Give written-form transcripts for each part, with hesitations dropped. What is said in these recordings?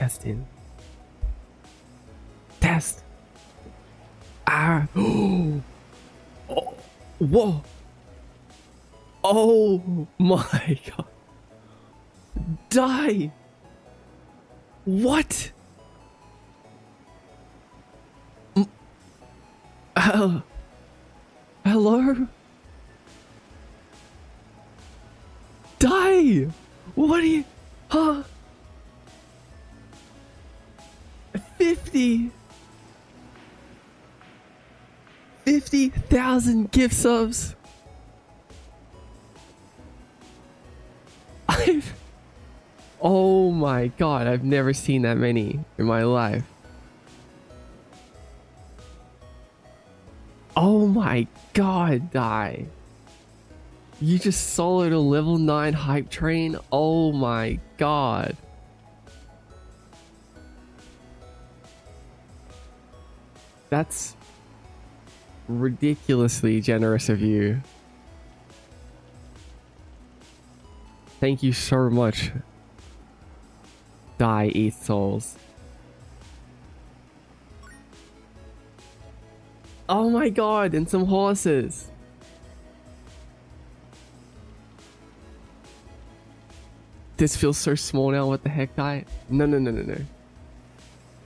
Testing. Test. Ah. Oh. Whoa. Oh my god. Die. What? Hello? Die. What are you? Huh? 50,000 gift subs. Oh my god, I've never seen that many in my life. Oh my god, Die. You just soloed a level 9 hype train? Oh my god. That's ridiculously generous of you. Thank you so much. Die, eat souls. Oh my god, and some horses. This feels so small now. What the heck, Die? No.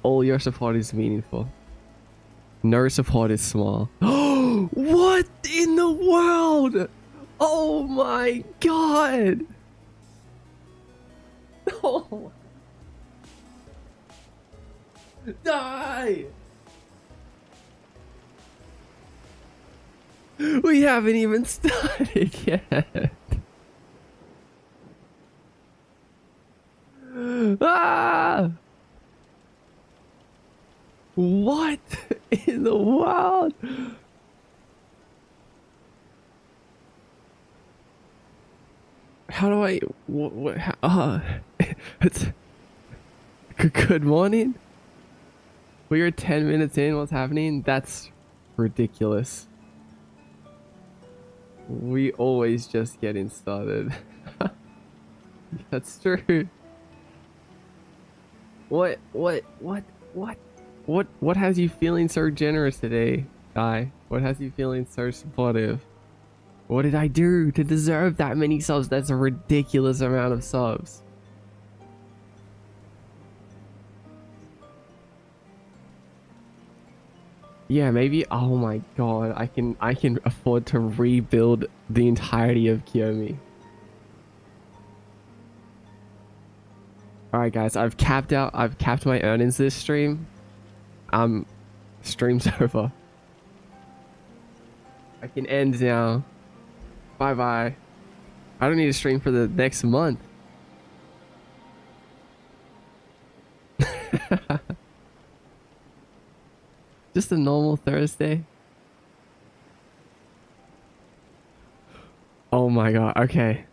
All your support is meaningful. No support is small. Oh, what in the world? Oh my god. Oh. Die. We haven't even started yet. Ah! What in the world? How do I? What? It's good morning. We are 10 minutes in. What's happening? That's ridiculous. We always just getting started. That's true. What has you feeling so generous today, Die? What has you feeling so supportive? What did I do to deserve that many subs? That's a ridiculous amount of subs. Yeah, maybe. Oh my god, I can afford to rebuild the entirety of Kiyomi. Alright guys, I've capped my earnings this stream. Stream's over. I can end now. Bye bye. I don't need to stream for the next month. Just a normal Thursday. Oh my god, okay.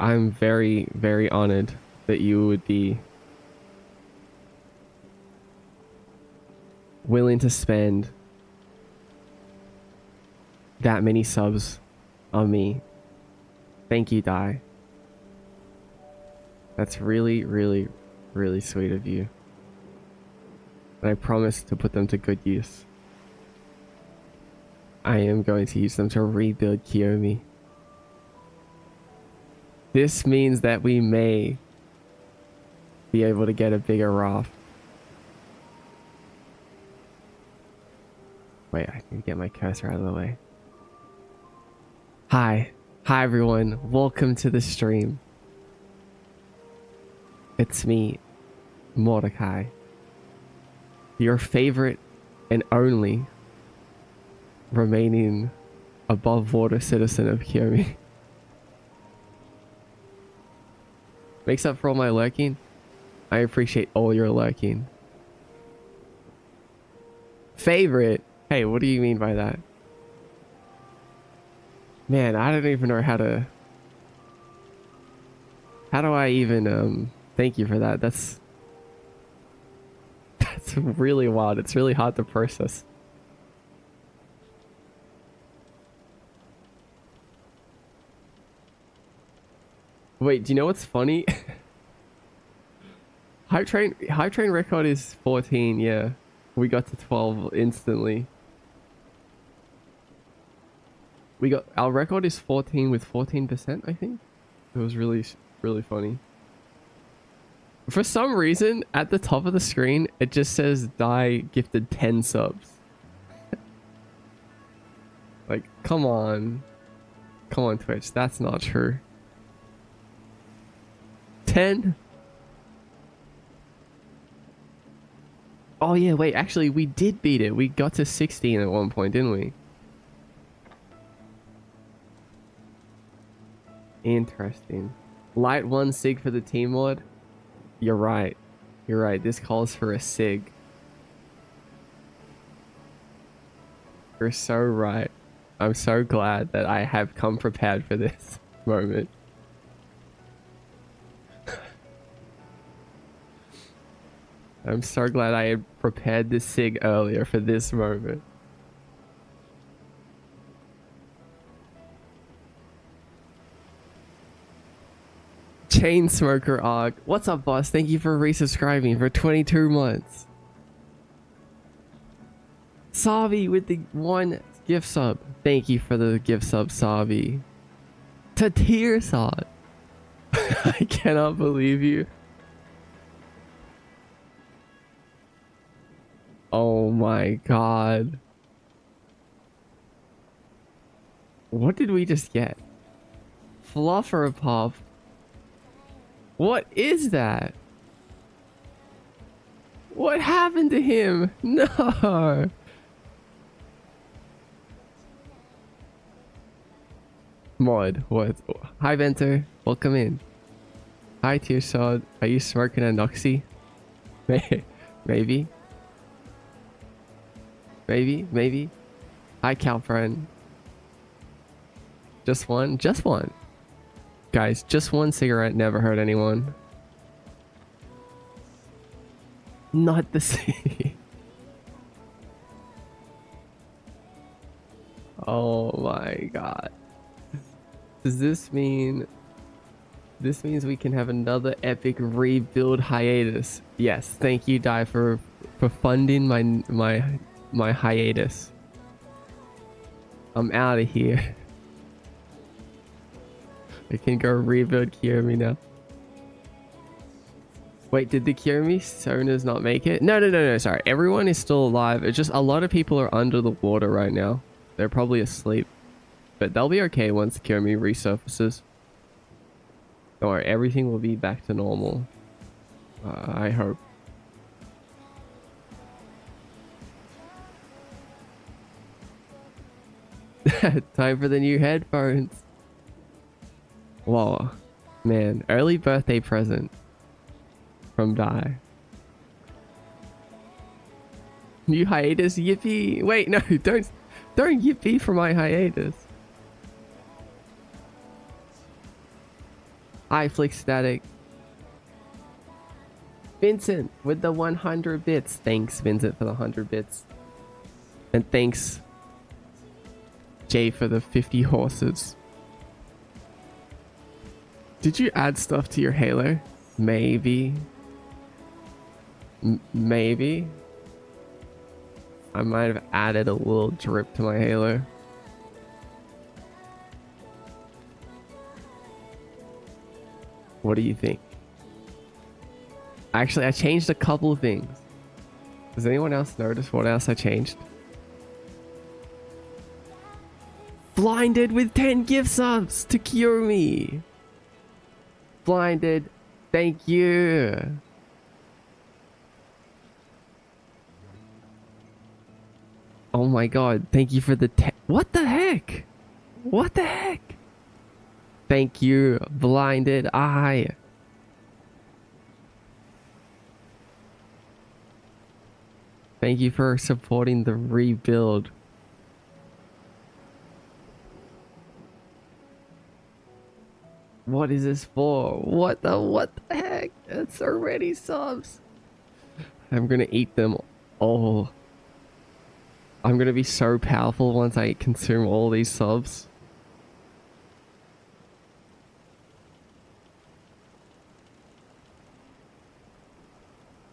I'm very, very honored that you would be willing to spend that many subs on me. Thank you, Die. That's really, really, really sweet of you. And I promise to put them to good use. I am going to use them to rebuild Kiyomi. This means that we may be able to get a bigger raft. Wait, I need to get my cursor out of the way. Hi everyone, welcome to the stream. It's me, Mordecai, your favorite and only remaining above water citizen of Kiyomi. Makes up for all my lurking. I appreciate all your lurking. Favorite? Hey, what do you mean by that? Man, I don't even know how to... How do I even, thank you for that. That's really wild. It's really hard to process. Wait, do you know what's funny? Hype train record is 14, yeah. We got to 12 instantly. We got our record is 14 with 14%, I think. It was really funny. For some reason, at the top of the screen, it just says Die gifted 10 subs. Like, come on. Come on, Twitch. That's not true. 10? Oh yeah, wait, actually we did beat it. We got to 16 at one point, didn't we? Interesting. Light 1 sig for the team mod. You're right. You're right. This calls for a sig. You're so right. I'm so glad that I have come prepared for this moment. I'm so glad I had prepared this sig earlier for this moment. Chainsmoker Arc. What's up, boss? Thank you for resubscribing for 22 months. Savi with the 1 gift sub. Thank you for the gift sub, Savi. Tatirsod. I cannot believe you. Oh my god. What did we just get? Flufferpuff. What is that? What happened to him? No. Mod, what? Hi, Venter. Welcome in. Hi, Tearsod. Are you smoking a Noxy? Maybe. Maybe. Hi, Calfriend. Just one? Just one. Guys, just one cigarette never hurt anyone. Not the same. Oh my god. Does this mean... This means we can have another epic rebuild hiatus. Yes, thank you, Dai, for funding my hiatus. I'm out of here. I can go rebuild Kirimi now. Wait, did the Kirimi owners not make it? No, sorry. Everyone is still alive. It's just a lot of people are under the water right now. They're probably asleep. But they'll be okay once Kirimi resurfaces. Don't worry, everything will be back to normal. I hope. Time for the new headphones. Whoa, man, early birthday present from Dai. New hiatus, yippee! Wait, no, don't yippee for my hiatus. Hi, Flick Static. Vincent with the 100 bits. Thanks, Vincent, for the 100 bits. And thanks, Jay, for the 50 horses. Did you add stuff to your Halo? Maybe. Maybe. I might have added a little drip to my Halo. What do you think? Actually, I changed a couple of things. Does anyone else notice what else I changed? Blinded with 10 gift subs to cure me. Blinded, thank you. Oh my god, thank you for the what the heck? What the heck? Thank you, Blinded Eye. Thank you for supporting the rebuild. What is this for? What the heck? It's already subs. I'm gonna eat them all. I'm gonna be so powerful once I consume all these subs.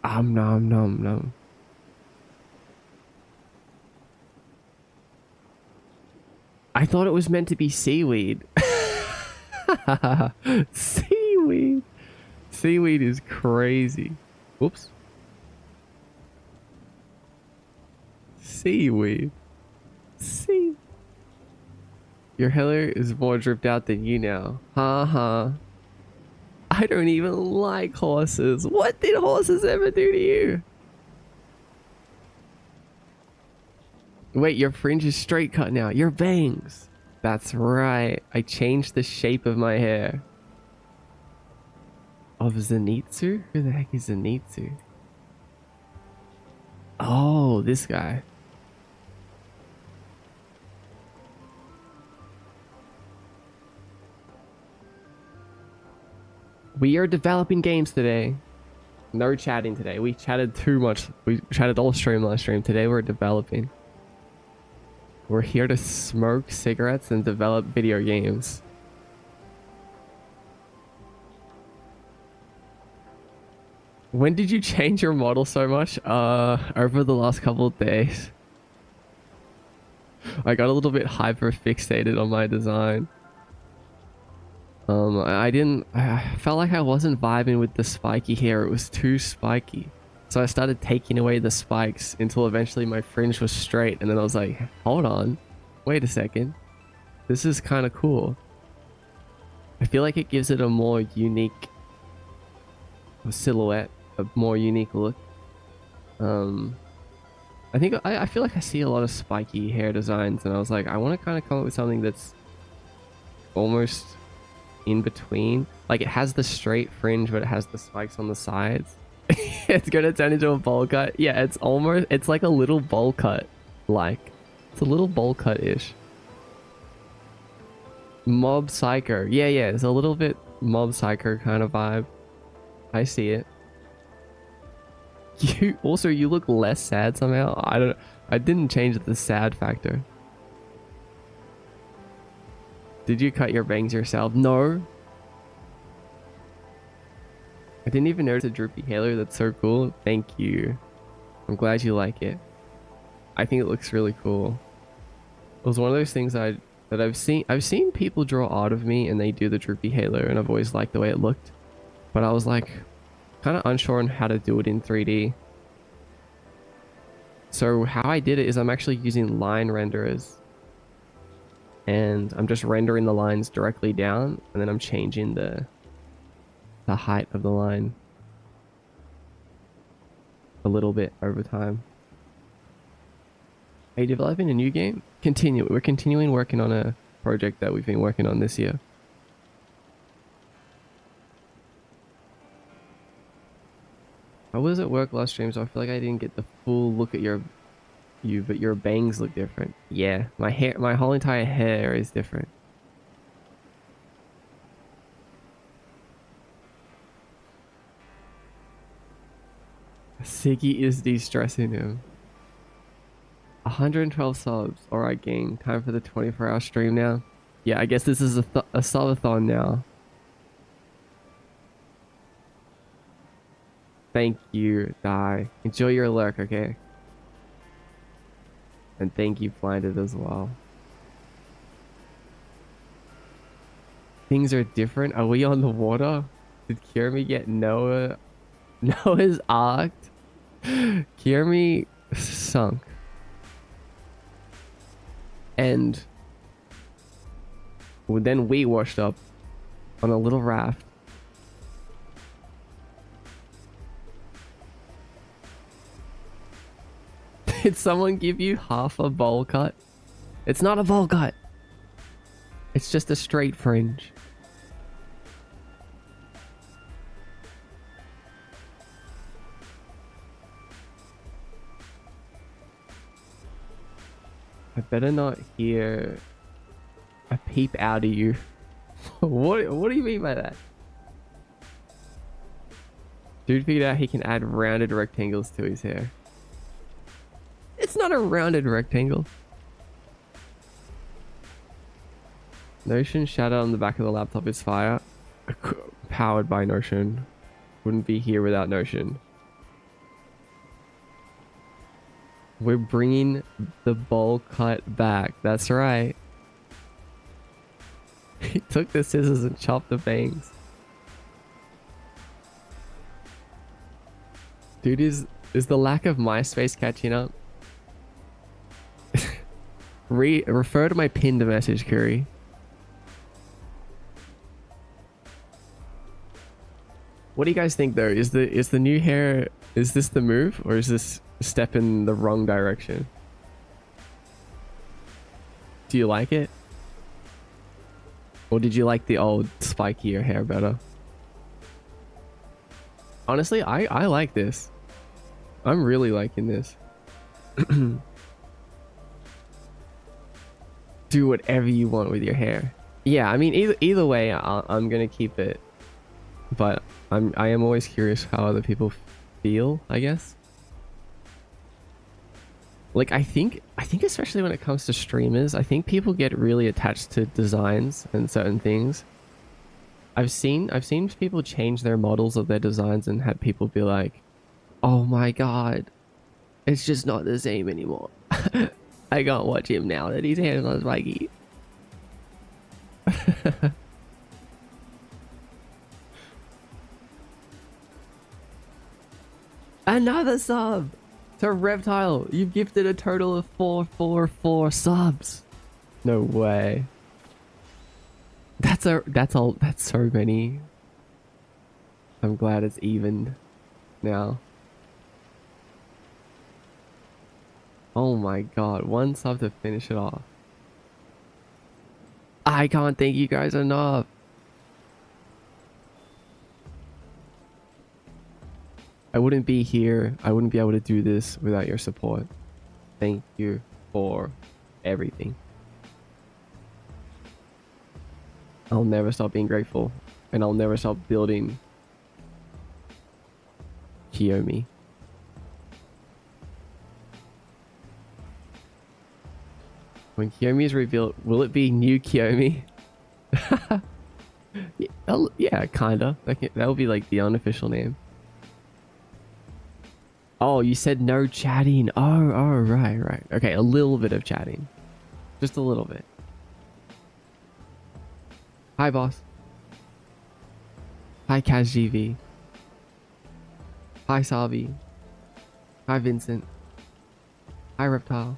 Nom nom nom. I thought it was meant to be seaweed. Seaweed. Seaweed is crazy. Whoops. Seaweed. See. Your hair is more dripped out than you now. Ha. I don't even like horses. What did horses ever do to you? Wait, your fringe is straight cut now. Your bangs. That's right. I changed the shape of my hair. Of Zenitsu? Who the heck is Zenitsu? Oh, this guy. We are developing games today. No chatting today. We chatted too much. We chatted all stream last stream. Today we're developing. We're here to smoke cigarettes and develop video games. When did you change your model so much? Over the last couple of days. I got a little bit hyper fixated on my design. I felt like I wasn't vibing with the spiky hair. It was too spiky. So I started taking away the spikes until eventually my fringe was straight. And then I was like, hold on, wait a second. This is kind of cool. I feel like it gives it a more unique silhouette, a more unique look. I feel like I see a lot of spiky hair designs and I was like, I want to kind of come up with something that's almost in between. Like it has the straight fringe, but it has the spikes on the sides. It's gonna turn into a bowl cut. Yeah, it's like a little bowl cut. It's a little bowl cut-ish. Mob Psycho. Yeah, it's a little bit Mob Psycho kind of vibe. I see it. You look less sad somehow. I didn't change the sad factor. Did you cut your bangs yourself? No. I didn't even notice a droopy halo. That's so cool. Thank you. I'm glad you like it. I think it looks really cool. It was one of those things that I've seen people draw art of me and they do the droopy halo and I've always liked the way it looked. But I was like kind of unsure on how to do it in 3D. So how I did it is I'm actually using line renderers. And I'm just rendering the lines directly down and then I'm changing the height of the line a little bit over time. Are you developing a new game? We're continuing working on a project that we've been working on this year. I was at work last stream, so I feel like I didn't get the full look at you, but your bangs look different. Yeah, my whole entire hair is different. Siggy is de-stressing him. 112 subs. Alright, gang. Time for the 24-hour stream now. Yeah, I guess this is a subathon now. Thank you, Die. Enjoy your lurk, okay? And thank you, Blinded, as well. Things are different. Are we on the water? Did Kirimi get Noah's Ark? Kirimi sunk. And then we washed up on a little raft. Did someone give you half a bowl cut? It's not a bowl cut. It's just a straight fringe. I better not hear a peep out of you. What do you mean by that? Dude figured out he can add rounded rectangles to his hair. It's not a rounded rectangle. Notion shadow on the back of the laptop is fire. Powered by Notion. Wouldn't be here without Notion. We're bringing the bowl cut back. That's right. He took the scissors and chopped the bangs. Dude, is the lack of MySpace catching up? Refer to my pinned message, Curry. What do you guys think though? Is the new hair, is this the move or is this a step in the wrong direction? Do you like it? Or did you like the old spikier hair better? Honestly, I like this. I'm really liking this. Do whatever you want with your hair. Yeah, I mean, either way, I'm gonna keep it. But I am always curious how other people feel, I guess. Like, I think especially when it comes to streamers, I think people get really attached to designs and certain things. I've seen people change their models of their designs and had people be like, "Oh my god, it's just not the same anymore. I can't watch him now that his hair's not spiky." Another sub to Reptile. You've gifted a total of 444 subs. No way. That's so many. I'm glad it's evened now. Oh my god, one sub to finish it off. I can't thank you guys enough. I wouldn't be here. I wouldn't be able to do this without your support. Thank you for everything. I'll never stop being grateful, and I'll never stop building Kiyomi. When Kiyomi is revealed, will it be new Kiyomi? Yeah, kinda. That would be like the unofficial name. Oh, you said no chatting. Oh, right. Okay, a little bit of chatting. Just a little bit. Hi, boss. Hi, KazGV. Hi, Sabi. Hi, Vincent. Hi, Reptile.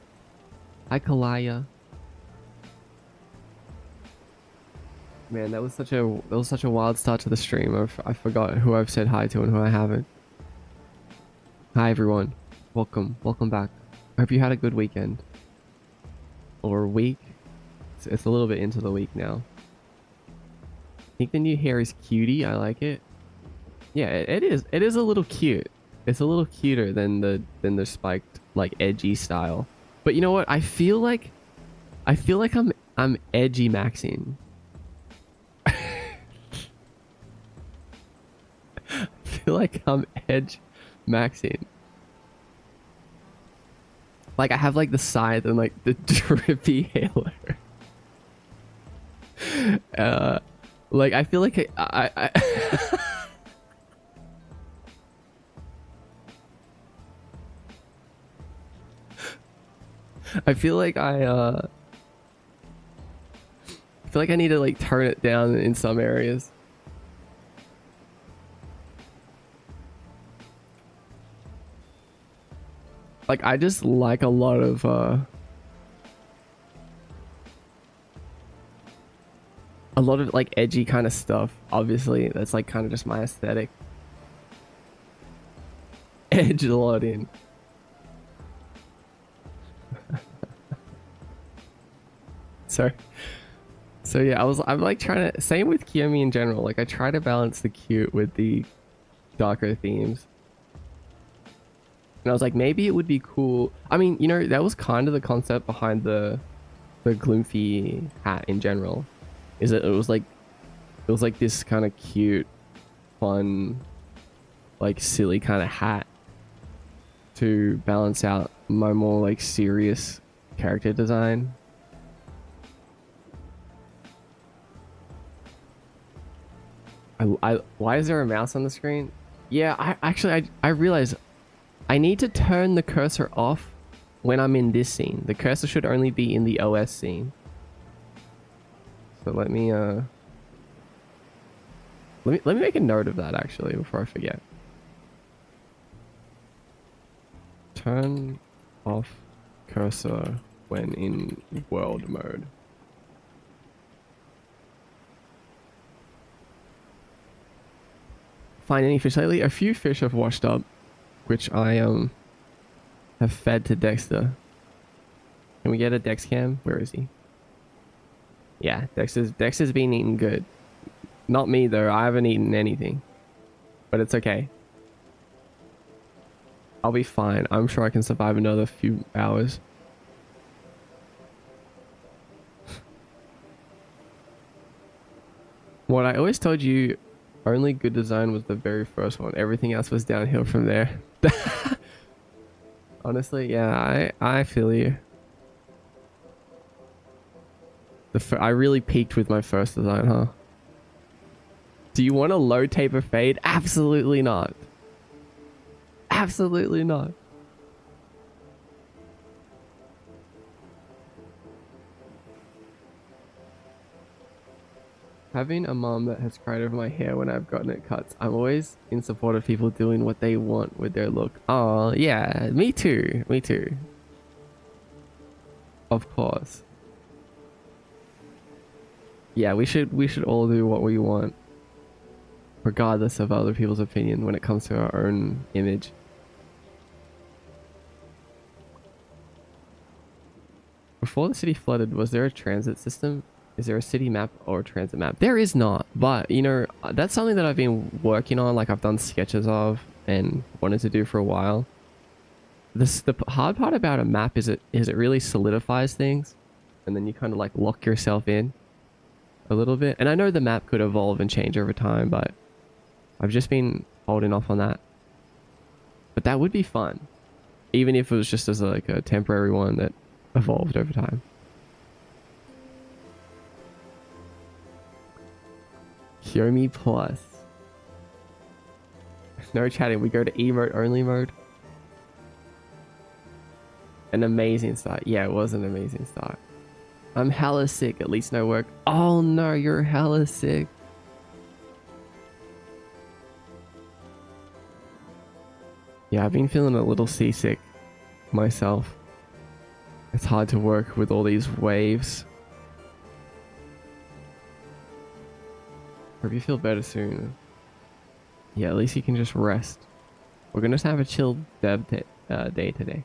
Hi, Kalaya. Man, that was such a wild start to the stream. I forgot who I've said hi to and who I haven't. Hi everyone, welcome back. I hope you had a good weekend or week. It's a little bit into the week now. I think the new hair is cutie. I like it. Yeah, it is a little cute. It's a little cuter than the spiked, like, edgy style. But you know what? I feel like I'm edgy maxing. I feel like I'm edge maxing. Like, I have like the scythe and like the drippy hailer. Like, I feel like I I feel like I need to like turn it down in some areas. Like, I just like a lot of like edgy kind of stuff. Obviously, that's like kind of just my aesthetic. Edge loading. So yeah, I'm like trying to, same with Kiyomi in general. Like, I try to balance the cute with the darker themes. And I was like, maybe it would be cool. I mean, you know, that was kind of the concept behind the Gloomfy hat in general. Is that it was like this kind of cute, fun, like silly kind of hat to balance out my more like serious character design. Why is there a mouse on the screen? Yeah, I realize I need to turn the cursor off when I'm in this scene. The cursor should only be in the OS scene. So let me make a note of that actually before I forget. Turn off cursor when in world mode. Find any fish lately? A few fish have washed up, which I have fed to Dexter. Can we get a Dex cam? Where is he? Yeah, Dexter's been eating good. Not me though, I haven't eaten anything. But it's okay. I'll be fine. I'm sure I can survive another few hours. What I always told you, only good design was the very first one. Everything else was downhill from there. Honestly, yeah, I feel you. I really peaked with my first design, huh? Do you want a low taper fade? Absolutely not. Absolutely not. Having a mom that has cried over my hair when I've gotten it cut. I'm always in support of people doing what they want with their look. Oh, yeah, me too. Me too. Of course. Yeah, we should all do what we want, regardless of other people's opinion when it comes to our own image. Before the city flooded, was there a transit system? Is there a city map or a transit map? There is not, but you know, that's something that I've been working on, like I've done sketches of and wanted to do for a while. The hard part about a map is it really solidifies things, and then you kind of like lock yourself in a little bit. And I know the map could evolve and change over time, but I've just been holding off on that. But that would be fun, even if it was just as like a temporary one that evolved over time. Yomi Plus. No chatting, we go to emote only mode. An amazing start. Yeah, it was an amazing start. I'm hella sick, at least no work. Oh no, you're hella sick. Yeah, I've been feeling a little seasick myself. It's hard to work with all these waves. Hope you feel better soon. Yeah, at least you can just rest. We're gonna just have a chill dev day today.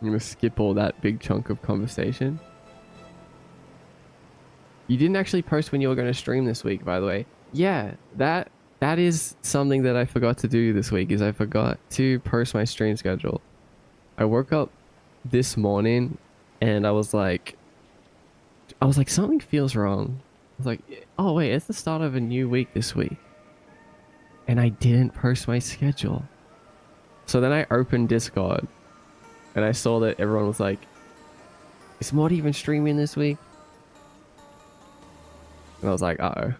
I'm gonna skip all that big chunk of conversation. You didn't actually post when you were gonna stream this week, by the way. Yeah, that is something that I forgot to do this week, is I forgot to post my stream schedule. I woke up this morning and I was like something feels wrong. I was like, oh wait, it's the start of a new week this week. And I didn't post my schedule. So then I opened Discord and I saw that everyone was like, is Mod even streaming this week? And I was like, uh-oh.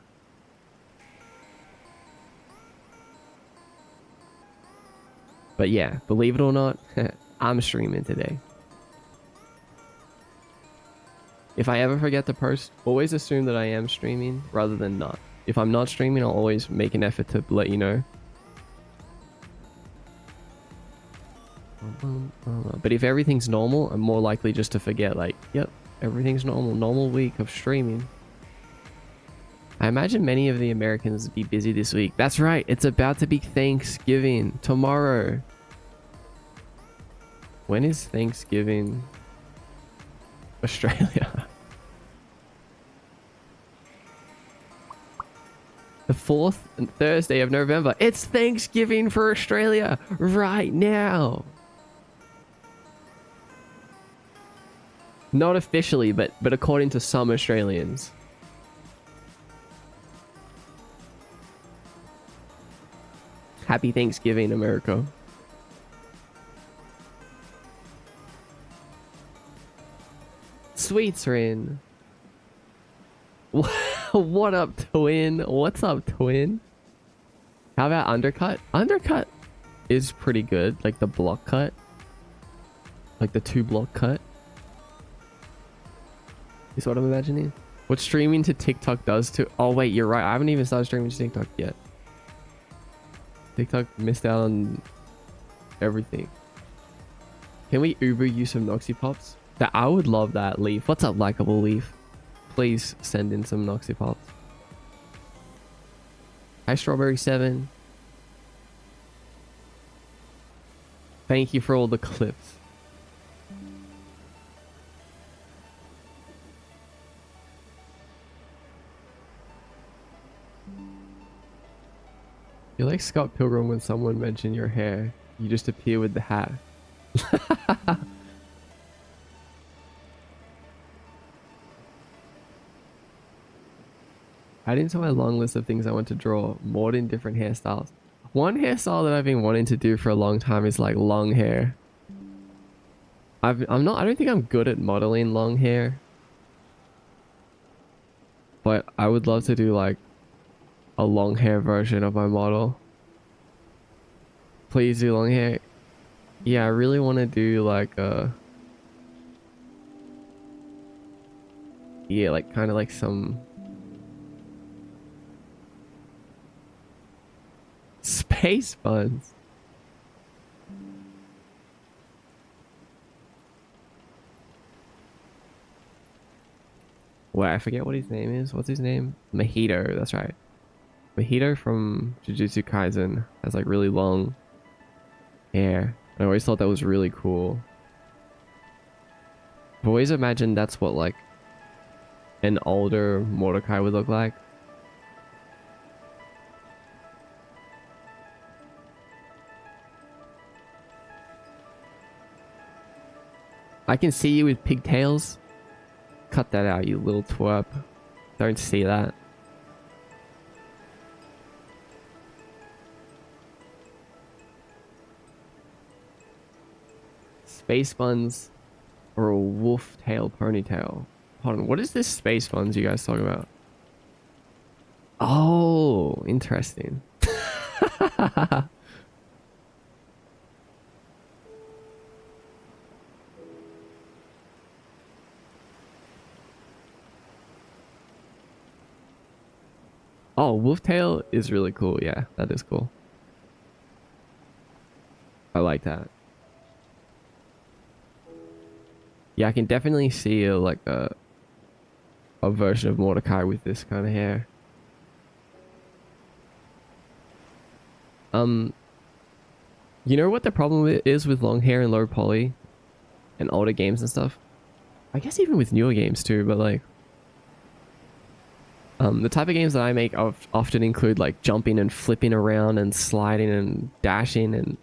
But yeah, believe it or not, I'm streaming today. If I ever forget to post, always assume that I am streaming rather than not. If I'm not streaming, I'll always make an effort to let you know. But if everything's normal, I'm more likely just to forget, like, yep, everything's normal. Normal week of streaming. I imagine many of the Americans will be busy this week. That's right, it's about to be Thanksgiving tomorrow. When is Thanksgiving? Australia. The 4th Thursday of November. It's Thanksgiving for Australia right now. Not officially, but according to some Australians. Happy Thanksgiving, America. Sweets are in. What up, twin? What's up, twin? How about undercut? Undercut is pretty good. Like the block cut. Like the 2-block cut. Is what I'm imagining. What streaming to TikTok does to... Oh, wait, you're right. I haven't even started streaming to TikTok yet. TikTok missed out on everything. Can we Uber you some Noxy Pops? That I would love that, Leaf. What's up, likable Leaf? Please send in some Noxy Pops. Hi, Strawberry 7. Thank you for all the clips. You're like Scott Pilgrim when someone mentioned your hair. You just appear with the hat. Add into my long list of things I want to draw more than different hairstyles. One hairstyle that I've been wanting to do for a long time is like long hair. I don't think I'm good at modeling long hair. But I would love to do like a long hair version of my model. Please do long hair. Yeah, I really want to do like a... Yeah, like kind of like some... Space buns. Wait, I forget what his name is. What's his name? Mahito, that's right. Mahito from Jujutsu Kaisen has like really long hair. I always thought that was really cool. I've always imagined that's what like an older Mordecai would look like. I can see you with pigtails. Cut that out, you little twerp. Don't see that. Space buns or a wolf tail ponytail. Hold on, what is this space buns you guys talking about? Oh, interesting. Oh, wolf tail is really cool. Yeah, that is cool. I like that. Yeah, I can definitely see like a version of Mordecai with this kind of hair. You know what the problem is with long hair and low poly and older games and stuff? I guess even with newer games too, but like the type of games that I make often include like jumping and flipping around and sliding and dashing, and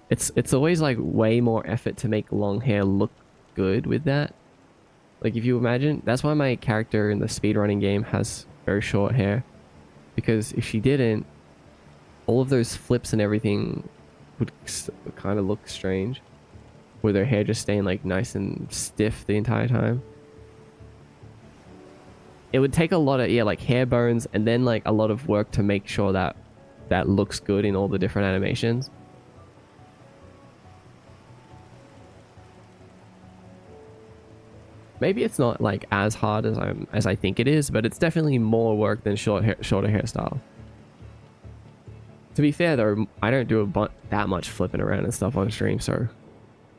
it's always like way more effort to make long hair look good with that. Like if you imagine, that's why my character in the speedrunning game has very short hair, because if she didn't, all of those flips and everything would kind of look strange, with her hair just staying like nice and stiff the entire time. It would take a lot of, yeah, like hair bones and then like a lot of work to make sure that that looks good in all the different animations. Maybe it's not like as hard as I think it is, but it's definitely more work than shorter hairstyle. To be fair though, I don't do that much flipping around and stuff on stream, so it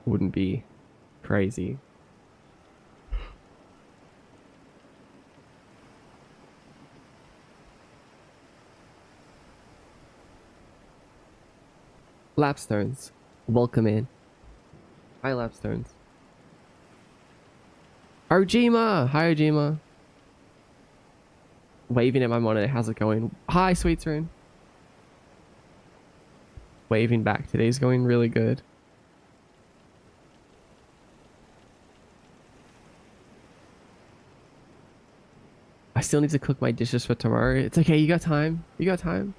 wouldn't be crazy. Lapstones, welcome in. Hi Lapstones. Ojima! Hi Ojima. Waving at my monitor, how's it going? Hi Sweet Rune. Waving back, today's going really good. I still need to cook my dishes for tomorrow. It's okay, you got time. You got time.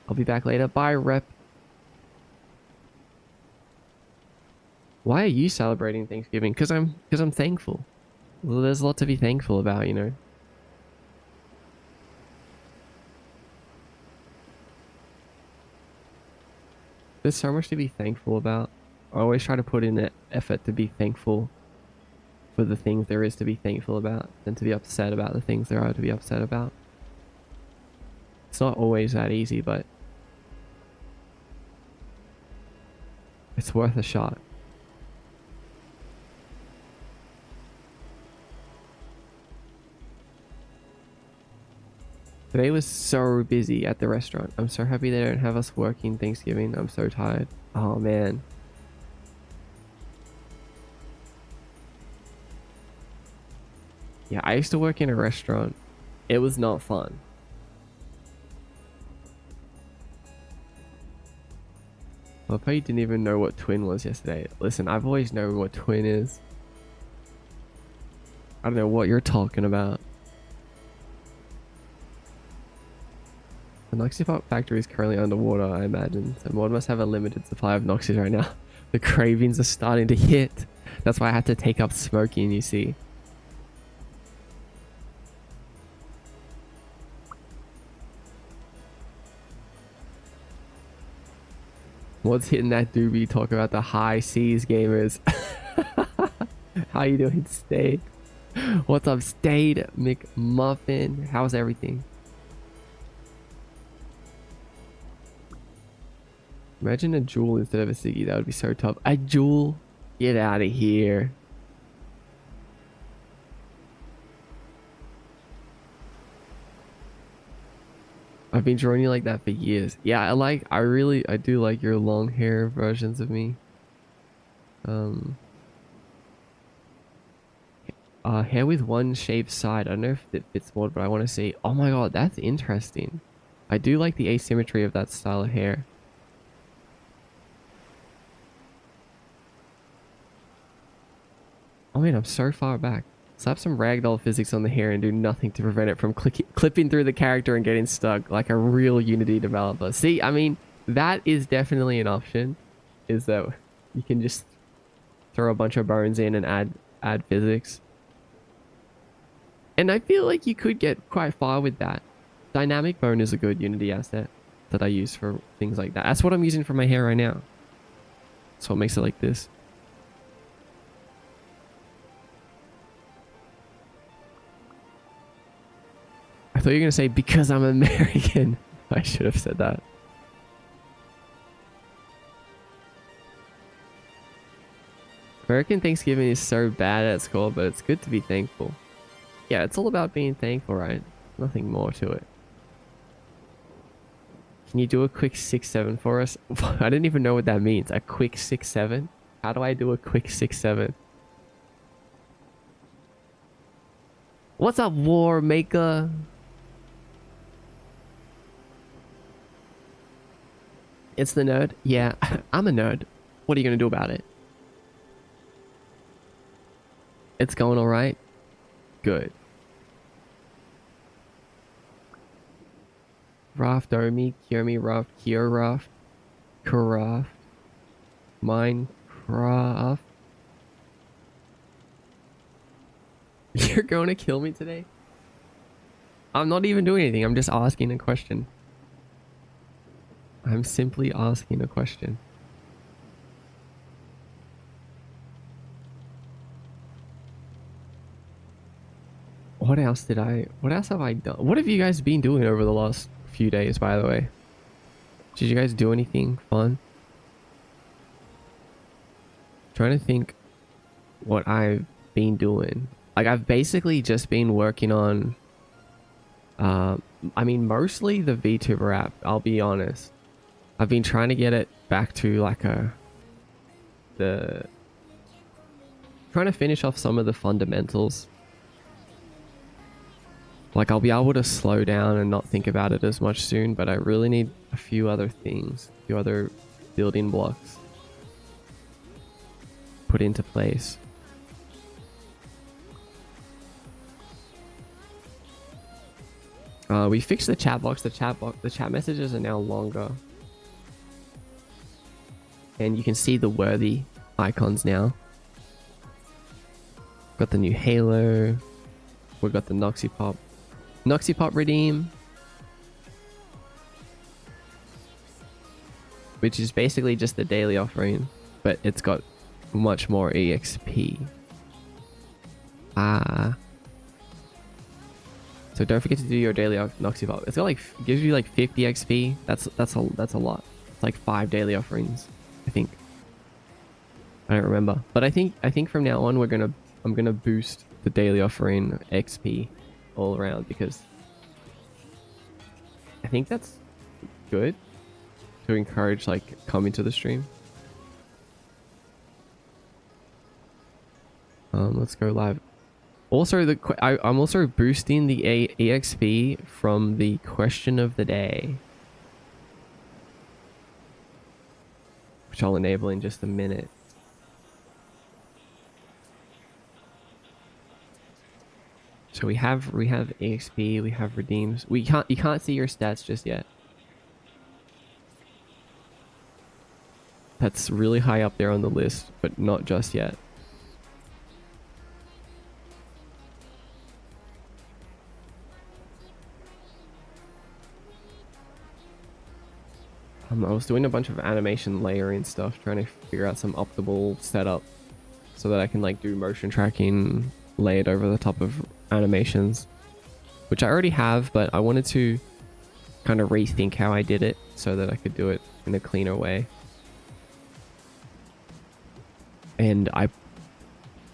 I'll be back later. Bye, Rep. Why are you celebrating Thanksgiving? Because I'm thankful. Well, there's a lot to be thankful about, you know. There's so much to be thankful about. I always try to put in the effort to be thankful for the things there is to be thankful about than to be upset about the things there are to be upset about. It's not always that easy, but it's worth a shot. Today was so busy at the restaurant. I'm so happy they don't have us working Thanksgiving. I'm so tired. Oh man. Yeah, I used to work in a restaurant. It was not fun. I probably didn't even know what twin was yesterday. Listen, I've always known what twin is. I don't know what you're talking about. The Noxipop factory is currently underwater, I imagine. So Mod must have a limited supply of Noxys right now. The cravings are starting to hit. That's why I had to take up smoking, you see. Mod's hitting that doobie, talk about the high seas gamers. How you doing, Stade? What's up, Stade McMuffin? How's everything? Imagine a Jewel instead of a Siggy. That would be so tough. A Jewel? Get out of here. I've been drawing you like that for years. Yeah, I do like your long hair versions of me. Hair with one shaved side. I don't know if it fits more, but I want to see. Oh my god, that's interesting. I do like the asymmetry of that style of hair. Oh man, I'm so far back. Slap some ragdoll physics on the hair and do nothing to prevent it from clipping through the character and getting stuck like a real Unity developer. See, I mean, that is definitely an option. Is that you can just throw a bunch of bones in and add physics. And I feel like you could get quite far with that. Dynamic bone is a good Unity asset that I use for things like that. That's what I'm using for my hair right now. That's what makes it like this. I thought you were going to say, because I'm American. I should have said that. American Thanksgiving is so bad at school, but it's good to be thankful. Yeah, it's all about being thankful, right? Nothing more to it. Can you do a quick 6-7 for us? I didn't even know what that means. A quick 6-7? How do I do a quick 6-7? What's up, War Maker? It's the nerd. Yeah, I'm a nerd. What are you going to do about it? It's going all right. Good. Raft, Omi, Kyomi, Raft, Kyo Raft, Kuraft, Minecraft. You're going to kill me today? I'm not even doing anything. I'm just asking a question. I'm simply asking a question. What else have I done? What have you guys been doing over the last few days, by the way? Did you guys do anything fun? Trying to think what I've been doing. Like, I've basically just been working on, I mean, mostly the VTuber app, I'll be honest. I've been trying to get it back to like trying to finish off some of the fundamentals. Like, I'll be able to slow down and not think about it as much soon, but I really need a few other things, a few other building blocks put into place. We fixed the chat box. The chat messages are now longer. And you can see the worthy icons now. Got the new Halo. We've got the Noxipop. Noxipop redeem. which is basically just the daily offering, but it's got much more EXP. So don't forget to do your daily Noxy Vault. It's got like, gives you like 50 XP. That's a lot. It's like 5 daily offerings, I think. I don't remember, but I think from now on I'm gonna boost the daily offering XP all around, because I think that's good to encourage like coming to the stream. Let's go live. Also, I'm also boosting the EXP from the question of the day, which I'll enable in just a minute. So we have EXP, we have redeems. You can't see your stats just yet. That's really high up there on the list, but not just yet. I was doing a bunch of animation layering stuff, trying to figure out some optimal setup so that I can like do motion tracking layered over the top of animations, which I already have, but I wanted to kind of rethink how I did it so that I could do it in a cleaner way. And I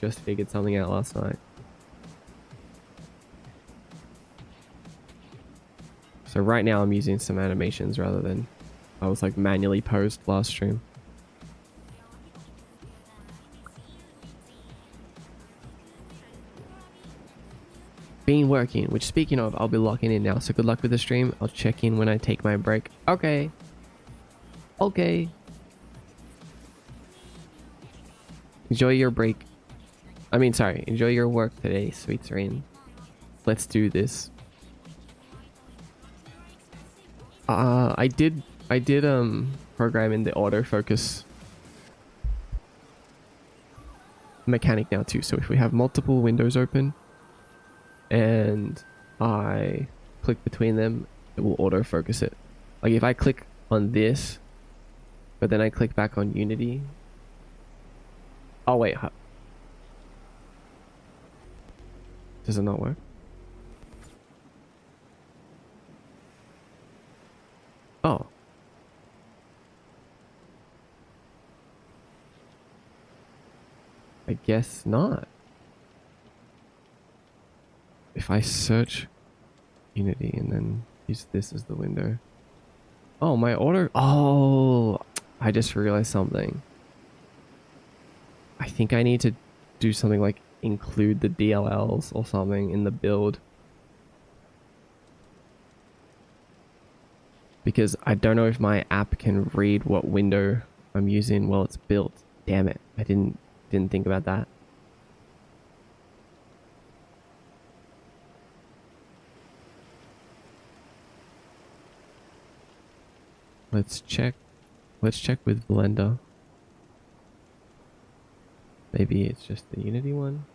just figured something out last night. So right now I'm using some animations rather than I was like manually posed last stream. Been working, which speaking of, I'll be locking in now. So good luck with the stream. I'll check in when I take my break. Okay. Okay. Enjoy your break. I mean, sorry. Enjoy your work today, Sweet Serene. Let's do this. I did program in the autofocus mechanic now too. So if we have multiple windows open and I click between them, it will autofocus it. Like if I click on this, but then I click back on Unity. Oh wait, does it not work? Oh. I guess not. If I search Unity and then use this as the window. Oh, my order. Oh, I just realized something. I think I need to do something like include the DLLs or something in the build. Because I don't know if my app can read what window I'm using while it's built. Damn it. I didn't think about that. Let's check with Blender. Maybe it's just the Unity one.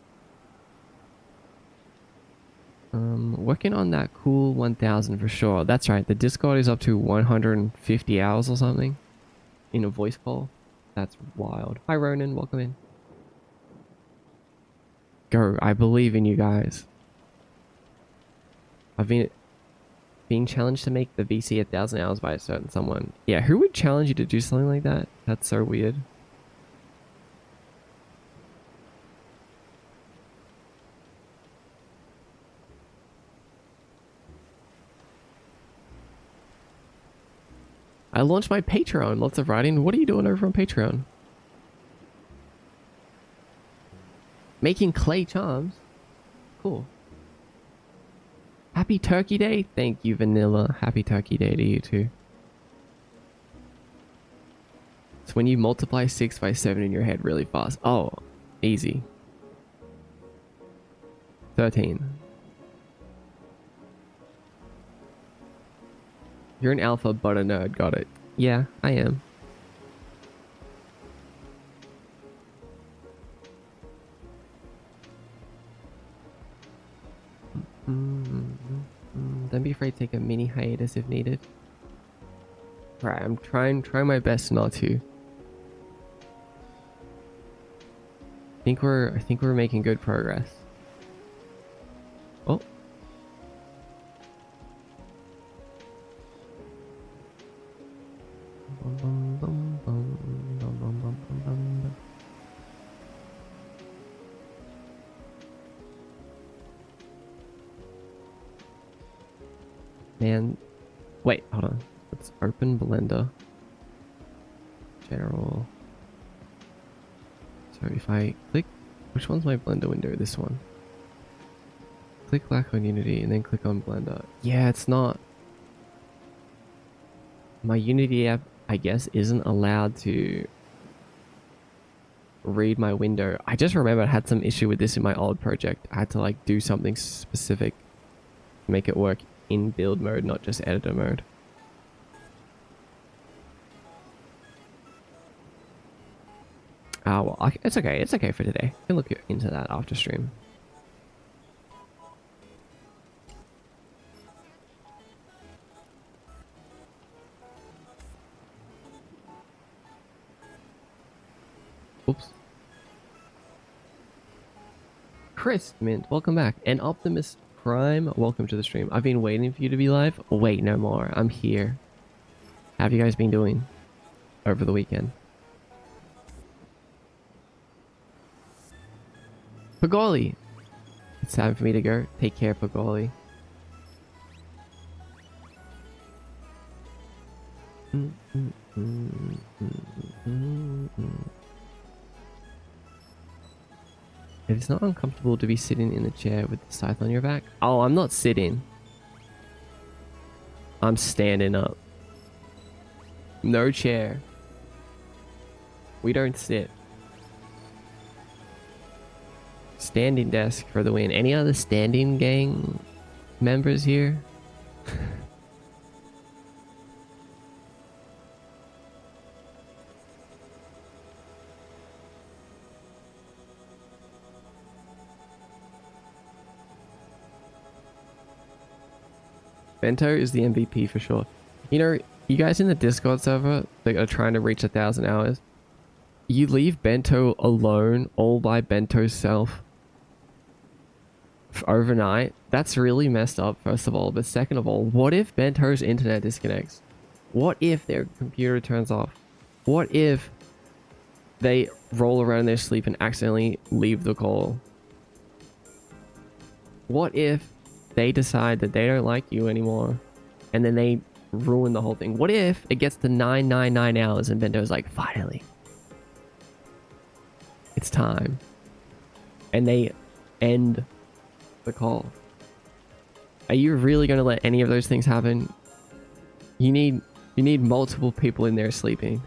Working on that cool 1000 for sure. That's right. The Discord is up to 150 hours or something in a voice call. That's wild. Hi Ronan, welcome in. Go, I believe in you guys. I've been being challenged to make the VC 1000 hours by a certain someone. Yeah, who would challenge you to do something like that? That's so weird. I launched my Patreon. Lots of writing. What are you doing over on Patreon? Making clay charms. Cool. Happy Turkey Day. Thank you, Vanilla. Happy Turkey Day to you too. It's when you multiply 6 by 7 in your head really fast. Oh, easy. 13. You're an alpha but a nerd, got it. Yeah, I am. Don't be afraid to take a mini hiatus if needed. Right, I'm trying my best not to. I think we're making good progress. Oh. Man, wait, hold on. Let's open Blender. General. So if I click, which one's my Blender window? This one. Click back on Unity and then click on Blender. Yeah, it's not. My Unity app, I guess, isn't allowed to read my window. I just remember I had some issue with this in my old project. I had to like do something specific to make it work in build mode, not just editor mode. Well, it's okay. It's okay for today. I can look into that after stream. Oops. Chris Mint, welcome back. And Optimus Prime, welcome to the stream. I've been waiting for you to be live. Wait, no more. I'm here. How have you guys been doing over the weekend? Pagoli! It's time for me to go. Take care, Pagoli. If it's not uncomfortable to be sitting in the chair with the scythe on your back. Oh, I'm not sitting. I'm standing up. No chair. We don't sit. Standing desk for the win. Any other standing gang members here? Bento is the MVP for sure. You know, you guys in the Discord server that are trying to reach 1,000 hours, you leave Bento alone all by Bento's self overnight. That's really messed up, first of all. But second of all, what if Bento's internet disconnects? What if their computer turns off? What if they roll around in their sleep and accidentally leave the call? What if they decide that they don't like you anymore and then they ruin the whole thing? What if it gets to 999 hours and Bento's like, finally, it's time, and they end the call? Are you really going to let any of those things happen? You need multiple people in there sleeping.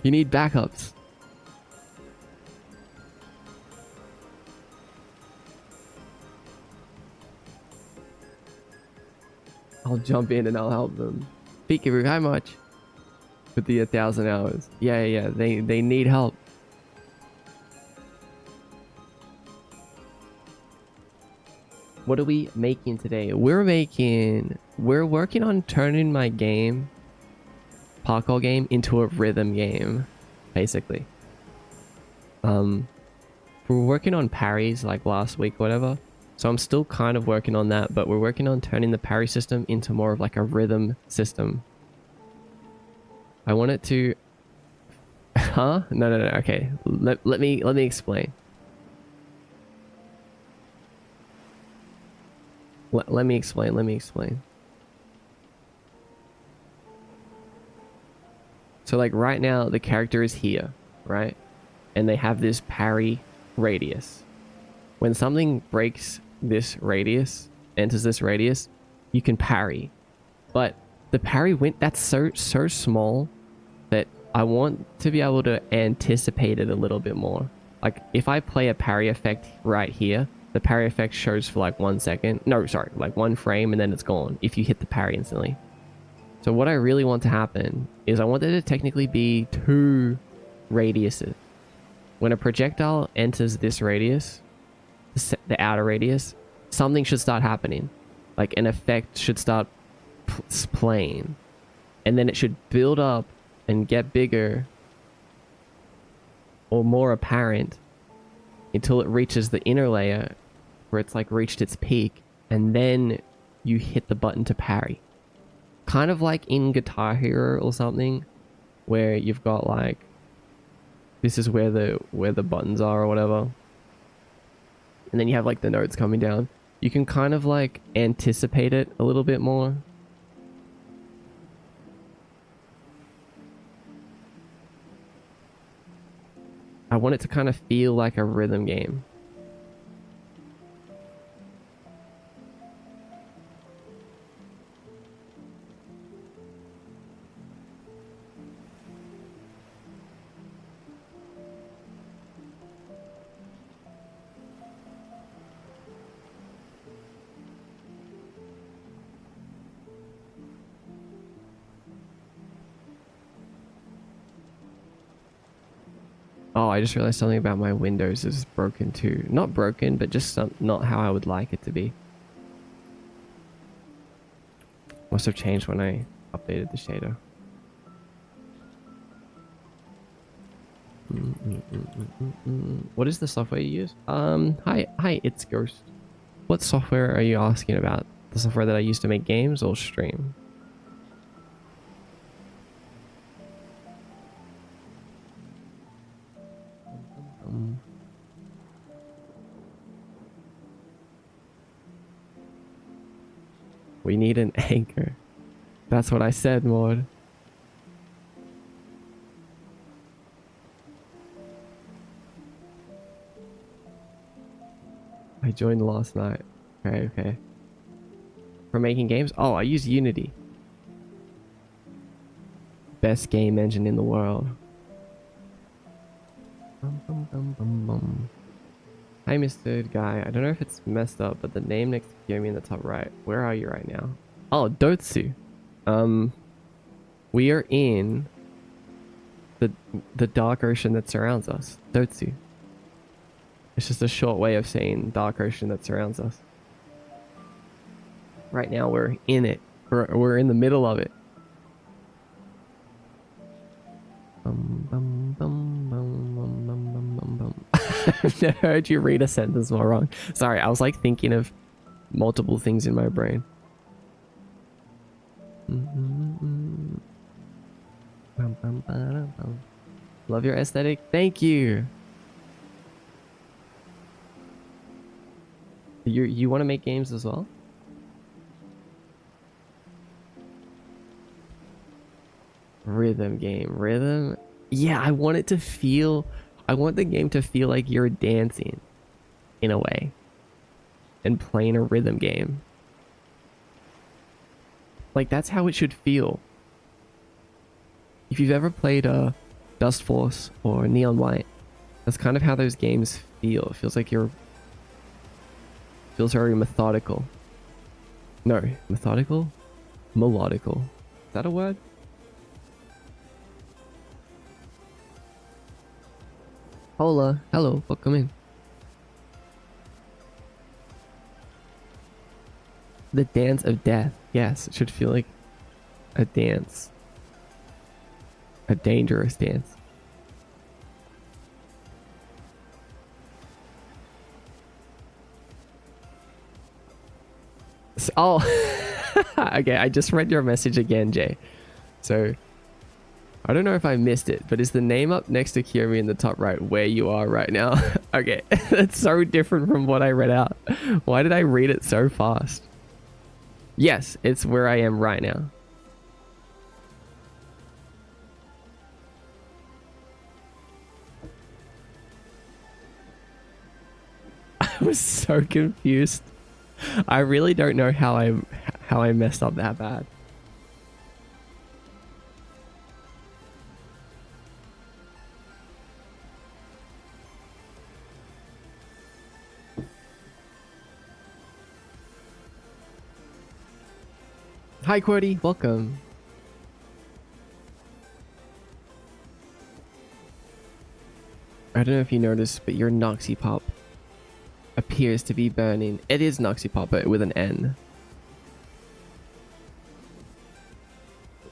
You need backups. I'll jump in and I'll help them. Peekaboo, how much? With the 1,000 hours. Yeah, they need help. What are we making today? We're working on turning my game, parkour game, into a rhythm game, basically. We're working on parries like last week, whatever. So I'm still kind of working on that, but we're working on turning the parry system into more of like a rhythm system. I want it to... Huh? No, okay. Let me explain. Let me explain. So like right now, the character is here, right? And they have this parry radius. When something breaks this radius, enters this radius, you can parry. But the parry that's so small that I want to be able to anticipate it a little bit more. Like if I play a parry effect right here, the parry effect shows for like 1 second. No, sorry, like 1 frame, and then it's gone if you hit the parry instantly. So what I really want to happen is I want there to technically be 2 radiuses. When a projectile enters this radius, the outer radius, something should start happening. Like an effect should start plane, and then it should build up and get bigger or more apparent until it reaches the inner layer where it's like reached its peak, and then you hit the button to parry. Kind of like in Guitar Hero or something, where you've got like, this is where the buttons are or whatever, and then you have like the notes coming down. You can kind of like anticipate it a little bit more. I want it to kind of feel like a rhythm game. Oh, I just realized something about my Windows is broken too. Not broken, but just not how I would like it to be. Must have changed when I updated the shader. What is the software you use? Hi, it's Ghost. What software are you asking about? The software that I use to make games or stream? We need an anchor. That's what I said, Maud. I joined last night. Okay. For making games? Oh, I use Unity. Best game engine in the world. Hi, Mr. Guy. I don't know if it's messed up, but the name next to Yomi in the top right. Where are you right now? Oh, Dotsu. We are in the dark ocean that surrounds us. Dotsu. It's just a short way of saying dark ocean that surrounds us. Right now we're in it. We're in the middle of it. I've never heard you read a sentence more wrong. Sorry, I was like thinking of multiple things in my brain. Love your aesthetic. Thank you. You want to make games as well? Rhythm game. Rhythm? Yeah, I want it to feel... I want the game to feel like you're dancing, in a way, and playing a rhythm game. Like, that's how it should feel. If you've ever played Dust Force or Neon White, that's kind of how those games feel. It feels like you're... feels very methodical. No, methodical? Melodical. Is that a word? Hola, hello, welcome in. The dance of death. Yes, it should feel like a dance. A dangerous dance. Oh, okay, I just read your message again, Jay. So, I don't know if I missed it, but is the name up next to Kiyomi in the top right where you are right now? Okay, that's so different from what I read out. Why did I read it so fast? Yes, it's where I am right now. I was so confused. I really don't know how I messed up that bad. Hi QWERTY, welcome. I don't know if you noticed, but your Noxy Pop appears to be burning. It is Noxy Pop, but with an N.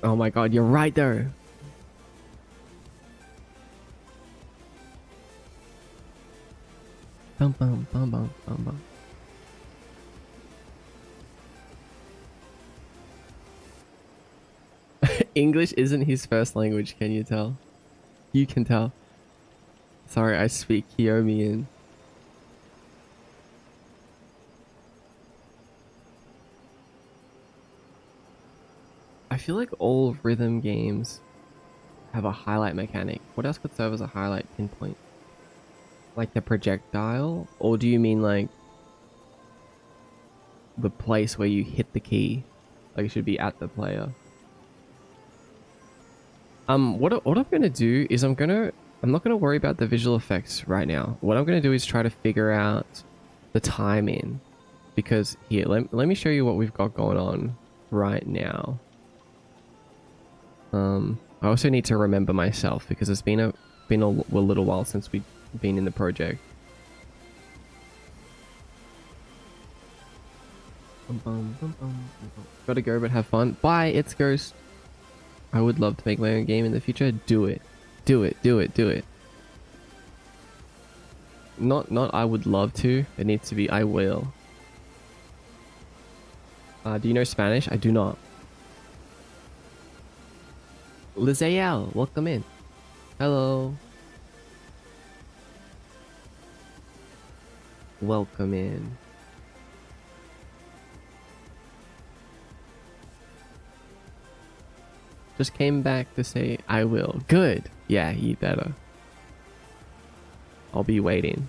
Oh my god, you're right there. Bum, bum, bum, bum, bum, bum. English isn't his first language, can you tell? You can tell. Sorry, I speak Kyomian. I feel like all rhythm games have a highlight mechanic. What else could serve as a highlight pinpoint? Like the projectile? Or do you mean like the place where you hit the key? Like it should be at the player. What I'm gonna do is I'm not gonna worry about the visual effects right now. What I'm gonna do is try to figure out the timing. Because here, let me show you what we've got going on right now. I also need to remember myself because it's been a little while since we've been in the project. Gotta go, but have fun. Bye, it's Ghost. I would love to make my own game in the future. Do it. Do it, do it, do it. Not I would love to. It needs to be I will. Do you know Spanish? I do not. Lizael, welcome in. Hello. Welcome in. Just came back to say I will. Good. Yeah, you better. I'll be waiting.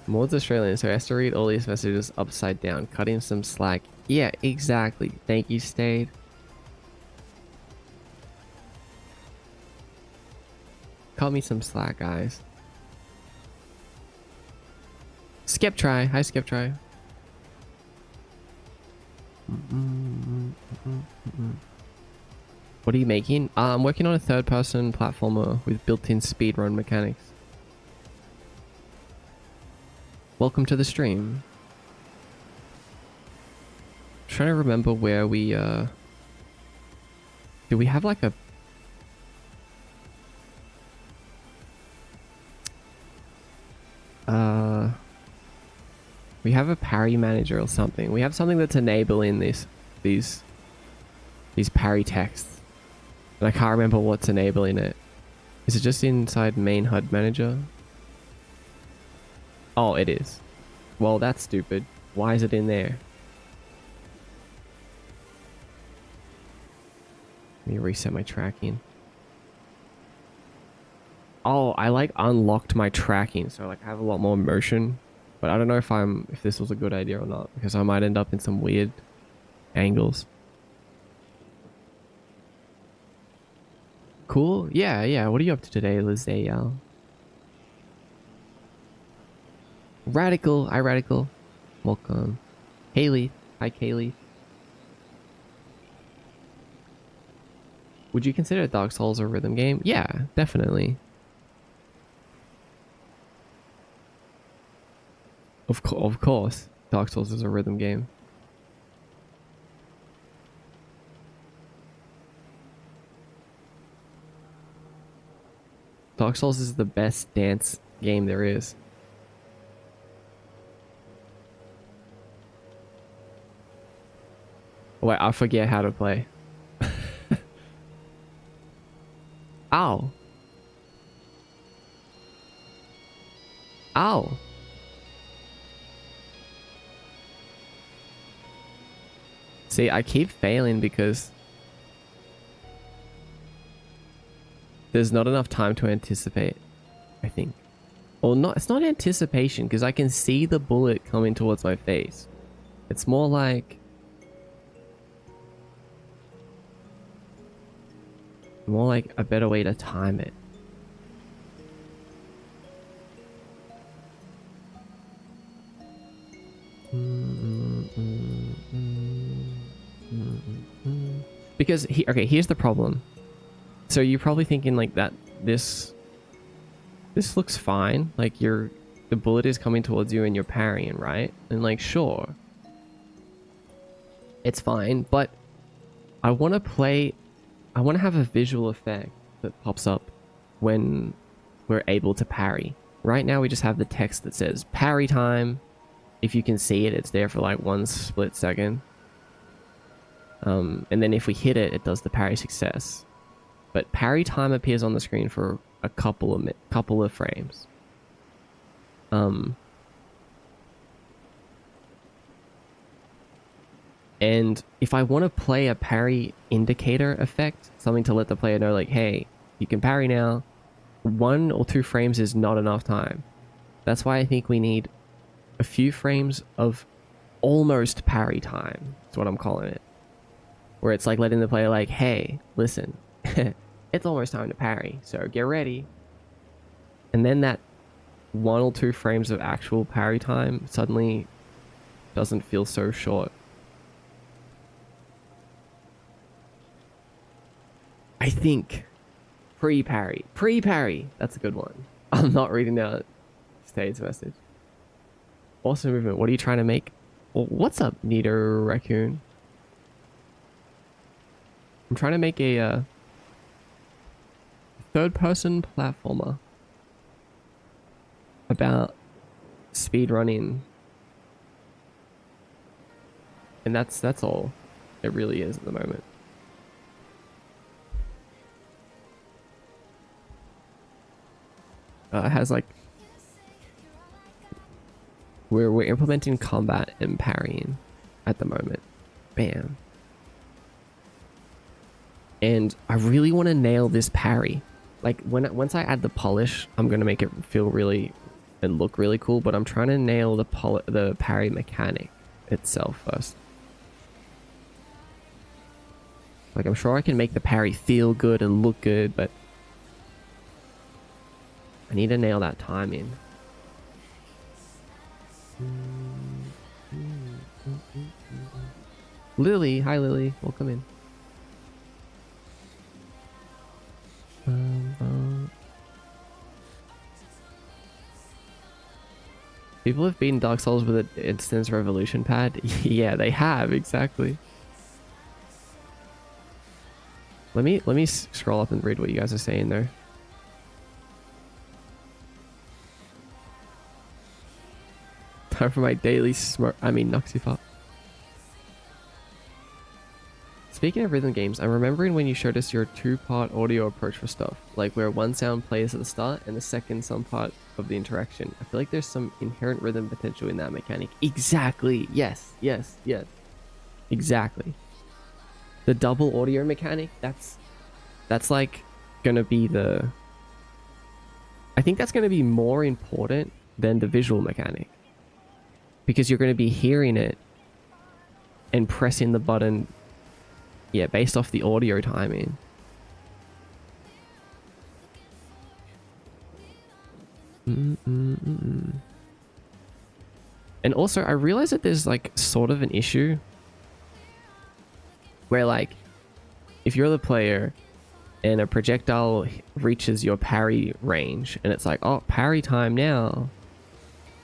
Maud's Australian, so he has to read all these messages upside down. Cut him some slack. Yeah, exactly. Thank you, Stade. Cut me some slack, guys. Skeptry. Hi, Skeptry. What are you making? I'm working on a third-person platformer with built-in speedrun mechanics. Welcome to the stream. Trying to remember where we do we have like a we have a parry manager or something. We have something that's enabling these parry texts. And I can't remember what's enabling it. Is it just inside main HUD manager? Oh, it is. Well, that's stupid. Why is it in there? Let me reset my tracking. Oh, I like unlocked my tracking, so like I have a lot more motion. But I don't know if this was a good idea or not, because I might end up in some weird angles. Cool. Yeah. What are you up to today, Lizael? Radical. Hi, Radical. Welcome. Kaylee. Hi, Kaylee. Would you consider Dark Souls a rhythm game? Yeah, definitely. Of course, Dark Souls is a rhythm game. Dark Souls is the best dance game there is. Wait, I forget how to play. Ow. Ow. See, I keep failing because there's not enough time to anticipate, I think. Or not, it's not anticipation because I can see the bullet coming towards my face. It's more like a better way to time it. Because okay, here's the problem. So you're probably thinking like that this looks fine, like the bullet is coming towards you and you're parrying, right? And like sure, it's fine, but I want to have a visual effect that pops up when we're able to parry. Right now we just have the text that says parry time. If you can see it, it's there for like 1 split second. And then if we hit it, it does the parry success. But parry time appears on the screen for a couple of frames. And if I want to play a parry indicator effect, something to let the player know like, hey, you can parry now, 1 or 2 frames is not enough time. That's why I think we need a few frames of almost parry time. That's what I'm calling it. Where it's like letting the player like, hey, listen, it's almost time to parry, so get ready. And then that 1 or 2 frames of actual parry time suddenly doesn't feel so short. I think pre-parry, that's a good one. I'm not reading out Stade's message. Awesome movement. What are you trying to make? Well, what's up, Nito Raccoon? I'm trying to make a third-person platformer about speed running, and that's all it really is at the moment. It has like we're implementing combat and parrying at the moment. Bam. And I really want to nail this parry. Like once I add the polish, I'm gonna make it feel really and look really cool. But I'm trying to nail the parry mechanic itself first. Like I'm sure I can make the parry feel good and look good, but I need to nail that timing. Lily, hi Lily, welcome in. People have beaten Dark Souls with an Instance Revolution pad. Yeah, they have, exactly. Let me scroll up and read what you guys are saying there. Time for my daily Noxifop. Speaking of rhythm games, I'm remembering when you showed us your 2-part audio approach for stuff, like where one sound plays at the start and the second some part of the interaction. I feel like there's some inherent rhythm potential in that mechanic. Exactly. Yes. Exactly. The double audio mechanic, that's like gonna be the... I think that's gonna be more important than the visual mechanic. Because you're gonna be hearing it and pressing the button, yeah, based off the audio timing. And also, I realize that there's like sort of an issue where like if you're the player and a projectile reaches your parry range and it's like, oh, parry time now,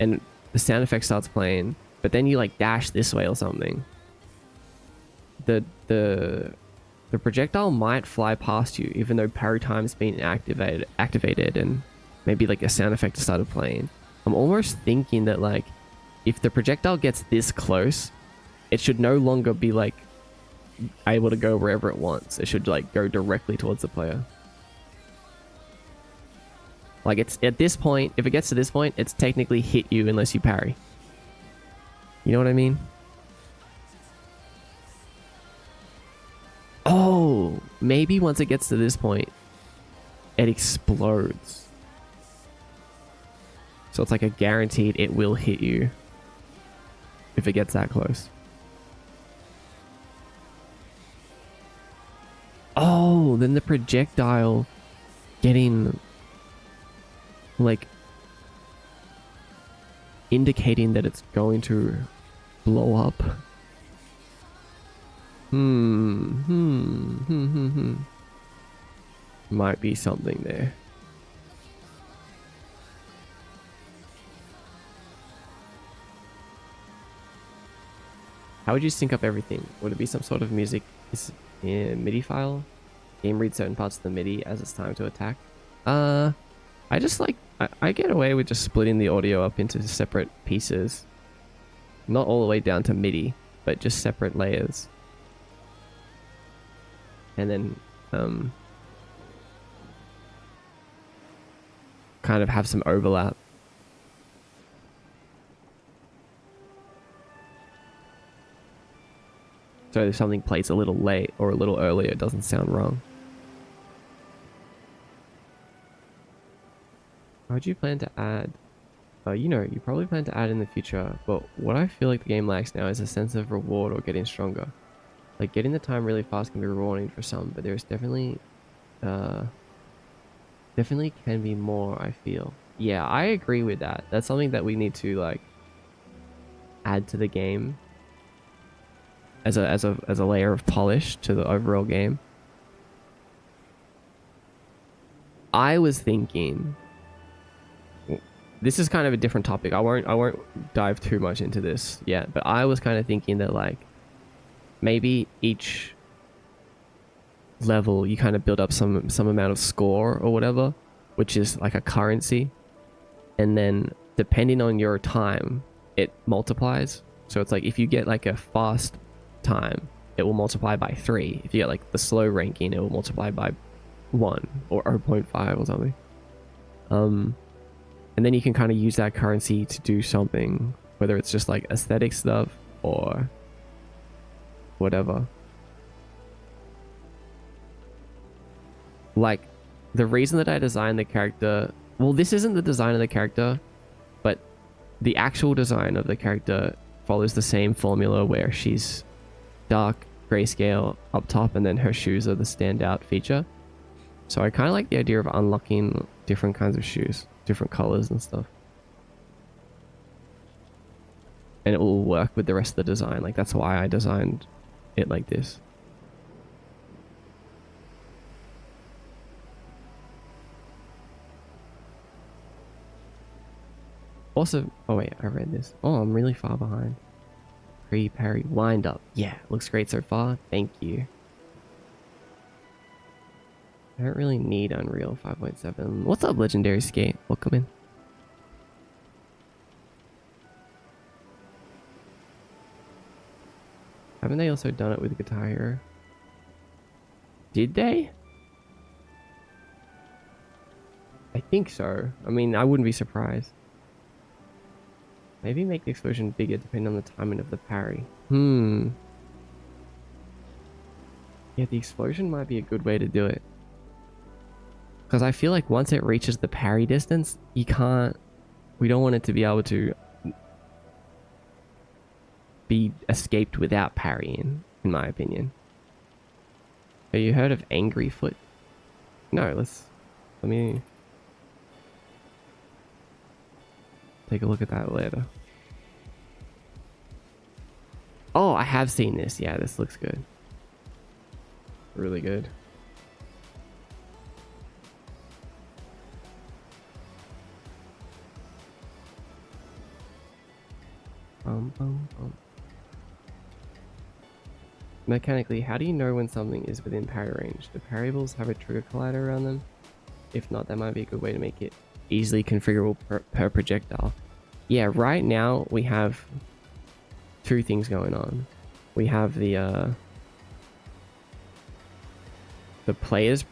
and the sound effect starts playing, but then you like dash this way or something, the projectile might fly past you even though parry time's been activated and maybe like a sound effect has started playing. I'm almost thinking that like if the projectile gets this close, it should no longer be like able to go wherever it wants. It should like go directly towards the player. Like it's at this point, if it gets to this point, it's technically hit you unless you parry. You know what I mean? Oh, maybe once it gets to this point, it explodes. So it's like a guaranteed it will hit you if it gets that close. Oh, then the projectile getting like indicating that it's going to blow up. Might be something there. How would you sync up everything? Would it be some sort of music? MIDI file. Game reads certain parts of the MIDI as it's time to attack. I just like I get away with just splitting the audio up into separate pieces, not all the way down to MIDI, but just separate layers, and then kind of have some overlap. So if something plays a little late or a little earlier, it doesn't sound wrong. How would you plan to add? You know, you probably plan to add in the future, but what I feel like the game lacks now is a sense of reward or getting stronger. Like getting the time really fast can be rewarding for some, but there's definitely can be more, I feel. Yeah, I agree with that. That's something that we need to like add to the game as a layer of polish to the overall game. I was thinking, this is kind of a different topic. I won't dive too much into this yet, but I was kind of thinking that like maybe each level you kind of build up some amount of score or whatever, which is like a currency, and then depending on your time it multiplies. So it's like if you get like a fast time, it will multiply by 3. If you get like the slow ranking, it will multiply by 1 or 0.5 or something. And then you can kind of use that currency to do something, whether it's just like aesthetic stuff or whatever. Like the reason that I designed the character, well, this isn't the design of the character, but the actual design of the character follows the same formula where she's dark grayscale up top and then her shoes are the standout feature. So I kind of like the idea of unlocking different kinds of shoes, different colors and stuff, and it will work with the rest of the design. Like that's why I designed it like this. Also, oh wait, I read this. Oh, I'm really far behind. Pre-parry wind up. Yeah, looks great so far. Thank you. I don't really need Unreal 5.7. What's up, Legendary Skate? Welcome in. Haven't they also done it with Guitar Hero? Did they? I think so. I mean, I wouldn't be surprised. Maybe make the explosion bigger depending on the timing of the parry. Yeah, the explosion might be a good way to do it. Because I feel like once it reaches the parry distance, you can't... We don't want it to be able to be escaped without parrying, in my opinion. Have you heard of Angry Foot? No, let me take a look at that later. Oh, I have seen this. Yeah, this looks good. Really good. Mechanically, how do you know when something is within parry range? Do parryables have a trigger collider around them? If not, that might be a good way to make it easily configurable per projectile. Yeah, right now we have two things going on. We have the player's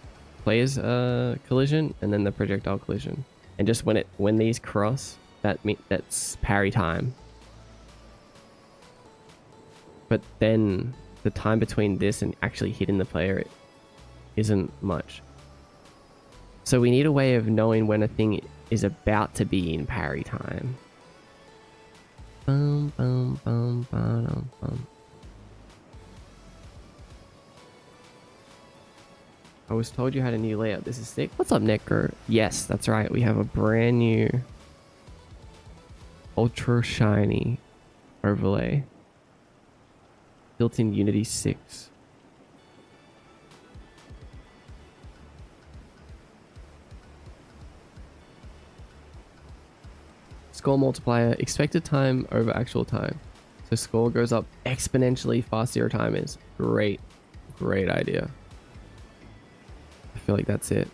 collision and then the projectile collision. And just when these cross, that's parry time. But then the time between this and actually hitting the player isn't much. So we need a way of knowing when a thing is about to be in parry time. Bum, bum, bum, bum, bum. I was told you had a new layout. This is sick. What's up, Necro? Yes, that's right. We have a brand new ultra shiny overlay built in Unity 6. Score multiplier, expected time over actual time. So score goes up exponentially faster your time is. Great. great idea. I feel like that's it.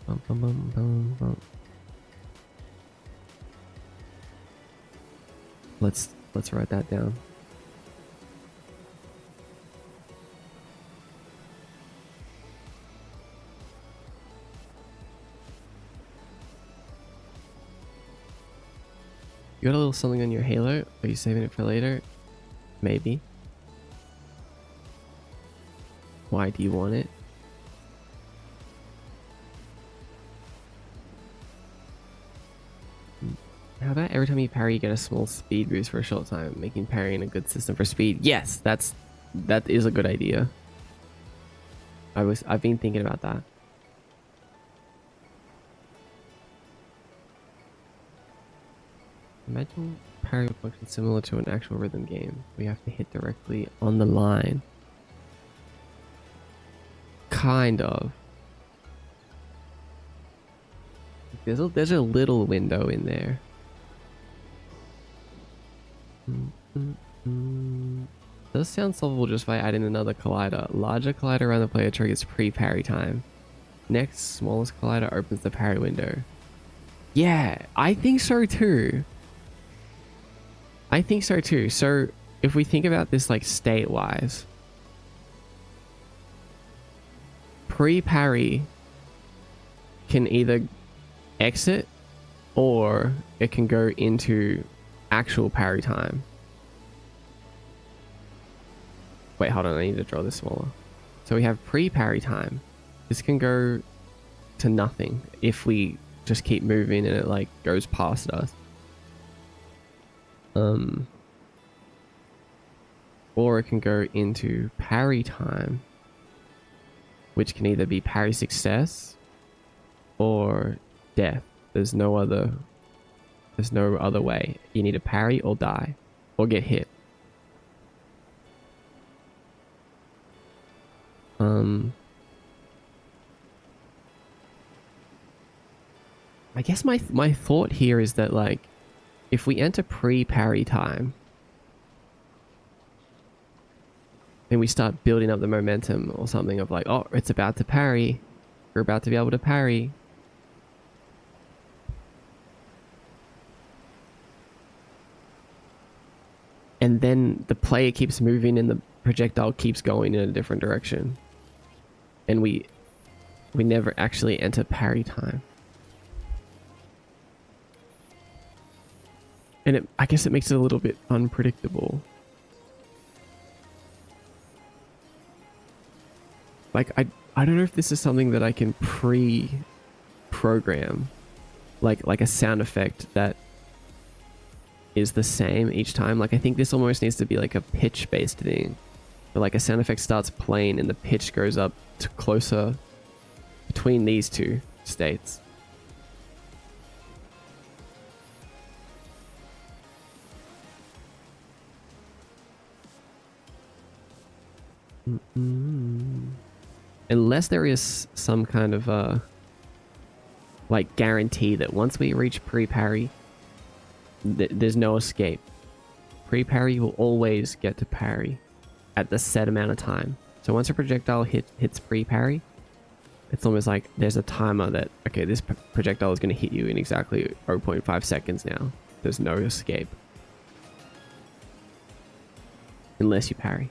Bum, bum, bum, bum, bum. Let's write that down. You got a little something on your halo? Are you saving it for later? Maybe. Why do you want it? How about every time you parry, you get a small speed boost for a short time, making parrying a good system for speed? Yes, that is a good idea. I've been thinking about that. Imagine parry would function similar to an actual rhythm game. We have to hit directly on the line. Kind of. There's a little window in there. Does sound solvable just by adding another collider. Larger collider around the player triggers pre-parry time. Next, smallest collider opens the parry window. Yeah, I think so too. I think so too. So if we think about this like state-wise, pre-parry can either exit or it can go into actual parry time. Wait, hold on, I need to draw this smaller. So we have pre-parry time. This can go to nothing if we just keep moving and it like goes past us. Or it can go into parry time, which can either be parry success or death. There's no other way. You need to parry or die or get hit. I guess my thought here is that like if we enter pre-parry time, then we start building up the momentum or something of like, oh, it's about to parry. We're about to be able to parry. And then the player keeps moving and the projectile keeps going in a different direction. And we never actually enter parry time. And I guess it makes it a little bit unpredictable. Like, I don't know if this is something that I can pre-program. Like a sound effect that is the same each time. Like, I think this almost needs to be like a pitch-based thing. But like a sound effect starts playing and the pitch goes up to closer between these two states. Unless there is some kind of like guarantee that once we reach pre-parry, there's no escape. Pre-parry will always get to parry at the set amount of time. So once a projectile hits pre-parry, it's almost like there's a timer that, okay, this projectile is going to hit you in exactly 0.5 seconds now. There's no escape. Unless you parry.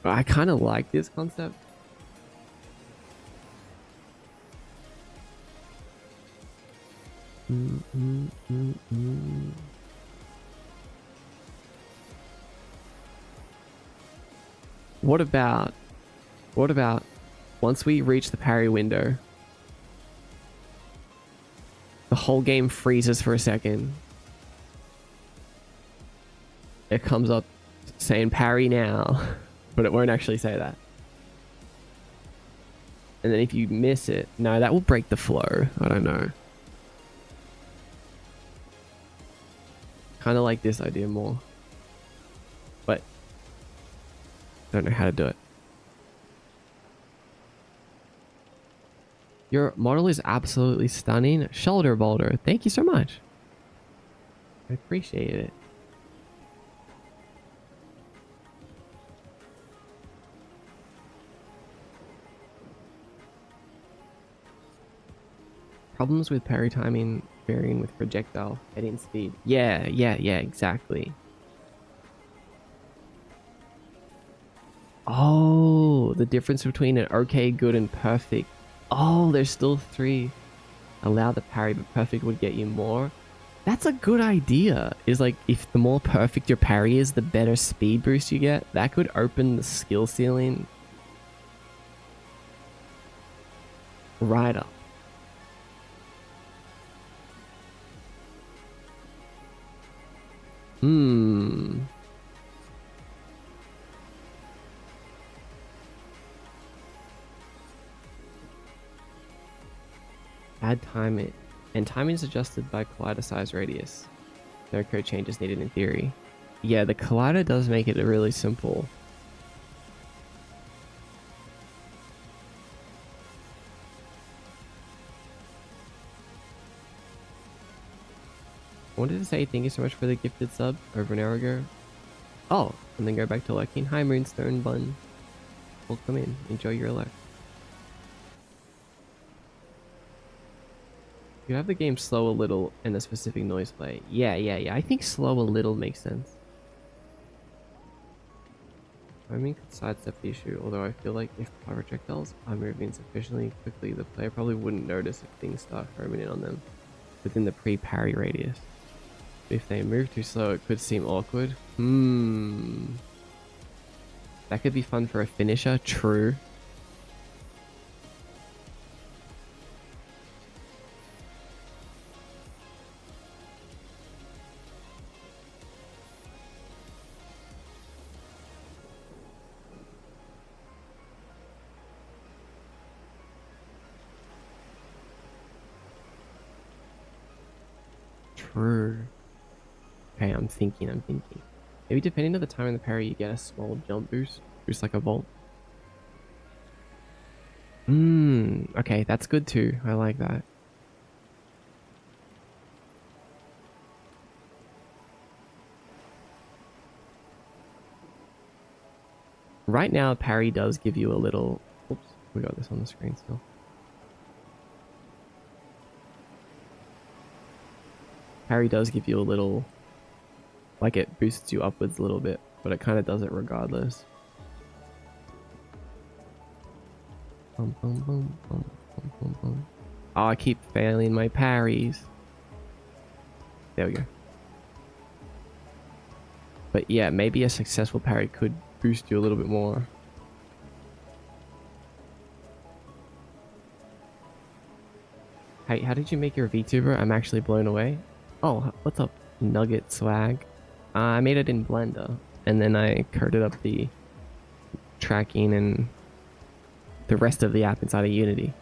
I kind of like this concept. What about once we reach the parry window, the whole game freezes for a second. It comes up saying parry now. But it won't actually say that. And then if you miss it, no, that will break the flow. I don't know. Kind of like this idea more. But I don't know how to do it. Your model is absolutely stunning. Shoulder boulder. Thank you so much. I appreciate it. Problems with parry timing varying with projectile heading speed. Yeah, exactly. Oh, the difference between an okay, good, and perfect. Oh, there's still 3. Allow the parry, but perfect would get you more. That's a good idea. Is like, if the more perfect your parry is, the better speed boost you get. That could open the skill ceiling right up. Add timing. And timing is adjusted by collider size radius. No code changes needed in theory. Yeah, the collider does make it really simple. I wanted to say thank you so much for the gifted sub over an hour ago. Oh, and then go back to lurking. Hi, Moonstone Bun. Welcome in. Enjoy your lurk. You have the game slow a little and a specific noise play. Yeah. I think slow a little makes sense. I mean, could sidestep the issue, although I feel like if projectiles are moving sufficiently quickly, the player probably wouldn't notice if things start homing in on them within the pre-parry radius. If they move too slow, it could seem awkward. That could be fun for a finisher, true. True. Okay, I'm thinking. Maybe depending on the time of the parry, you get a small jump boost like a vault. Okay, that's good too. I like that. Right now, parry does give you a little... Oops, we got this on the screen still. Parry does give you a little... Like, it boosts you upwards a little bit, but it kind of does it regardless. Oh, I keep failing my parries. There we go. But yeah, maybe a successful parry could boost you a little bit more. Hey, how did you make your VTuber? I'm actually blown away. Oh, what's up, Nugget Swag? I made it in Blender, and then I coded up the tracking and the rest of the app inside of Unity.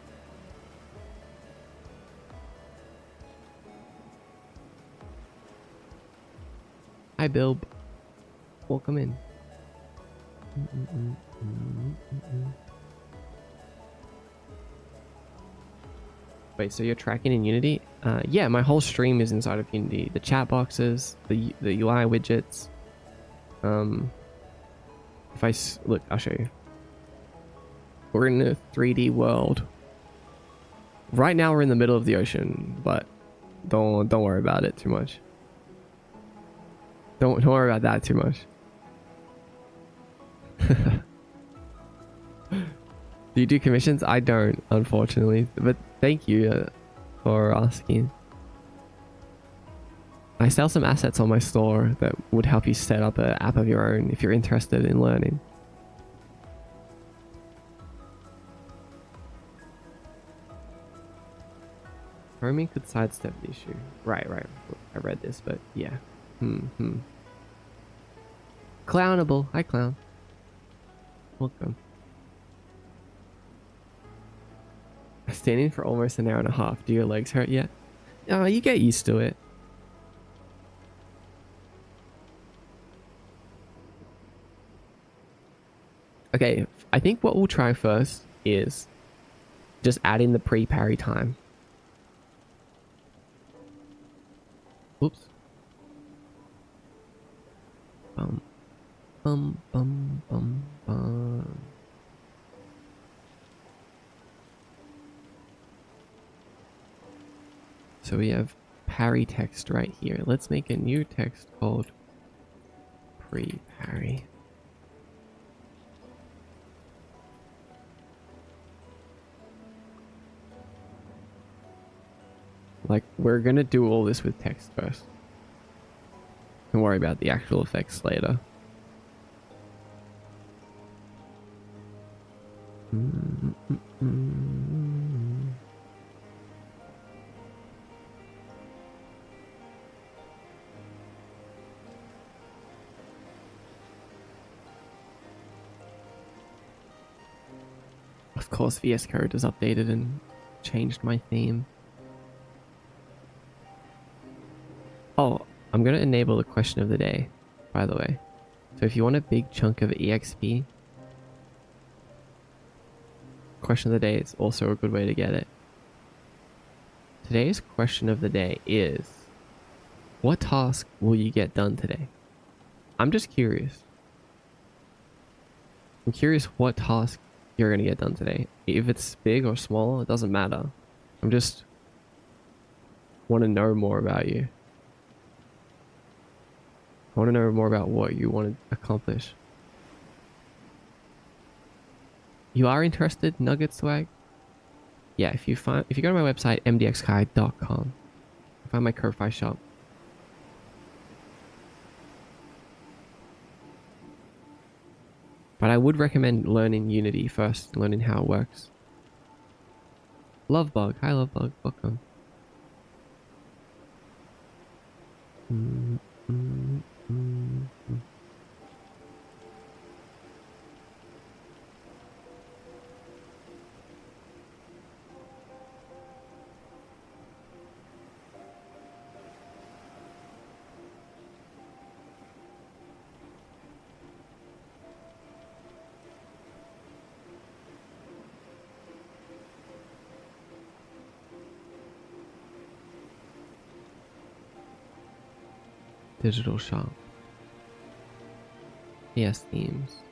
Hi, Bilb. Welcome in. Wait, so you're tracking in Unity? Yeah, my whole stream is inside of Unity. The chat boxes, the UI widgets. Look, I'll show you. We're in a 3D world. Right now we're in the middle of the ocean, but don't worry about it too much. Don't worry about that too much. Do you do commissions? I don't, unfortunately, but thank you for asking. I sell some assets on my store that would help you set up an app of your own if you're interested in learning. Roaming could sidestep the issue. Right. I read this, but yeah. Clownable. Hi, clown. Welcome. Standing for almost an hour and a half. Do your legs hurt yet? You get used to it. Okay, I think what we'll try first is just adding the pre-parry time. Oops. Bum. So we have parry text right here. Let's make a new text called pre-parry. Like, we're gonna do all this with text first. Don't worry about the actual effects later. Of course, VS Code has updated and changed my theme. Oh, I'm gonna enable the question of the day, by the way. So if you want a big chunk of EXP, question of the day is also a good way to get it. Today's question of the day is, what task will you get done today? I'm just curious. I'm curious what task you're gonna get done today. If it's big or small, it doesn't matter. I'm just want to know more about you. I want to know more about what you want to accomplish. You are interested, Nugget Swag? Yeah, if you go to my website, mdxkai.com, find my Ko-Fi shop. But I would recommend learning Unity first, learning how it works. Lovebug, hi Lovebug, welcome. Digital shop. PS themes.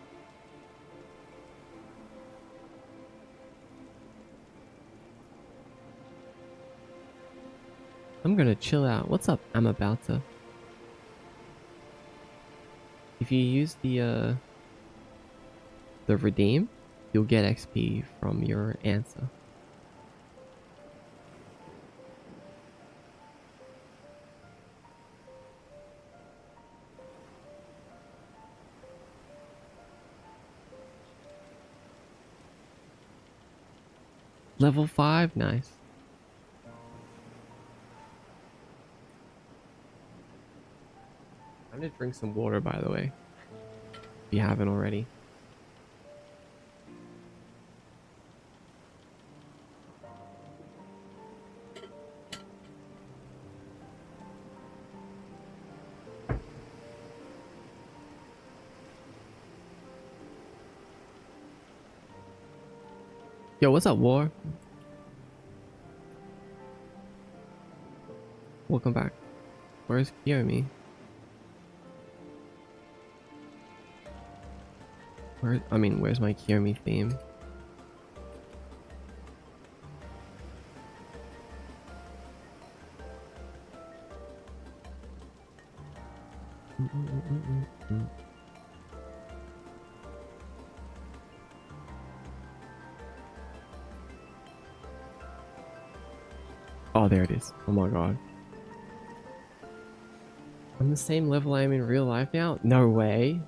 I'm gonna chill out. What's up? I'm about to. If you use the redeem, you'll get XP from your answer. Level 5, nice. I'm gonna drink some water, by the way, if you haven't already. Yo, what's up, War? Welcome back. Where's Kiyomi? Where's my Kiyomi theme? Oh, there it is. Oh my god. I'm the same level I am in real life now? No way.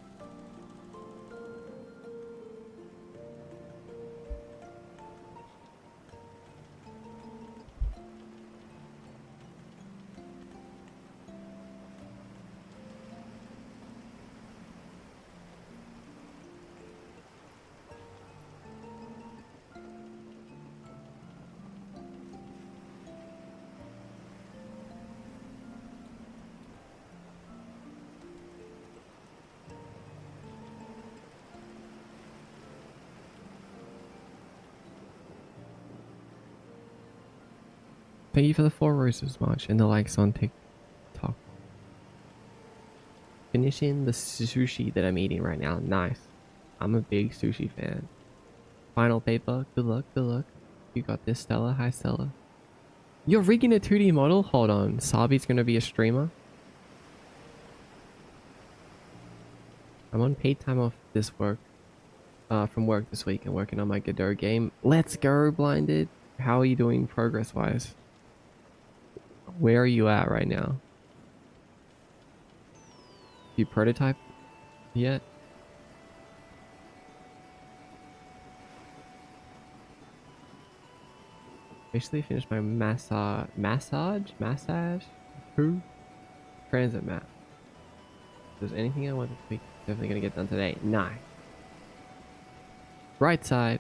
Thank you for the 4 roses, March, and the likes on TikTok. Finishing the sushi that I'm eating right now. Nice. I'm a big sushi fan. Final paper. Good luck, good luck. You got this, Stella. Hi, Stella. You're rigging a 2D model? Hold on. Sabi's gonna be a streamer? I'm on paid time off from work this week and working on my Godot game. Let's go, Blinded. How are you doing progress-wise? Where are you at right now? You prototype yet? Basically finished my massage? Who? Transit map. If there's anything I want this week, definitely gonna get done today. Nice. Right side.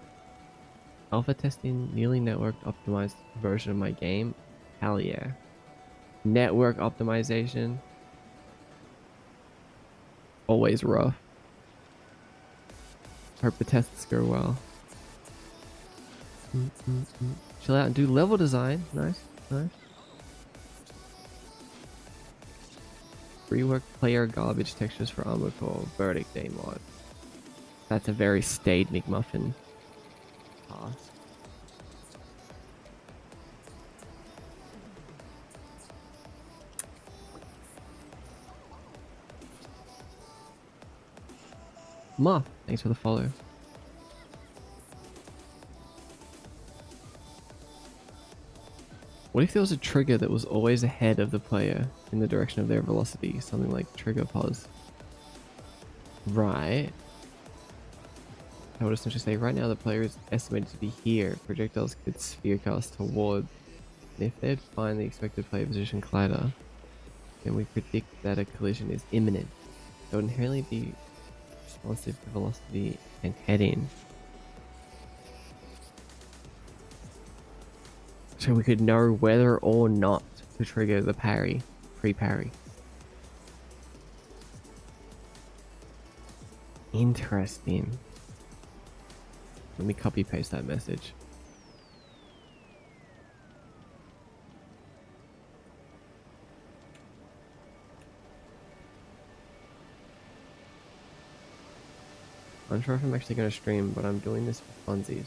Alpha testing nearly networked optimized version of my game. Hell yeah. Network optimization. Always rough. Hope the tests go well. Chill out and do level design. Nice, nice. Rework player garbage textures for Armor Core Verdict Day mod. That's a very staid McMuffin task. Muff, thanks for the follow. What if there was a trigger that was always ahead of the player in the direction of their velocity? Something like trigger pause. Right. I would essentially say right now the player is estimated to be here. Projectiles could sphere cast towards. And if they'd find the expected player position collider, then we predict that a collision is imminent. It would inherently be responsive to velocity and heading. So we could know whether or not to trigger the parry, pre-parry. Interesting. Let me copy paste that message. Unsure if I'm actually going to stream, but I'm doing this for funsies.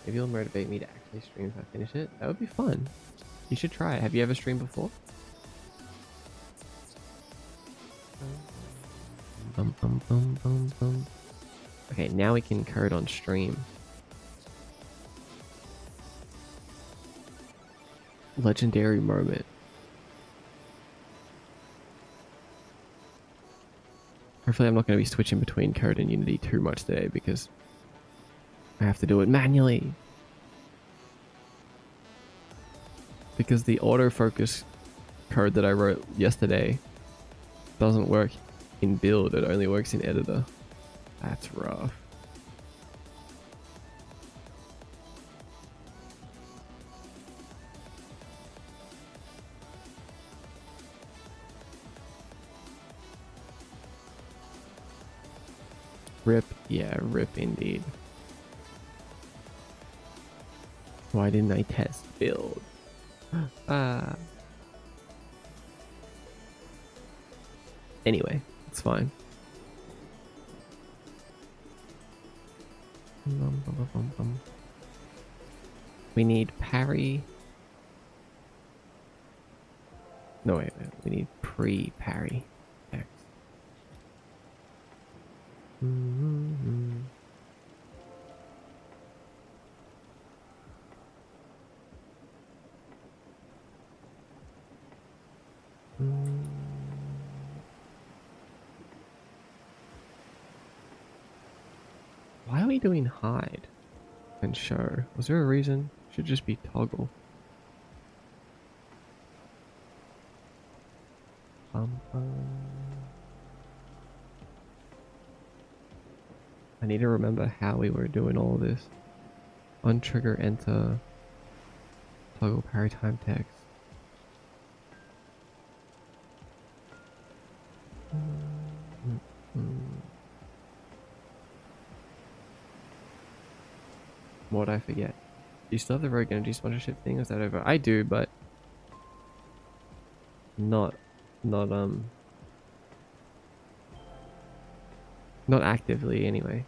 Maybe it'll motivate me to actually stream if I finish it. That would be fun. You should try it. Have you ever streamed before? Okay, now we can code on stream. Legendary moment. Hopefully I'm not going to be switching between code and Unity too much today because I have to do it manually. Because the autofocus code that I wrote yesterday doesn't work in build, it only works in editor. That's rough. Rip, yeah, rip indeed. Why didn't I test build? Anyway, it's fine. We need parry. No, wait. We need pre-parry text. Why are we doing hide and show? Was there a reason? Should just be toggle. I need to remember how we were doing all this. Untrigger enter. Toggle parry time text. What'd I forget? Do you still have the Rogue Energy sponsorship thing? Is that over? I do, but not actively anyway.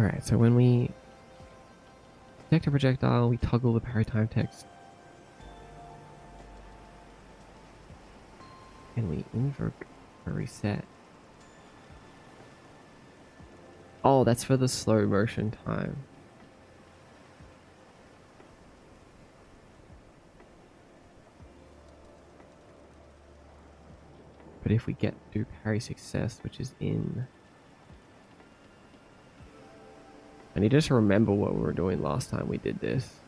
Alright, so when we detect a projectile, we toggle the parry time text. And we invoke a reset. Oh, that's for the slow motion time. But if we get to parry success, which is in... I need to just remember what we were doing last time we did this.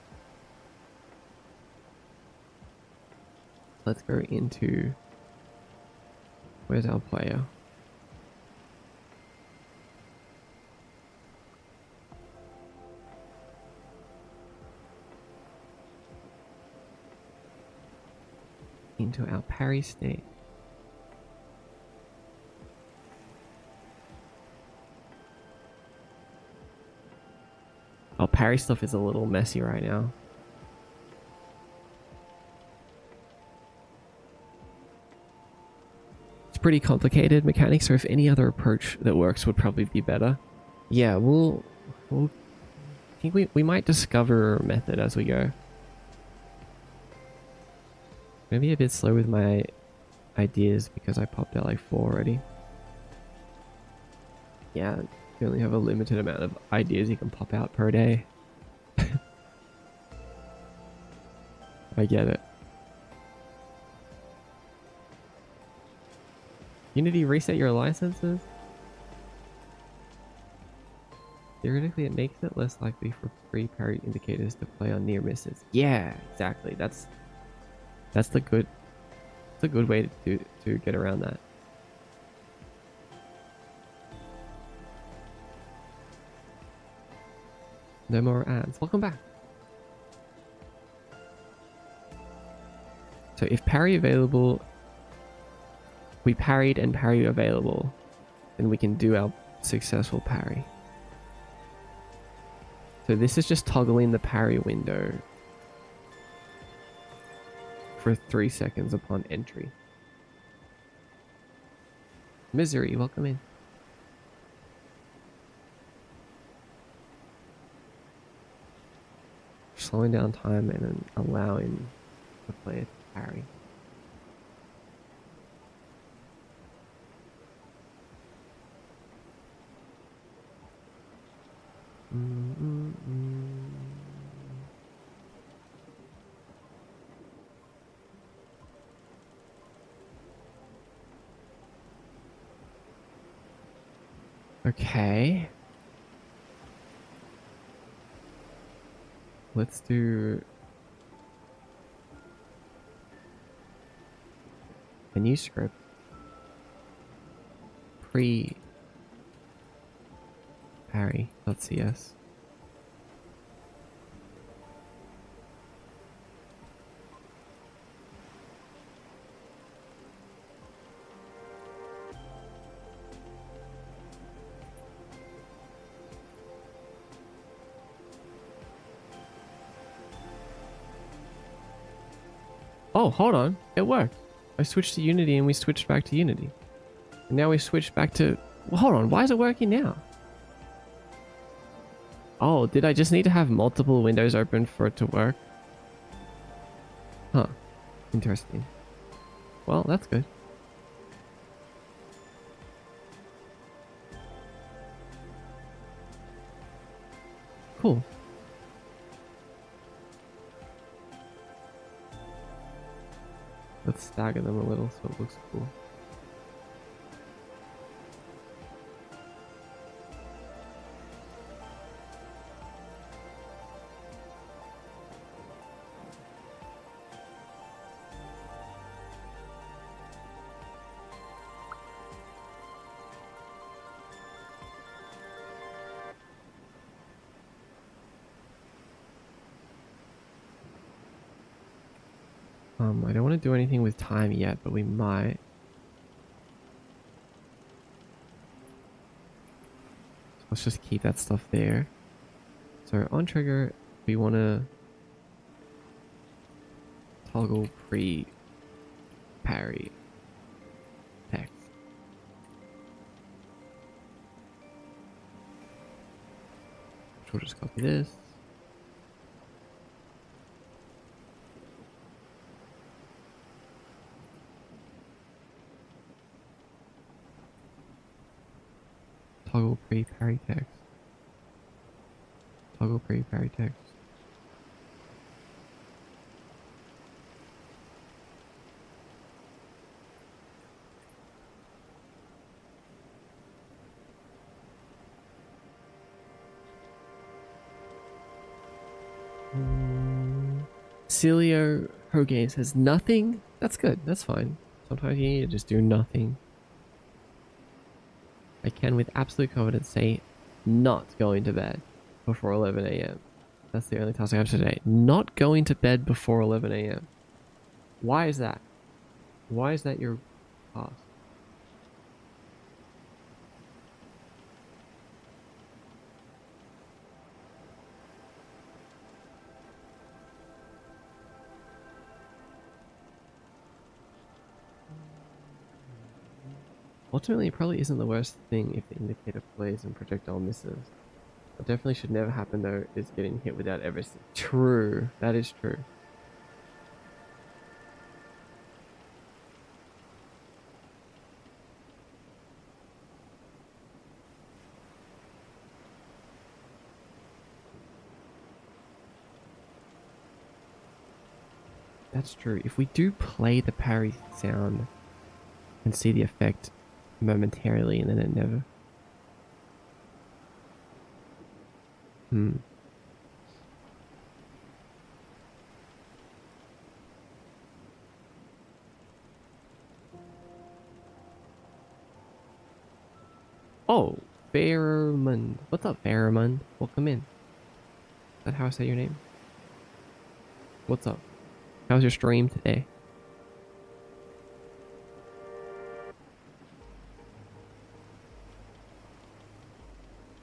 Let's go into... Where's our player? Into our parry state. Our parry stuff is a little messy right now. It's pretty complicated mechanics, so if any other approach that works would probably be better. Yeah, we'll I think we might discover a method as we go. Maybe a bit slow with my ideas because I popped out like 4 already. Yeah, you only have a limited amount of ideas you can pop out per day. I get it. Unity, reset your licenses? Theoretically, it makes it less likely for pre-parry indicators to play on near misses. Yeah, exactly. That's the good. It's a good way to get around that. No more ads. Welcome back. So if parry available, we parried and parry available, then we can do our successful parry. So this is just toggling the parry window for 3 seconds upon entry. Misery, welcome in. Slowing down time and then allowing the player to parry. Okay. Let's do a new script. Pre-parry.cs. Oh, hold on. It worked. I switched to Unity and we switched back to Unity. And now we switched back to... Well, hold on. Why is it working now? Oh, did I just need to have multiple windows open for it to work? Huh. Interesting. Well, that's good. Cool. Let's stagger them a little so it looks cool. I don't want to do anything with time yet, but we might. So let's just keep that stuff there. So on trigger, we want to toggle pre-parry text. we'll just copy this. Toggle pre-parry text. Toggle pre-parry text. Celio Hogan says nothing. That's good. That's fine. Sometimes you need to just do nothing. I can with absolute confidence say not going to bed before 11 a.m. That's the only task I have today. Not going to bed before 11 a.m. Why is that? Why is that your task? Ultimately, it probably isn't the worst thing if the indicator plays and projectile misses. What definitely should never happen though is getting hit without ever seeing. True, that is true. That's true. If we do play the parry sound and see the effect momentarily and then it never... Oh, Fairmond. What's up, Fairmond? Welcome in. Is that how I say your name? What's up? How's your stream today?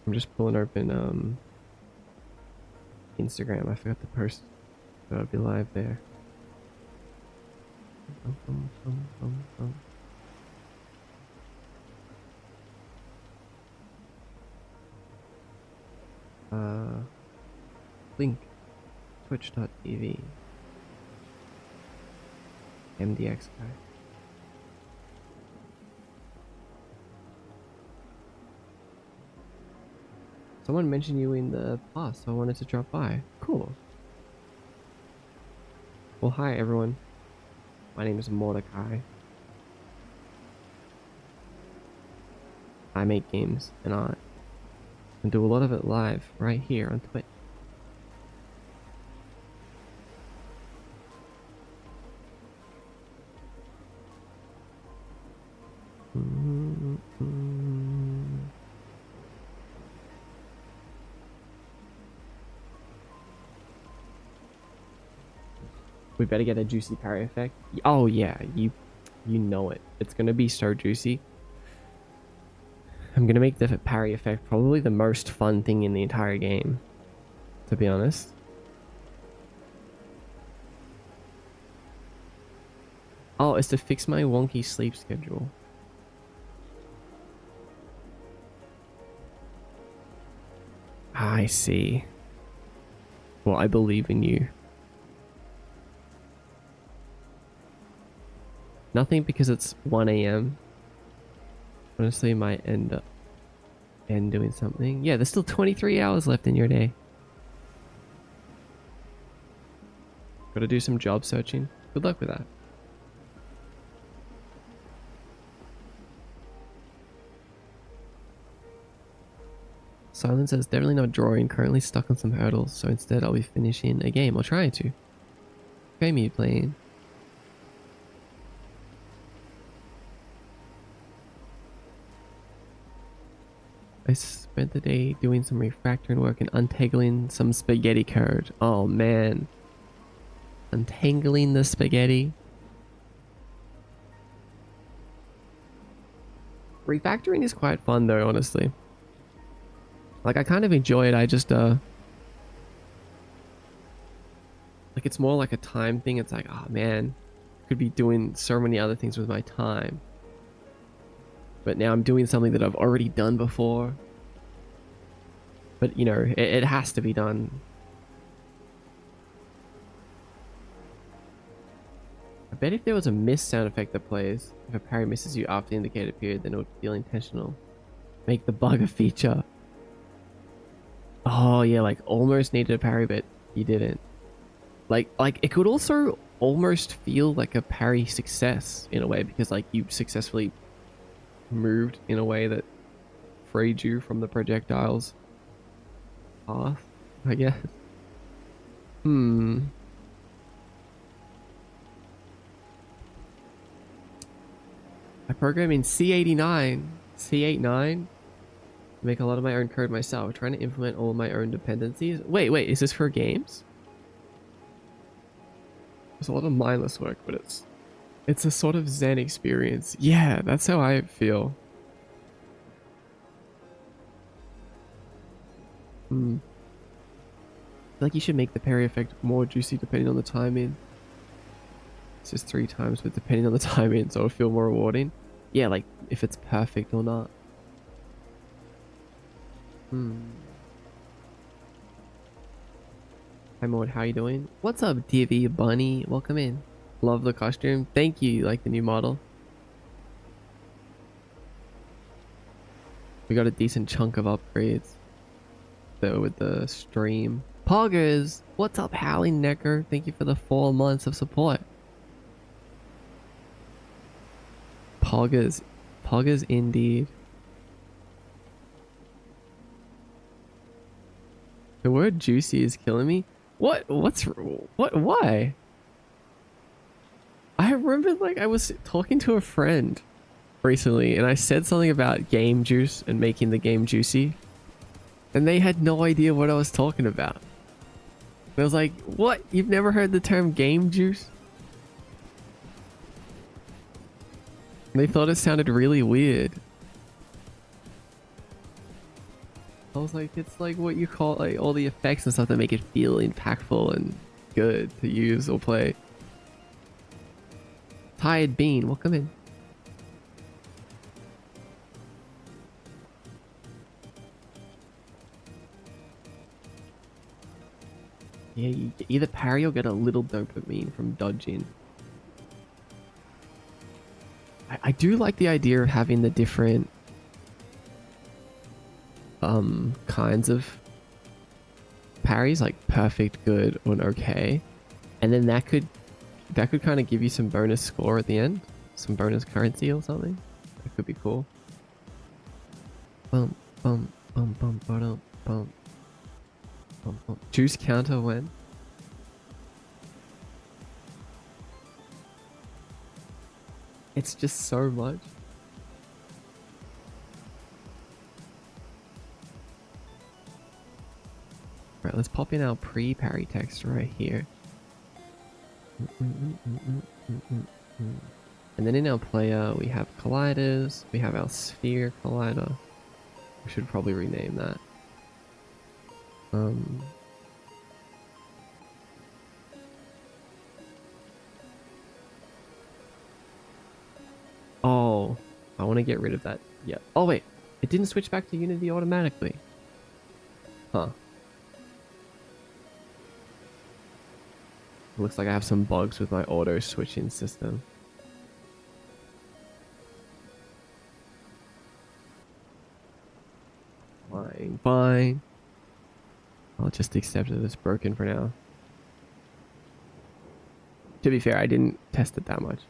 I'm just pulling open Instagram. I forgot the post. So I'll be live there. Link twitch.tv MDX guy. Someone mentioned you in the past, so I wanted to drop by. Cool. Well, hi everyone. My name is Mordecai. I make games and art, and do a lot of it live right here on Twitch. We better get a juicy parry effect. Oh yeah, you know it. It's gonna be so juicy. I'm gonna make the parry effect probably the most fun thing in the entire game, to be honest. Oh, it's to fix my wonky sleep schedule. I see. Well, I believe in you. Nothing because it's 1 a.m. Honestly, might end doing something. Yeah, there's still 23 hours left in your day. Gotta do some job searching. Good luck with that. Silence says, definitely not drawing, currently stuck on some hurdles, so instead I'll be finishing a game, or trying to. Game you playing? I spent the day doing some refactoring work and untangling some spaghetti code. Oh man. Untangling the spaghetti. Refactoring is quite fun though, honestly. Like I kind of enjoy it, I just like it's more like a time thing. It's like, oh man, could be doing so many other things with my time. But now I'm doing something that I've already done before. But, you know, it has to be done. I bet if there was a miss sound effect that plays, if a parry misses you after the indicated period, then it would feel intentional. Make the bug a feature. Oh yeah, like almost needed a parry, but you didn't. Like it could also almost feel like a parry success in a way, because like you successfully moved in a way that freed you from the projectile's path, I guess. I program in C89, C89. Make a lot of my own code myself, trying to implement all my own dependencies. Wait, is this for games? It's a lot of mindless work, but it's a sort of zen experience. Yeah, that's how I feel. I feel like you should make the parry effect more juicy depending on the timing. It's just 3 times, but depending on the timing, so it'll feel more rewarding. Yeah, like if it's perfect or not. Hi Maud, how you doing? What's up, Divvy Bunny? Welcome in. Love the costume. Thank you. You like the new model? We got a decent chunk of upgrades though with the stream. Poggers! What's up, Howling Necker? Thank you for the 4 months of support. Poggers. Poggers indeed. The word juicy is killing me. What? Why? I remember like I was talking to a friend recently and I said something about game juice and making the game juicy. And they had no idea what I was talking about. And I was like, what? You've never heard the term game juice? And they thought it sounded really weird. I was like, it's like what you call like all the effects and stuff that make it feel impactful and good to use or play. Tired Bean, welcome in. Yeah, you either parry or get a little dopamine from dodging. I do like the idea of having the different kinds of parries, like perfect, good, and okay, and then that could kind of give you some bonus score at the end, some bonus currency or something. That could be cool. Bum bum bum bum bum bum bum bum. Juice counter when? It's just so much. Right, let's pop in our pre-parry text right here. And then in our player, we have colliders, we have our sphere collider. We should probably rename that. Oh, I want to get rid of that. Yeah. Oh wait, it didn't switch back to Unity automatically. Huh. Looks like I have some bugs with my auto switching system. Fine. I'll just accept that it's broken for now. To be fair, I didn't test it that much.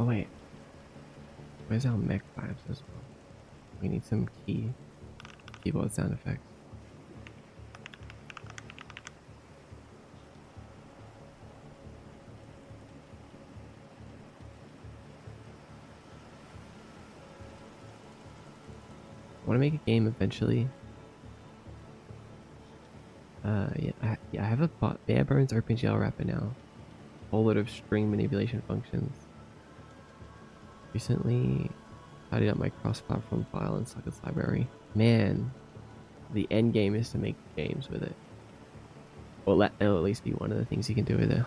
Oh wait, where's our mech vibes as well? We need some keyboard sound effects. I want to make a game eventually. Yeah, I have a bare bones OpenGL wrapper now. A whole lot of string manipulation functions. Recently, tidy up my cross-platform file in Suckers library. Man, the end game is to make games with it. Or it'll at least be one of the things you can do with it.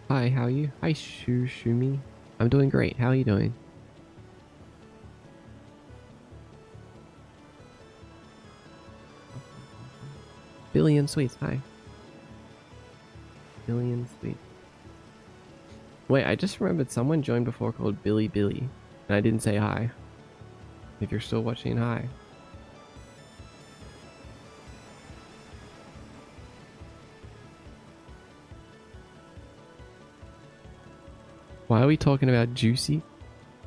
Hi, how are you? Hi, Shumi. I'm doing great. How are you doing? Billion Sweets, hi. Billion Sweets. Wait, I just remembered someone joined before called Billy Billy, and I didn't say hi. If you're still watching, hi. Why are we talking about juicy?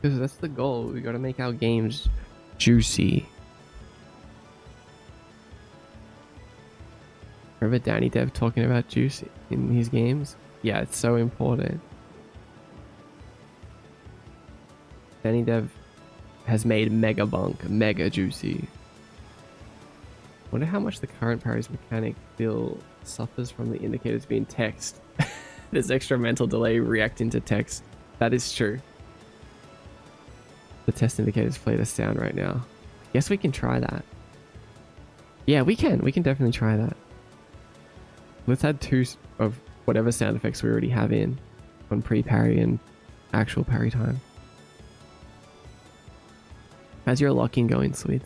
Because that's the goal. We gotta make our games juicy. Remember Danny Dev talking about juice in his games? Yeah, it's so important. Danny Dev has made Mega Bunk mega juicy. Wonder how much the current parry's mechanic still suffers from the indicators being text. There's extra mental delay reacting to text. That is true. The test indicators play the sound right now. Guess we can try that. Yeah, we can. We can definitely try that. Let's add 2 of whatever sound effects we already have in on pre-parry and actual parry time. How's your locking going, Sweet?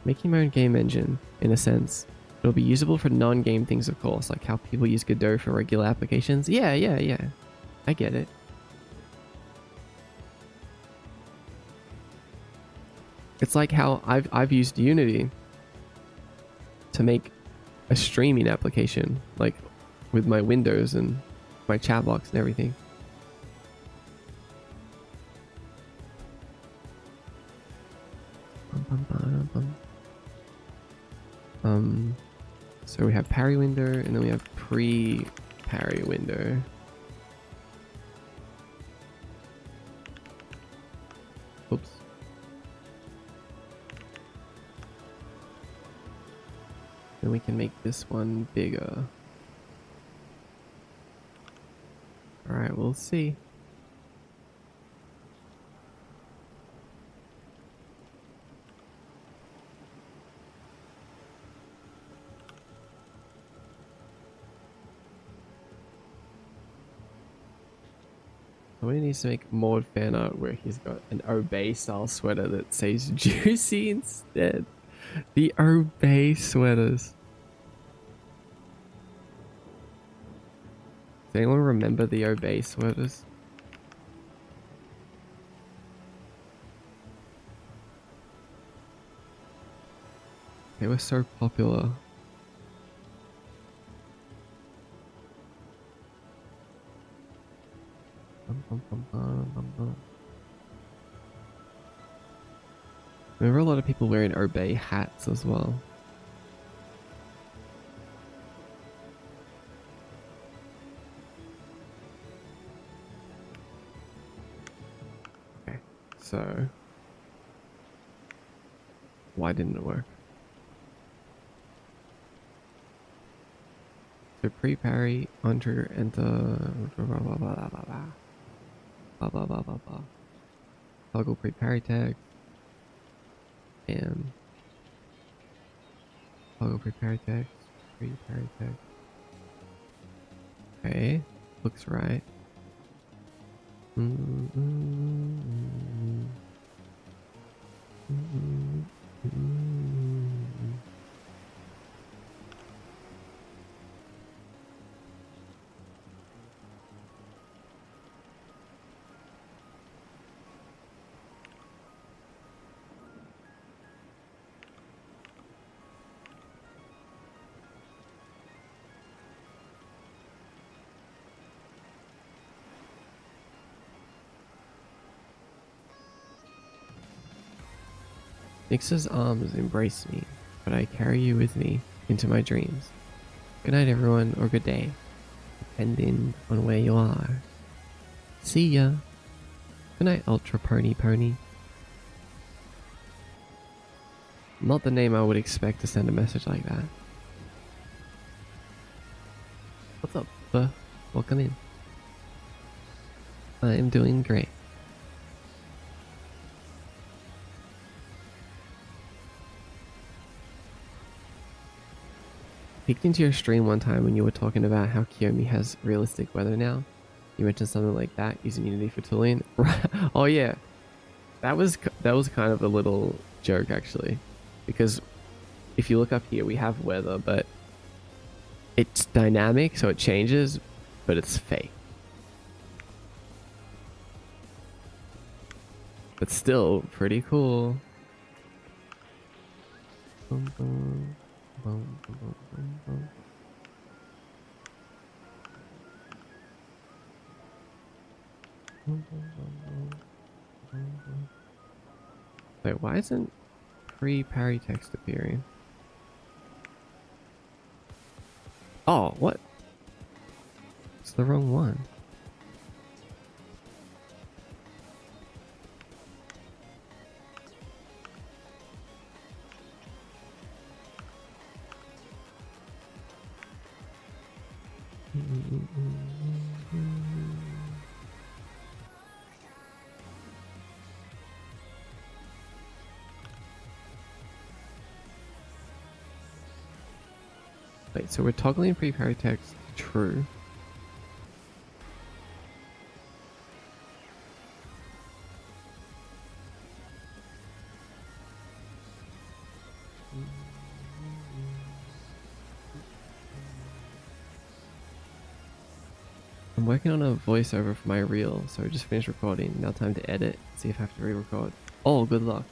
Making my own game engine, in a sense. It'll be usable for non-game things, of course, like how people use Godot for regular applications. Yeah. I get it. It's like how I've used Unity to make a streaming application, like with my windows and my chat box and everything. So we have parry window and then we have pre-parry window. Oops. Then we can make this one bigger. Alright, we'll see. Somebody needs to make more fan art where he's got an Obey style sweater that says juicy instead. The Obey sweaters. Does anyone remember the Obey sweaters? They were so popular. Remember a lot of people wearing Obey hats as well. Okay, so why didn't it work? So pre-parry, on trigger, enter, blah blah blah blah blah blah blah blah blah blah blah. Toggle pre-parry tag. And toggle pre-parry tag. Pre-parry tag. Okay, looks right. Nix's arms embrace me, but I carry you with me into my dreams. Good night, everyone, or good day, depending on where you are. See ya. Good night, Ultra Pony Pony. Not the name I would expect to send a message like that. What's up? Welcome in. I am doing great. Peeked into your stream one time when you were talking about how Kiyomi has realistic weather now. You mentioned something like that using Unity for tooling. Oh yeah, that was kind of a little joke actually, because if you look up here, we have weather, but it's dynamic, so it changes, but it's fake. But still pretty cool. Boom, boom, boom, boom, boom, boom. Wait, why isn't pre-parry text appearing? Oh, what? It's the wrong one. Wait, so we're toggling pre-parry text true. I'm working on a voiceover for my reel, so I just finished recording. Now time to edit, see if I have to re-record. Oh, good luck.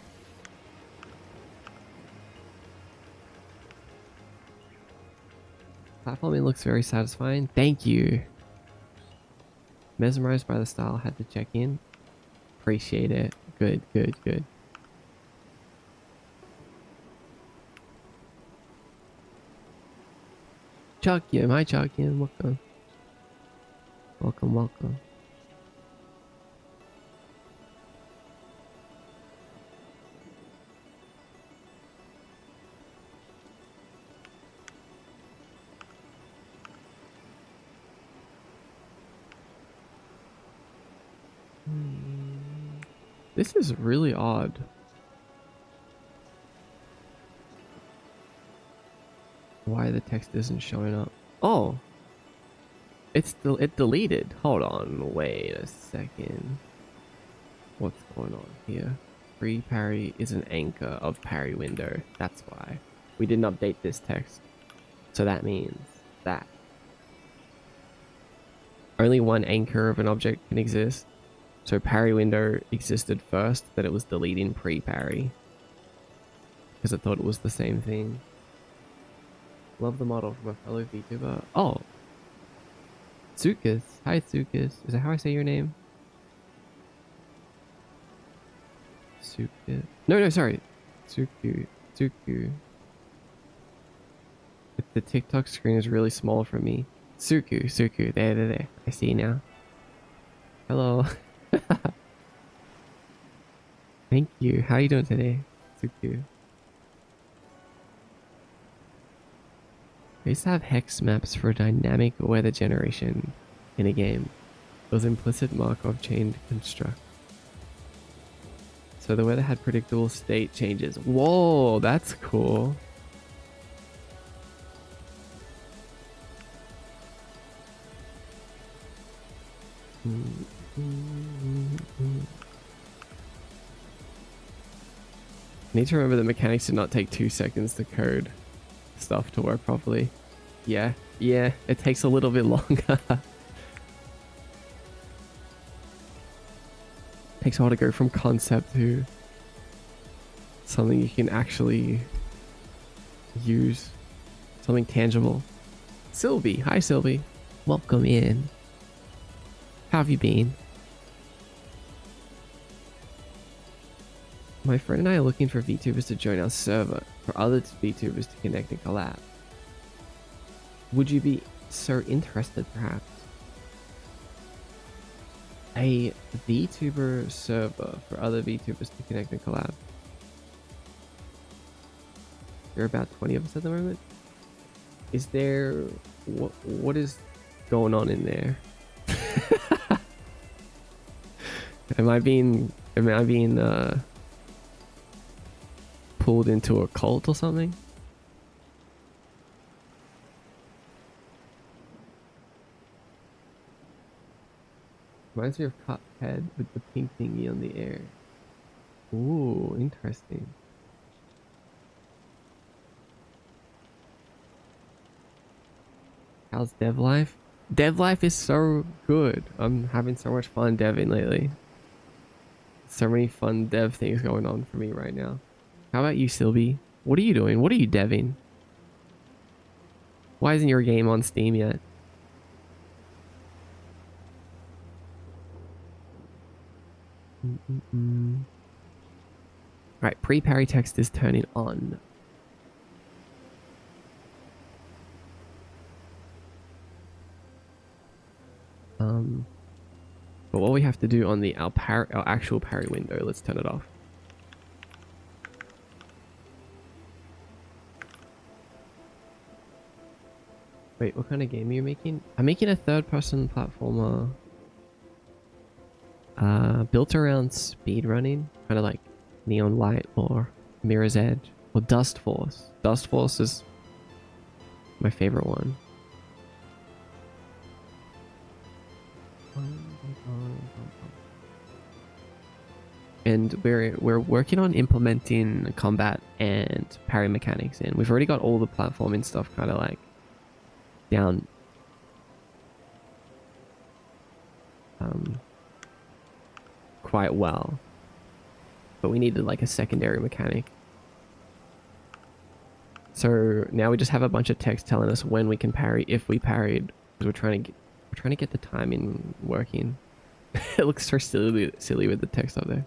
Platforming looks very satisfying. Thank you. Mesmerized by the style, had to check in. Appreciate it. Good, good, good. Chuckyum, hi Chuckyum, welcome. Welcome, welcome. This is really odd. Why the text isn't showing up? Oh, it deleted. Hold on, wait a second. What's going on here? Free parry is an anchor of parry window. That's why we didn't update this text. So that means that only one anchor of an object can exist. So parry window existed first, that it was deleting pre-parry because it thought it was the same thing. Love the model from a fellow VTuber. Oh, Tsukas. Hi Tsukas. Is that how I say your name? Tsukas. No, sorry. Tsuku. The TikTok screen is really small for me. Suku. There. I see you now. Hello. Thank you. How are you doing today, Tsuku? I used to have hex maps for dynamic weather generation in a game. It was implicit Markov chain construct. So the weather had predictable state changes. Whoa, that's cool. Need to remember the mechanics did not take 2 seconds to code stuff to work properly. Yeah, it takes a little bit longer. Takes a while to go from concept to something you can actually use. Something tangible. Sylvie, hi Sylvie. Welcome in. How have you been? My friend and I are looking for VTubers to join our server, for other VTubers to connect and collab. Would you be so interested, perhaps? A VTuber server for other VTubers to connect and collab. There are about 20 of us at the moment. Is there... What is going on in there? Am I being pulled into a cult or something? Reminds me of Cuphead with the pink thingy on the air. Ooh, interesting. How's dev life? Dev life is so good. I'm having so much fun deving lately. So many fun dev things going on for me right now. How about you, Sylvie? What are you doing? What are you deving? Why isn't your game on Steam yet? Right, pre-parry text is turning on. But what we have to do on our actual parry window, let's turn it off. Wait, what kind of game are you making? I'm making a third-person platformer built around speedrunning, kind of like Neon Light or Mirror's Edge or Dust Force. Dust Force is my favorite one. And we're working on implementing combat and parry mechanics in. We've already got all the platforming stuff kind of like down quite well, but we needed like a secondary mechanic. So now we just have a bunch of text telling us when we can parry, if we parried, because we're trying to get the timing working. It looks so silly with the text up there.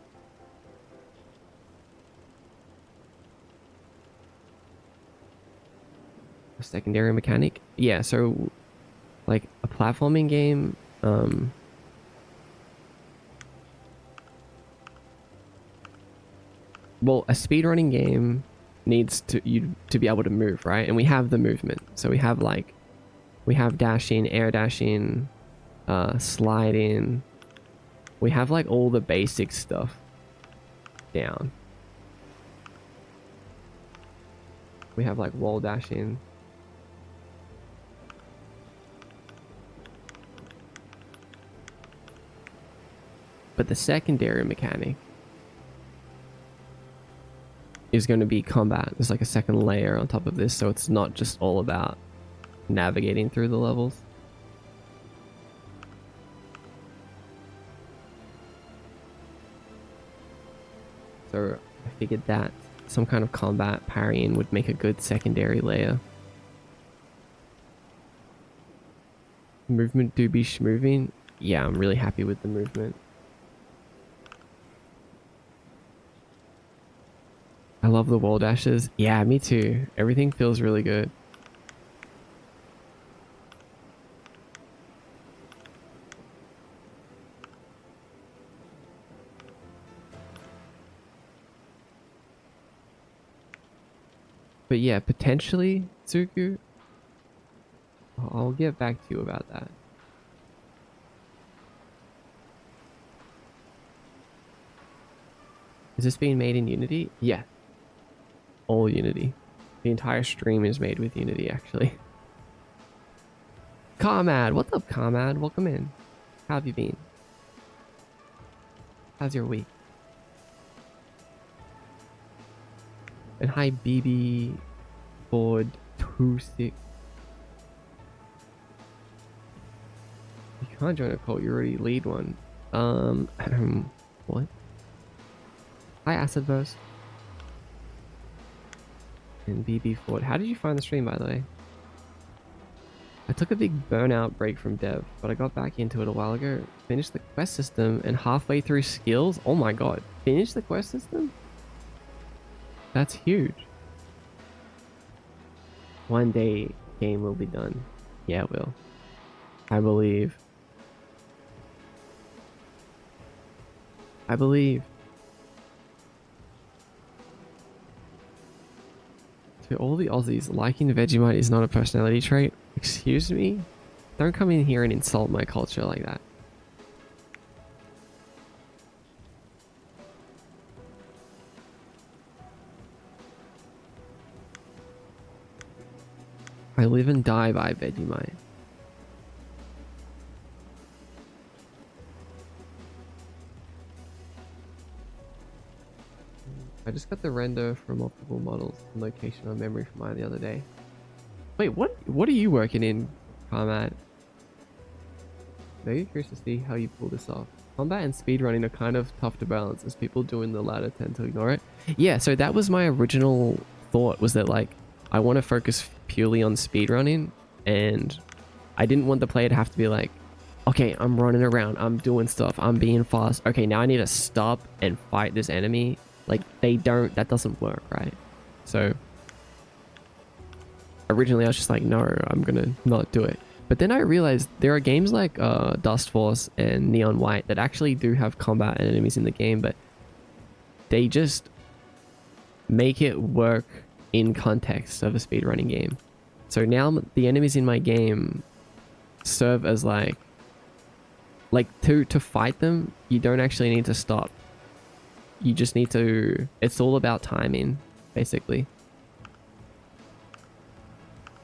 A secondary mechanic? Yeah, so like a platforming game, well, a speedrunning game needs you to be able to move, right? And we have the movement. So we have dashing, air dashing, sliding. We have like all the basic stuff down. We have like wall dashing. But the secondary mechanic is going to be combat. There's like a second layer on top of this, so it's not just all about navigating through the levels. So I figured that some kind of combat parrying would make a good secondary layer. Movement do be schmoving. Yeah, I'm really happy with the movement. I love the wall dashes. Yeah, me too. Everything feels really good. But yeah, potentially, Tsuku, I'll get back to you about that. Is this being made in Unity? Yeah. All Unity. The entire stream is made with Unity, actually. Carmad! What's up, Carmad? Welcome in. How have you been? How's your week? And hi, BB Ford 26. You can't join a cult, you already lead one. What? Hi, Acidverse. And BB Ford. How did you find the stream, by the way? I took a big burnout break from dev, but I got back into it a while ago. Finished the quest system and halfway through skills. Oh my god. Finished the quest system? That's huge. One day, game will be done. Yeah, it will. I believe. I believe. To all the Aussies, liking Vegemite is not a personality trait. Excuse me? Don't come in here and insult my culture like that. I live and die by Vegemite. I just got the render for multiple models and location on memory from mine the other day. Wait, what are you working in, Carmat? Very curious to see how you pull this off. Combat and speedrunning are kind of tough to balance as people doing the latter tend to ignore it. Yeah, so that was my original thought, was that like I want to focus purely on speedrunning, and I didn't want the player to have to be like, okay, I'm running around, I'm doing stuff, I'm being fast. Okay, now I need to stop and fight this enemy. Like that doesn't work, right? So originally I was just like, no, I'm gonna not do it. But then I realized there are games like Dust Force and Neon White that actually do have combat and enemies in the game, but they just make it work in context of a speedrunning game. So now the enemies in my game serve as like to fight them, you don't actually need to stop. You just need to, it's all about timing, basically.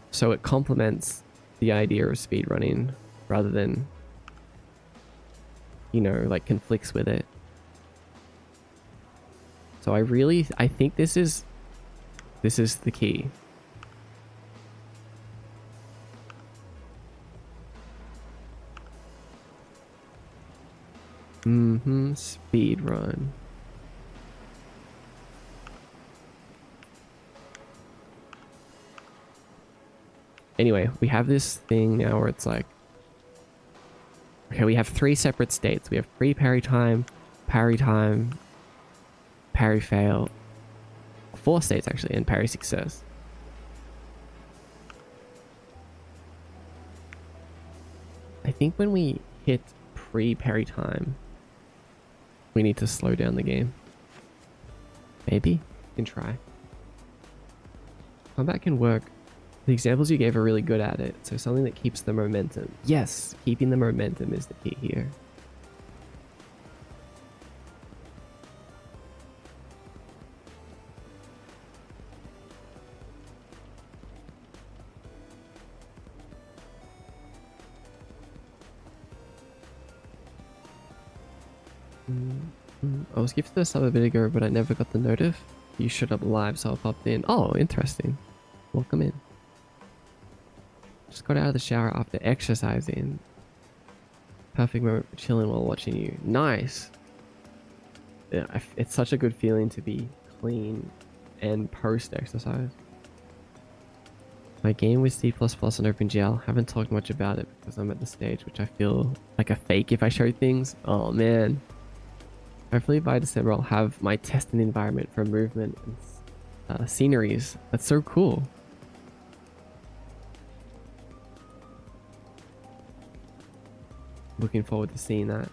So it complements the idea of speedrunning rather than, you know, like conflicts with it. So I think this is the key. Speedrun. Anyway, we have this thing now where it's like, okay, we have 3 separate states. We have pre-parry time, parry fail. 4 states actually, and parry success. I think when we hit pre-parry time, we need to slow down the game. Maybe? We can try. Combat can work. The examples you gave are really good at it, so something that keeps the momentum. Yes, keeping the momentum is the key here. I was gifted a sub a bit ago, but I never got the notif. You showed up live, so I popped in. Oh, interesting. Welcome in. Just got out of the shower after exercising. Perfect moment for chilling while watching you. Nice. Yeah, it's such a good feeling to be clean and post-exercise. My game with C++ and OpenGL, haven't talked much about it because I'm at the stage which I feel like a fake if I show things. Oh man. Hopefully by December I'll have my testing environment for movement and sceneries. That's so cool. Looking forward to seeing that.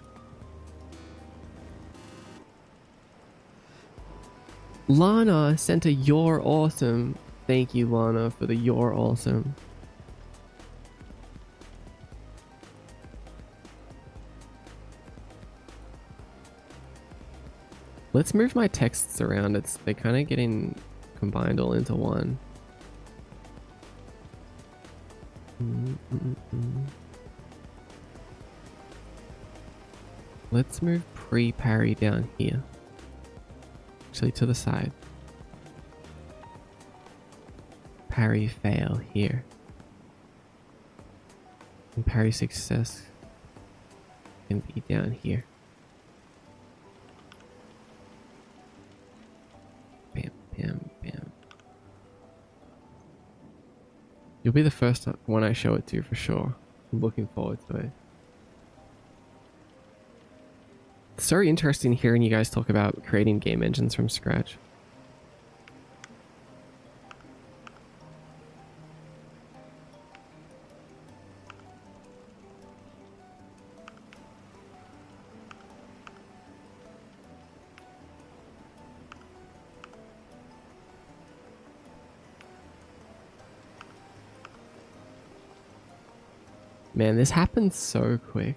Lana sent a "You're awesome." Thank you, Lana, for the "You're awesome." Let's move my texts around. They're kind of getting combined all into one. Let's move pre-parry down here. Actually, to the side. Parry fail here. And parry success can be down here. Bam, bam, bam. You'll be the first one I show it to for sure. I'm looking forward to it. It's very interesting hearing you guys talk about creating game engines from scratch. Man, this happens so quick.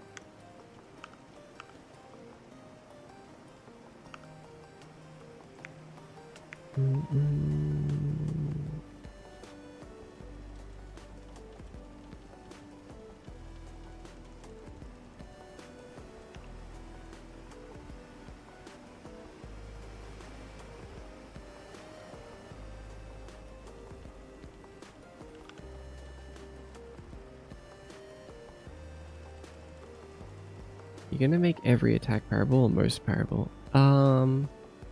You're gonna make every attack parable or most parable?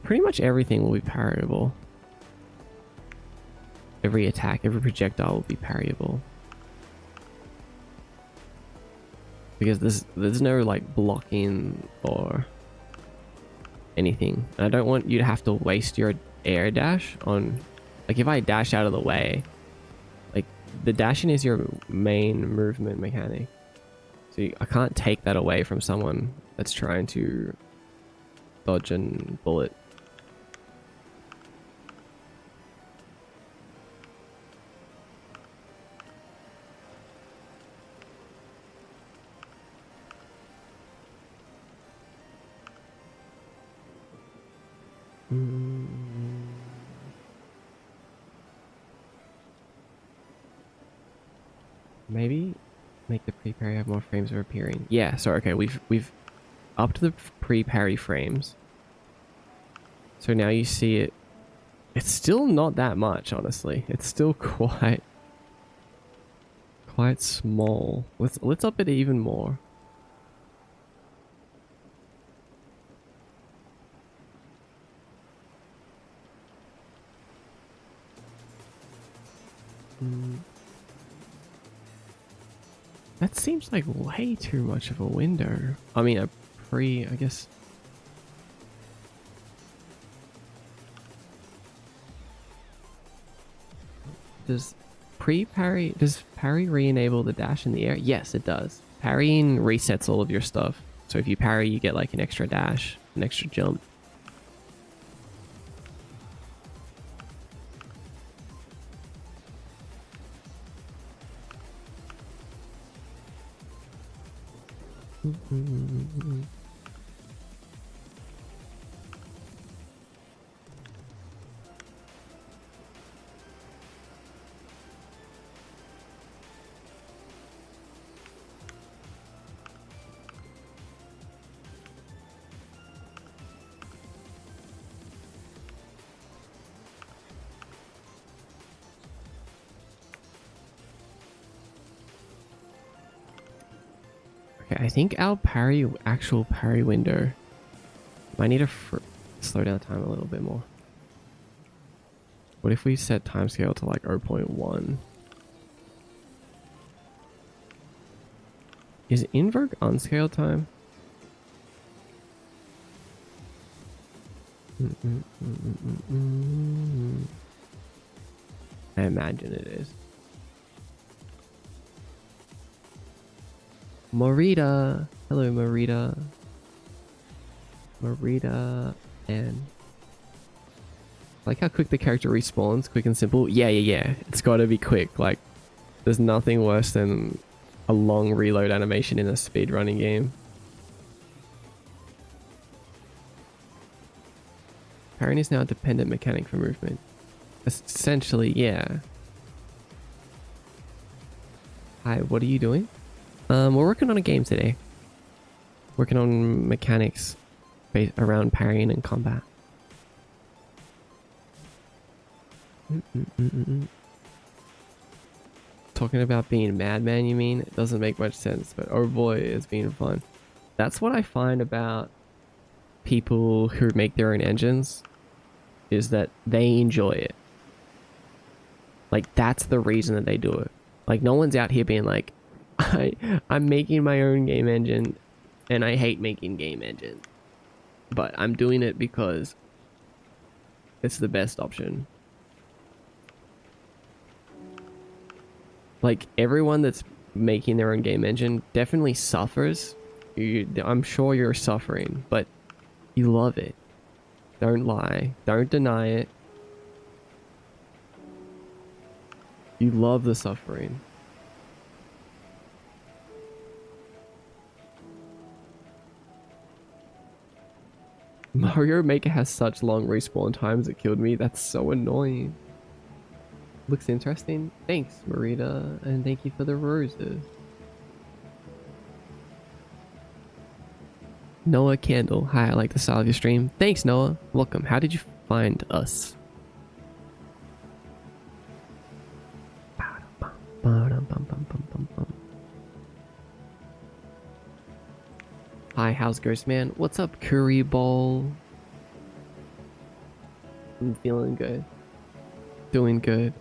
Pretty much everything will be parryable. Every attack, every projectile will be parryable. Because there's no like blocking or anything. And I don't want you to have to waste your air dash on, like if I dash out of the way, like the dashing is your main movement mechanic. So I can't take that away from someone that's trying to dodge and bullet. Maybe make the pre-parry have more frames of appearing. Yeah, so okay, we've upped the pre-parry frames. So now you see it. It's still not that much, honestly. It's still quite small. Let's up it even more. That seems like way too much of a window. I mean, I guess. Does parry re-enable the dash in the air? Yes, it does. Parrying resets all of your stuff. So if you parry, you get like an extra dash, an extra jump. Okay, I think our actual parry window might need to slow down the time a little bit more. What if we set timescale to like 0.1? Is invoke unscaled time? I imagine it is. Morita. Hello, Morita. Morita and... I like how quick the character respawns, quick and simple. Yeah. It's gotta be quick. Like, there's nothing worse than a long reload animation in a speedrunning game. Parrying is now a dependent mechanic for movement. Essentially, yeah. Hi, what are you doing? We're working on a game today. Working on mechanics based around parrying and combat. Talking about being madman, you mean? It doesn't make much sense, but oh boy, it's being fun. That's what I find about people who make their own engines, is that they enjoy it. Like, that's the reason that they do it. Like, no one's out here being like, I'm making my own game engine and I hate making game engines, but I'm doing it because it's the best option. Like, everyone that's making their own game engine definitely suffers. I'm sure you're suffering, but you love it. Don't lie. Don't deny it. You love the suffering. Mario Maker has such long respawn times it killed me. That's so annoying. Looks interesting. Thanks, Marita, and thank you for the roses. Noah Candle. Hi, I like the style of your stream. Thanks, Noah. Welcome. How did you find us? Hi, how's Ghostman? What's up, Curry Ball? I'm feeling good. Doing good.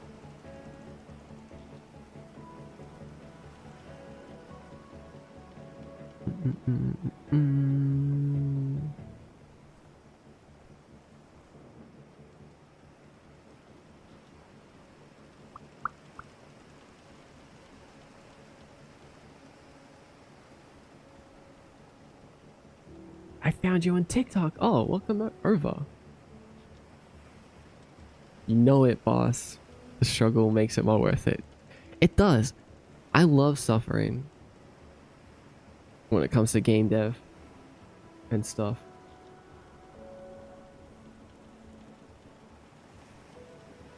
I found you on TikTok. Oh, welcome over. You know it, boss. The struggle makes it more worth it. It does. I love suffering when it comes to game dev and stuff.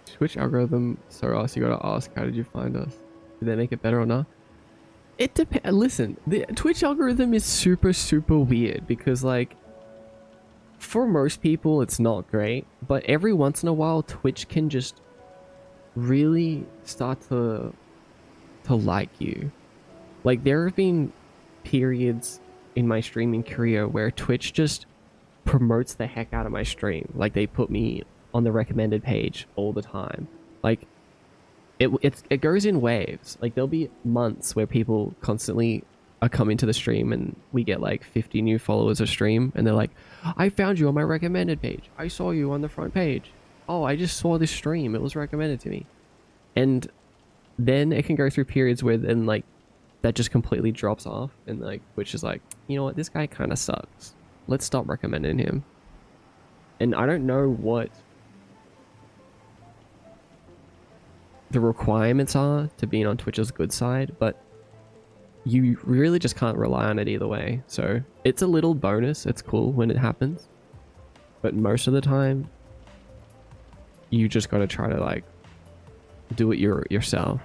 Twitch algorithm, so else you gotta ask, how did you find us? Did they make it better or not? It depends. Listen, the Twitch algorithm is super weird because, like, for most people it's not great, but every once in a while Twitch can just really start to like you. Like, there have been periods in my streaming career where Twitch just promotes the heck out of my stream. Like, they put me on the recommended page all the time. Like, it goes in waves. Like, there'll be months where people constantly are coming to the stream and we get like 50 new followers a stream and they're like, I found you on my recommended page. I saw you on the front page. Oh, I just saw this stream. It was recommended to me. And then it can go through periods where then, like, that just completely drops off and, like, Twitch is like, you know what, this guy kind of sucks. Let's stop recommending him. And I don't know what the requirements are to being on Twitch's good side, but you really just can't rely on it either way. So it's a little bonus. It's cool when it happens, but most of the time you just got to try to, like, do it yourself.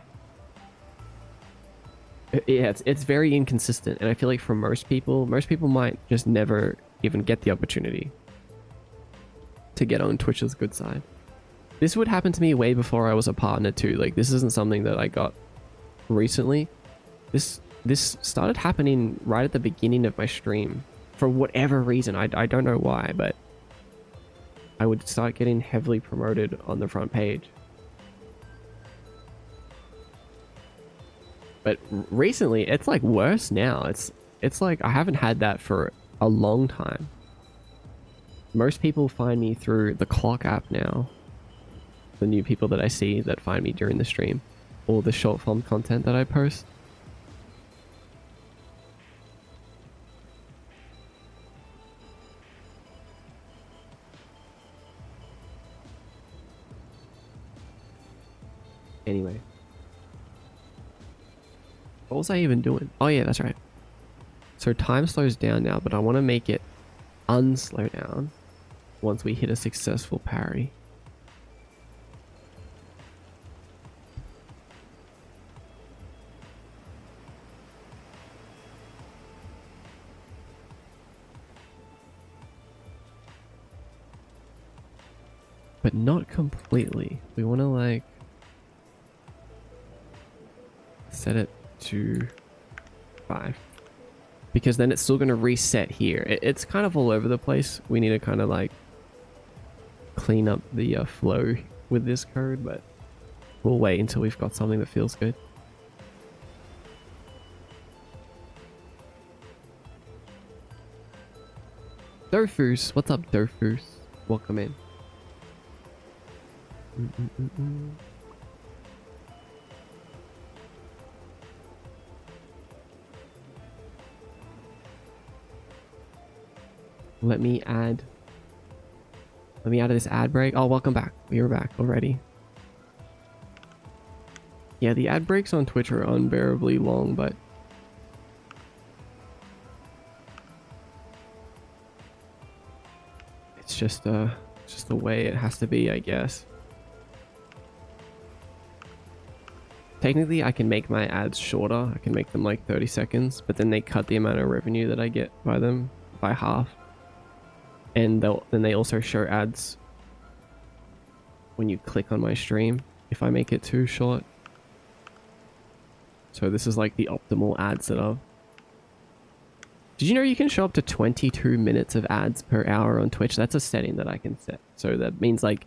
Yeah, it's very inconsistent, and I feel like for most people might just never even get the opportunity to get on Twitch's good side. This would happen to me way before I was a partner too. Like, this isn't something that I got recently. This started happening right at the beginning of my stream for whatever reason. I don't know why, but I would start getting heavily promoted on the front page. But recently, it's like worse now. It's like I haven't had that for a long time. Most people find me through the Clock app now. The new people that I see that find me during the stream, or the short form content that I post. Anyway. What was I even doing? Oh yeah, that's right. So time slows down now, but I want to make it unslow down once we hit a successful parry. But not completely. We want to, like, set it to 5, because then it's still going to reset here. It's kind of all over the place. We need to kind of, like, clean up the flow with this code, but we'll wait until we've got something that feels good. Dofus, what's up, Dofus? Welcome in. Let me add this ad break. Oh, welcome back. We are back already. Yeah, the ad breaks on Twitch are unbearably long, but just the way it has to be, I guess. Technically, I can make my ads shorter. I can make them like 30 seconds, but then they cut the amount of revenue that I get by them by half. And then they also show ads when you click on my stream if I make it too short. So this is like the optimal ad setup. Did you know you can show up to 22 minutes of ads per hour on Twitch? That's a setting that I can set. So that means like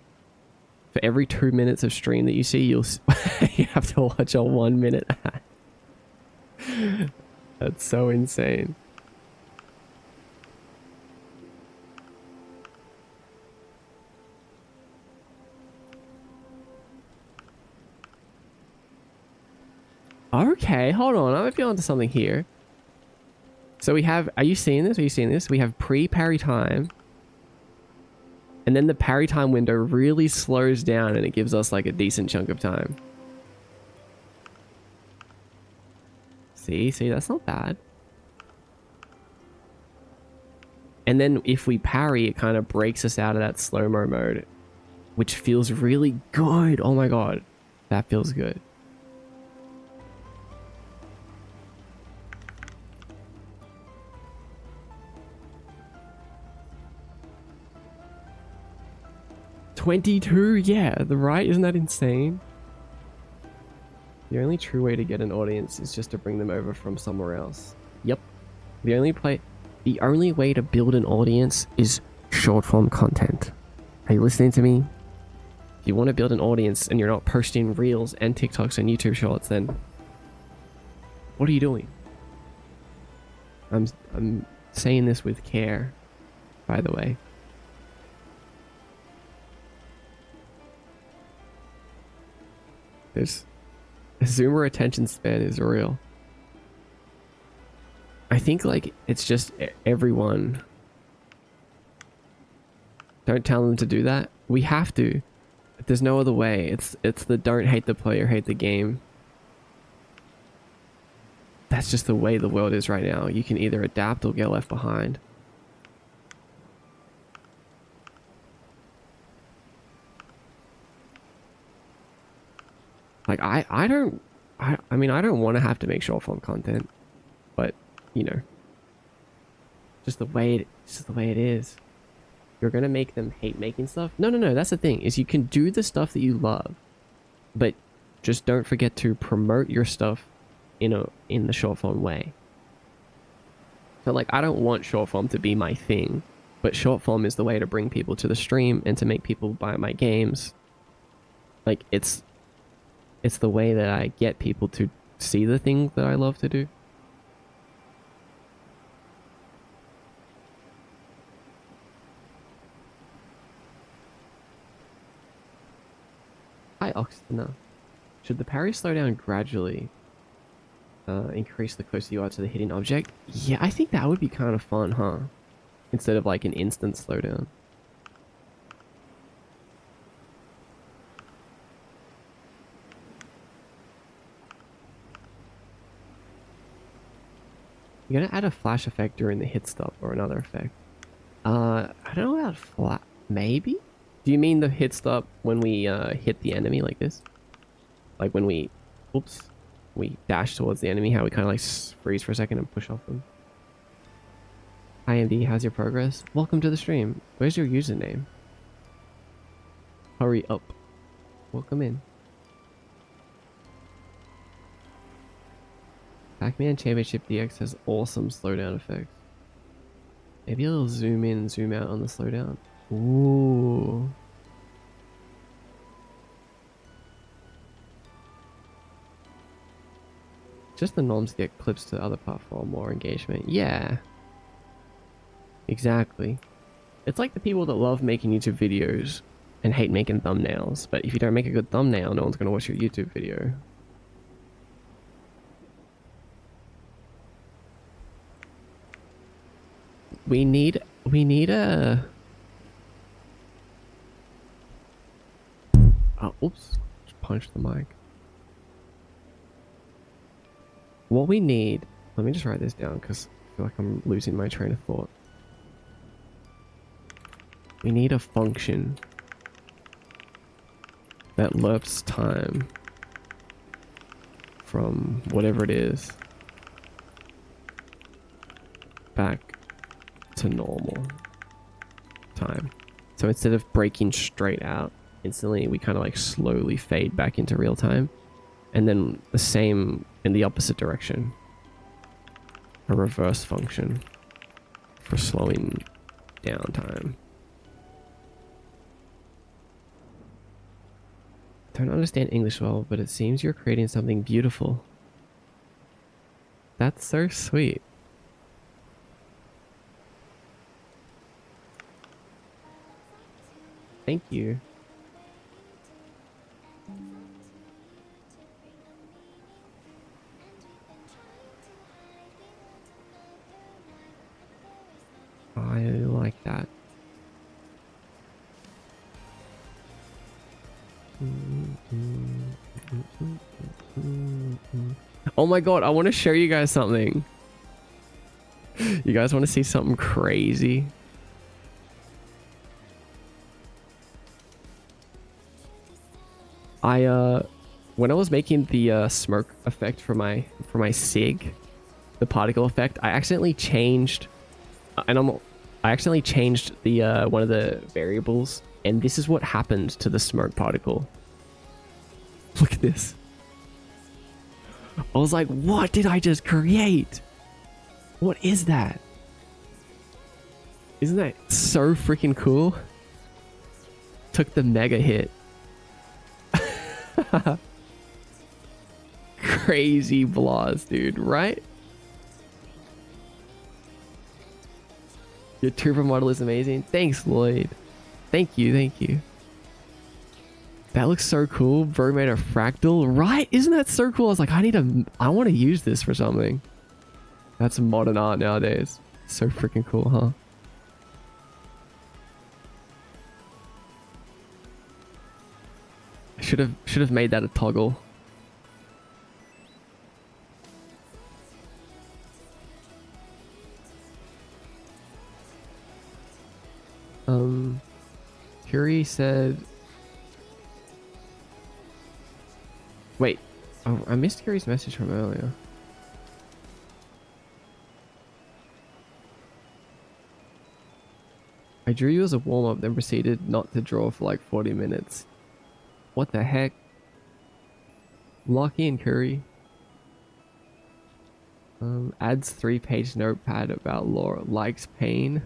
for every 2 minutes of stream that you see, you have to watch a 1 minute ad. That's so insane. Okay, hold on. I might be onto something here. So we have, are you seeing this? Are you seeing this? We have pre-parry time. And then the parry time window really slows down and it gives us like a decent chunk of time. See, that's not bad. And then if we parry, it kind of breaks us out of that slow-mo mode, which feels really good. Oh my god, that feels good. $22, yeah, right? Isn't that insane? The only true way to get an audience is just to bring them over from somewhere else. Yep. The only way to build an audience is short form content. Are you listening to me? If you want to build an audience and you're not posting reels and TikToks and YouTube shorts, then what are you doing? I'm saying this with care, by the way. There's Zoomer attention span is real. I think like it's just everyone. Don't tell them to do that. We have to. There's no other way. It's the don't hate the player, hate the game. That's just the way the world is right now. You can either adapt or get left behind. Like I mean I don't want to have to make short form content, but you know, just the way it is. You're gonna make them hate making stuff. No, that's the thing, is you can do the stuff that you love, but just don't forget to promote your stuff in the short form way. So like I don't want short form to be my thing, but short form is the way to bring people to the stream and to make people buy my games. Like it's the way that I get people to see the things that I love to do. Hi, Oxtina. Should the parry slow down gradually? Increase the closer you are to the hitting object? Yeah, I think that would be kind of fun, huh? Instead of like an instant slowdown. You're gonna add a flash effect during the hit stop or another effect. I don't know about flat. Maybe? Do you mean the hit stop when we hit the enemy like this? Like when we, oops, we dash towards the enemy, how we kind of like freeze for a second and push off them. Hi MD, how's your progress? Welcome to the stream. Where's your username? Hurry up. Welcome in. Pac-Man Championship DX has awesome slowdown effects. Maybe a little zoom in, zoom out on the slowdown. Ooh. Just the noms get clips to the other platform, more engagement. Yeah. Exactly. It's like the people that love making YouTube videos and hate making thumbnails. But if you don't make a good thumbnail, no one's going to watch your YouTube video. We need a... Oh, oops. Just punched the mic. What we need... Let me just write this down because I feel like I'm losing my train of thought. We need a function that lerps time from whatever it is back to normal time. So instead of breaking straight out instantly, we kind of like slowly fade back into real time, and then the same in the opposite direction. A reverse function for slowing down time. Don't understand English well, but it seems you're creating something beautiful. That's so sweet. Thank you. I like that. Oh my god, I want to show you guys something. You guys want to see something crazy? When I was making the smoke effect for my SIG, the particle effect, I accidentally changed I accidentally changed the one of the variables, and this is what happened to the smoke particle. Look at this. I was like, what did I just create? What is that? Isn't that so freaking cool? Took the mega hit. Crazy blahs, dude, right? Your turbo model is amazing. Thanks, Lloyd. Thank you, thank you. That looks so cool. Bro made a fractal, right? Isn't that so cool? I was like, I want to use this for something. That's modern art nowadays. So freaking cool, huh? Should have made that a toggle. Curie said, wait, oh, I missed Curie's message from earlier. I drew you as a warm-up, then proceeded not to draw for like 40 minutes. What the heck? Lucky and Curry. Adds 3-page notepad about Laura. Likes pain.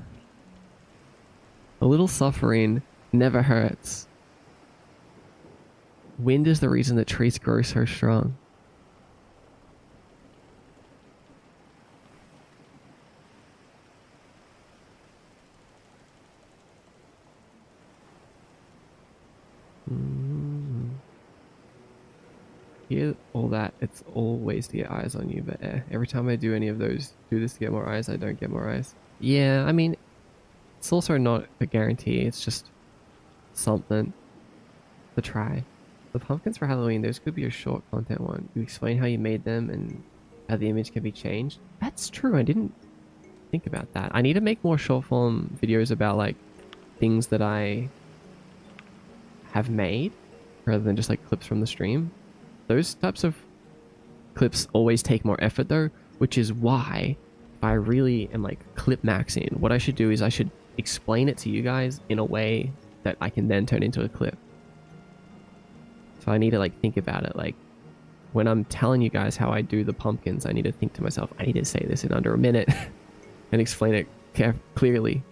A little suffering never hurts. Wind is the reason that trees grow so strong. Hear all that, it's always to get eyes on you, but every time I do any of those, do this to get more eyes, I don't get more eyes. Yeah, I mean, it's also not a guarantee, it's just something to try. The pumpkins for Halloween, those could be a short content one. You explain how you made them and how the image can be changed. That's true, I didn't think about that. I need to make more short form videos about like things that I have made rather than just like clips from the stream. Those types of clips always take more effort though, which is why if I really am like clip maxing, what I should do is I should explain it to you guys in a way that I can then turn into a clip. So I need to like think about it. Like when I'm telling you guys how I do the pumpkins, I need to think to myself, I need to say this in under a minute and explain it clearly.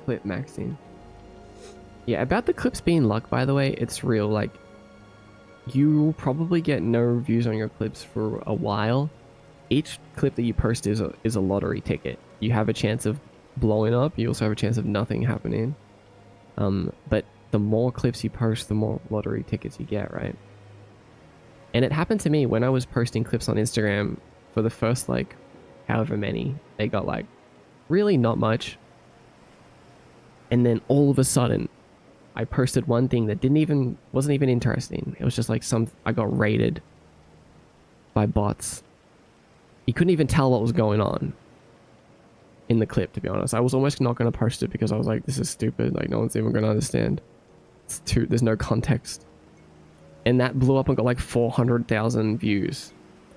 Clip maxing. Yeah, about the clips being luck, by the way, it's real. Like, you will probably get no views on your clips for a while. Each clip that you post is a lottery ticket. You have a chance of blowing up. You also have a chance of nothing happening. But the more clips you post, the more lottery tickets you get, right? And it happened to me when I was posting clips on Instagram for the first like however many, they got like really not much. And then all of a sudden, I posted one thing that wasn't even interesting. It was just like I got raided by bots. You couldn't even tell what was going on in the clip, to be honest. I was almost not going to post it because I was like, this is stupid. Like, no one's even going to understand. There's no context. And that blew up and got like 400,000 views.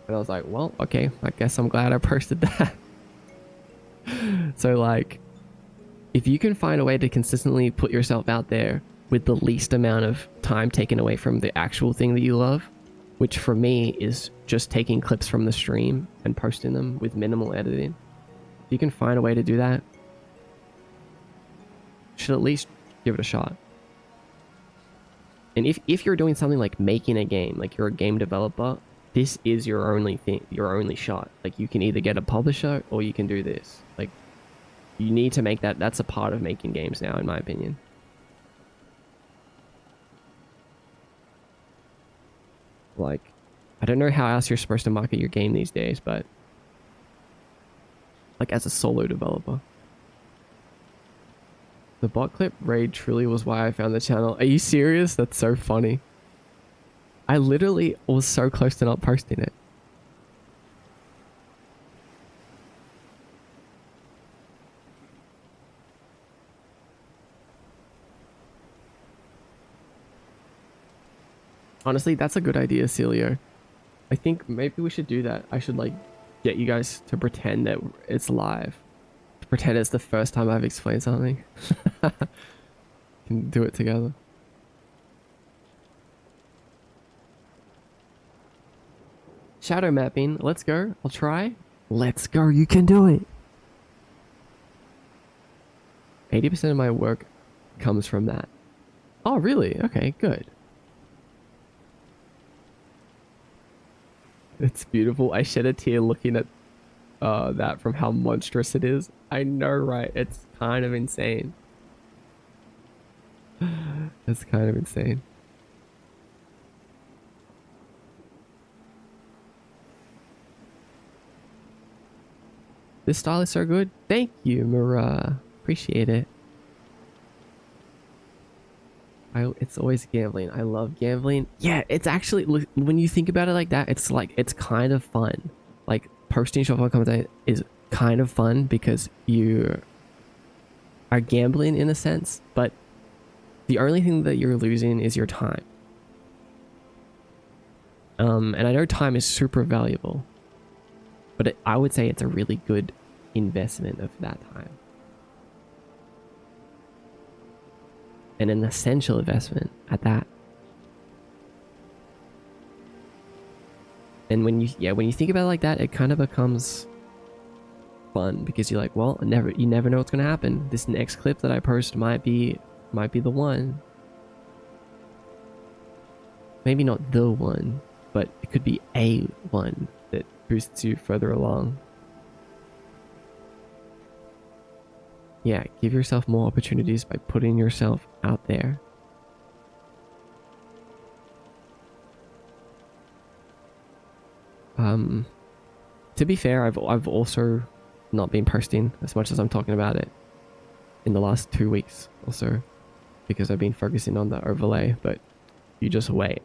And I was like, well, okay, I guess I'm glad I posted that. So like, if you can find a way to consistently put yourself out there with the least amount of time taken away from the actual thing that you love, which for me is just taking clips from the stream and posting them with minimal editing. If you can find a way to do that, you should at least give it a shot. And if you're doing something like making a game, like you're a game developer, this is your only thing, your only shot. Like you can either get a publisher or you can do this. Like you need to make that's a part of making games now, in my opinion. Like, I don't know how else you're supposed to market your game these days, but like as a solo developer. The bot clip raid truly was why I found the channel. Are you serious? That's so funny. I literally was so close to not posting it. Honestly, that's a good idea, Celio. I think maybe we should do that. I should like get you guys to pretend that it's live. To pretend it's the first time I've explained something. Can do it together. Shadow mapping. Let's go. I'll try. Let's go. You can do it. 80% of my work comes from that. Oh, really? Okay, good. It's beautiful. I shed a tear looking at that from how monstrous it is. I know, right? It's kind of insane. It's kind of insane. This style is so good. Thank you, Mara. Appreciate it. It's always gambling. I love gambling. Yeah, it's actually, when you think about it like that, it's like, it's kind of fun. Like, posting short-form content is kind of fun because you are gambling in a sense, but the only thing that you're losing is your time. And I know time is super valuable, but I would say it's a really good investment of that time. And an essential investment at that. And when you think about it like that, it kind of becomes fun because you're like, well, you never know what's gonna happen. This next clip that I post might be the one. Maybe not the one, but it could be a one that boosts you further along. Yeah, give yourself more opportunities by putting yourself out there. To be fair, I've also not been posting as much as I'm talking about it in the last 2 weeks or so because I've been focusing on the overlay, but you just wait.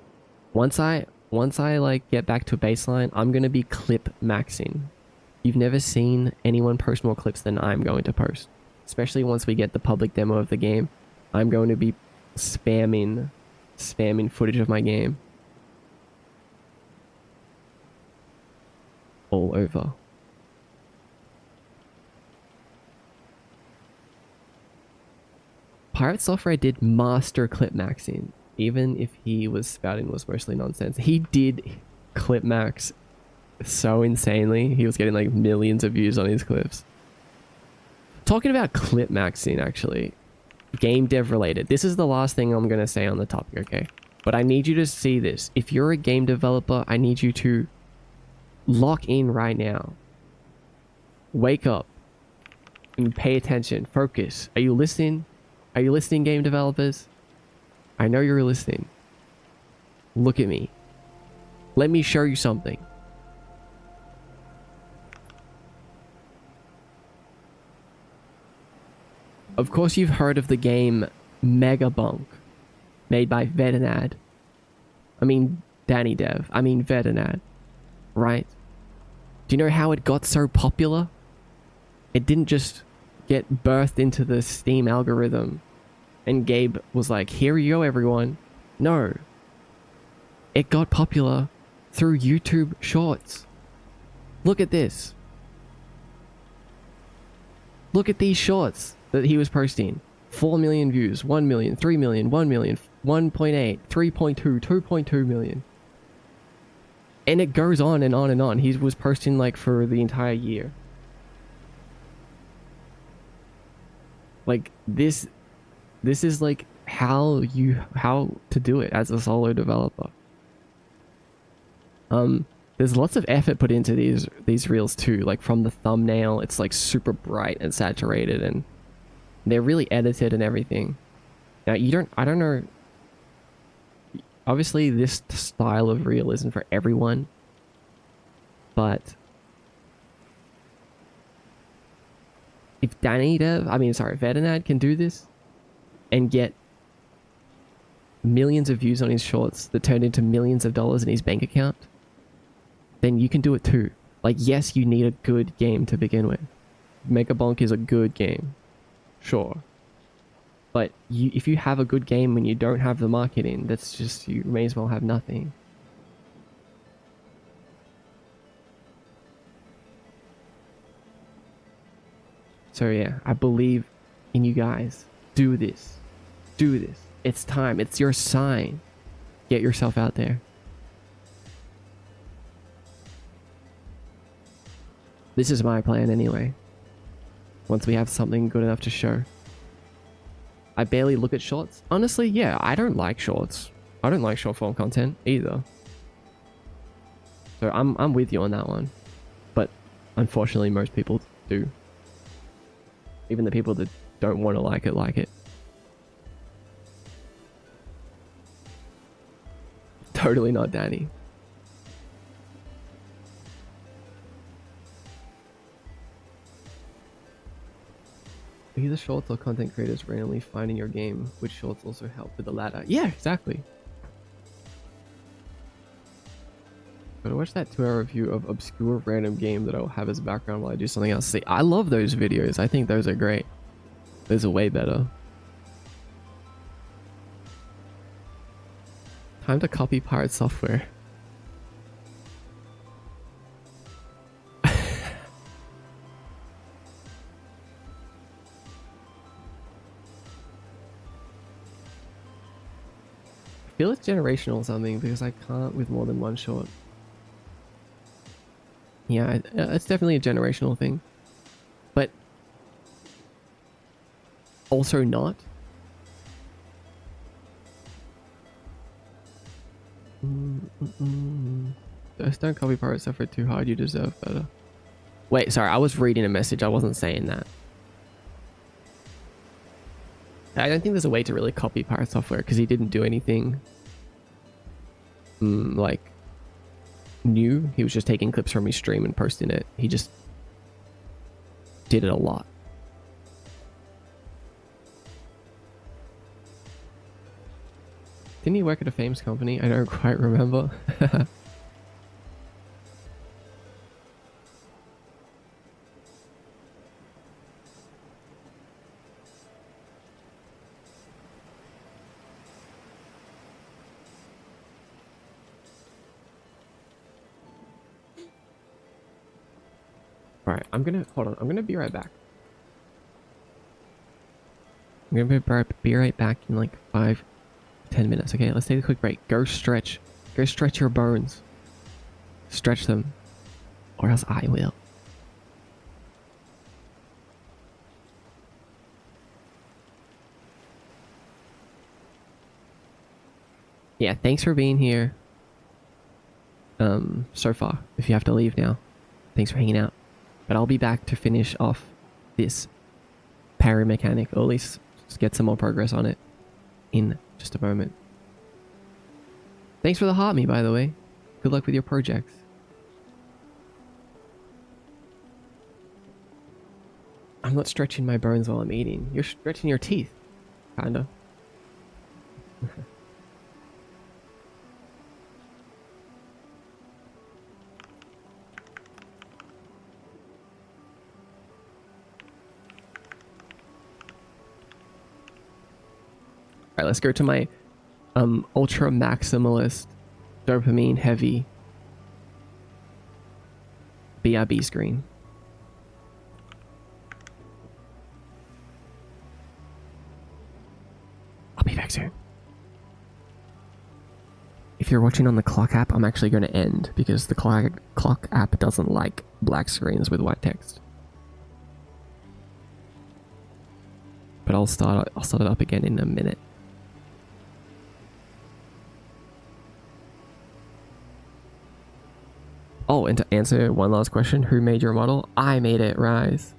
Once I like get back to baseline, I'm going to be clip maxing. You've never seen anyone post more clips than I'm going to post. Especially once we get the public demo of the game, I'm going to be spamming footage of my game all over. Pirate Software did master clip maxing, even if he was spouting was mostly nonsense. He did clip max so insanely. He was getting like millions of views on his clips. Talking about clip maxing, actually, game dev related. This is the last thing I'm going to say on the topic, okay? But I need you to see this. If you're a game developer, I need you to lock in right now. Wake up and pay attention. Focus. Are you listening? Are you listening, game developers? I know you're listening. Look at me. Let me show you something. Of course you've heard of the game Megabunk, made by Vedanad. I mean, Danny Dev. I mean, Vedanad. Right? Do you know how it got so popular? It didn't just get birthed into the Steam algorithm and Gabe was like, here you go, everyone. No. It got popular through YouTube Shorts. Look at this. Look at these shorts that he was posting. 4 million views, 1 million, 3 million, 1 million, 1.8, 3.2, 2.2 million. And it goes on and on and on. He was posting like for the entire year. Like this is like how to do it as a solo developer. There's lots of effort put into these reels too. Like from the thumbnail, it's like super bright and saturated, and they're really edited and everything. Now I don't know. Obviously, this style of reel isn't for everyone, but if Vedanad can do this and get millions of views on his shorts that turned into millions of dollars in his bank account, then you can do it too. Like, yes, you need a good game to begin with. Megabonk is a good game, sure. But if you have a good game when you don't have the marketing, that's just, you may as well have nothing. So yeah, I believe in you guys. Do this. Do this. It's time. It's your sign. Get yourself out there. This is my plan anyway. Once we have something good enough to show. I barely look at shorts. Honestly, yeah, I don't like shorts. I don't like short form content either. So I'm with you on that one. But unfortunately most people do. Even the people that don't want to like it. Totally not Danny. Either shorts or content creators randomly finding your game, which shorts also help with the latter. Yeah, exactly. Gotta watch that 2-hour review of obscure random game that I'll have as background while I do something else. See, I love those videos. I think those are great. Those are way better. Time to copy pirate software. I feel it's generational or something because I can't with more than one short. Yeah, it's definitely a generational thing. But also not. Just don't copy pirate software too hard, you deserve better. Wait, sorry, I was reading a message, I wasn't saying that. I don't think there's a way to really copy pirate software because he didn't do anything like new. He was just taking clips from his stream and posting it. He just did it a lot. Didn't he work at a Fames company? I don't quite remember. Alright, hold on, I'm gonna be right back. I'm gonna be right back in like 5-10 minutes. Okay, let's take a quick break. Go stretch your bones. Stretch them, or else I will. Yeah, thanks for being here. So far. If you have to leave now, thanks for hanging out. But I'll be back to finish off this parry mechanic, or at least just get some more progress on it in just a moment. Thanks for the heart me, by the way. Good luck with your projects. I'm I'm not stretching my bones while I'm eating. You're stretching your teeth. Kinda. Alright, let's go to my ultra maximalist dopamine heavy BRB screen. I'll be back soon. If you're watching on the clock app, I'm actually going to end because the clock app doesn't like black screens with white text. But I'll start it up again in a minute. Oh, and to answer one last question, who made your model? I made it, Rise.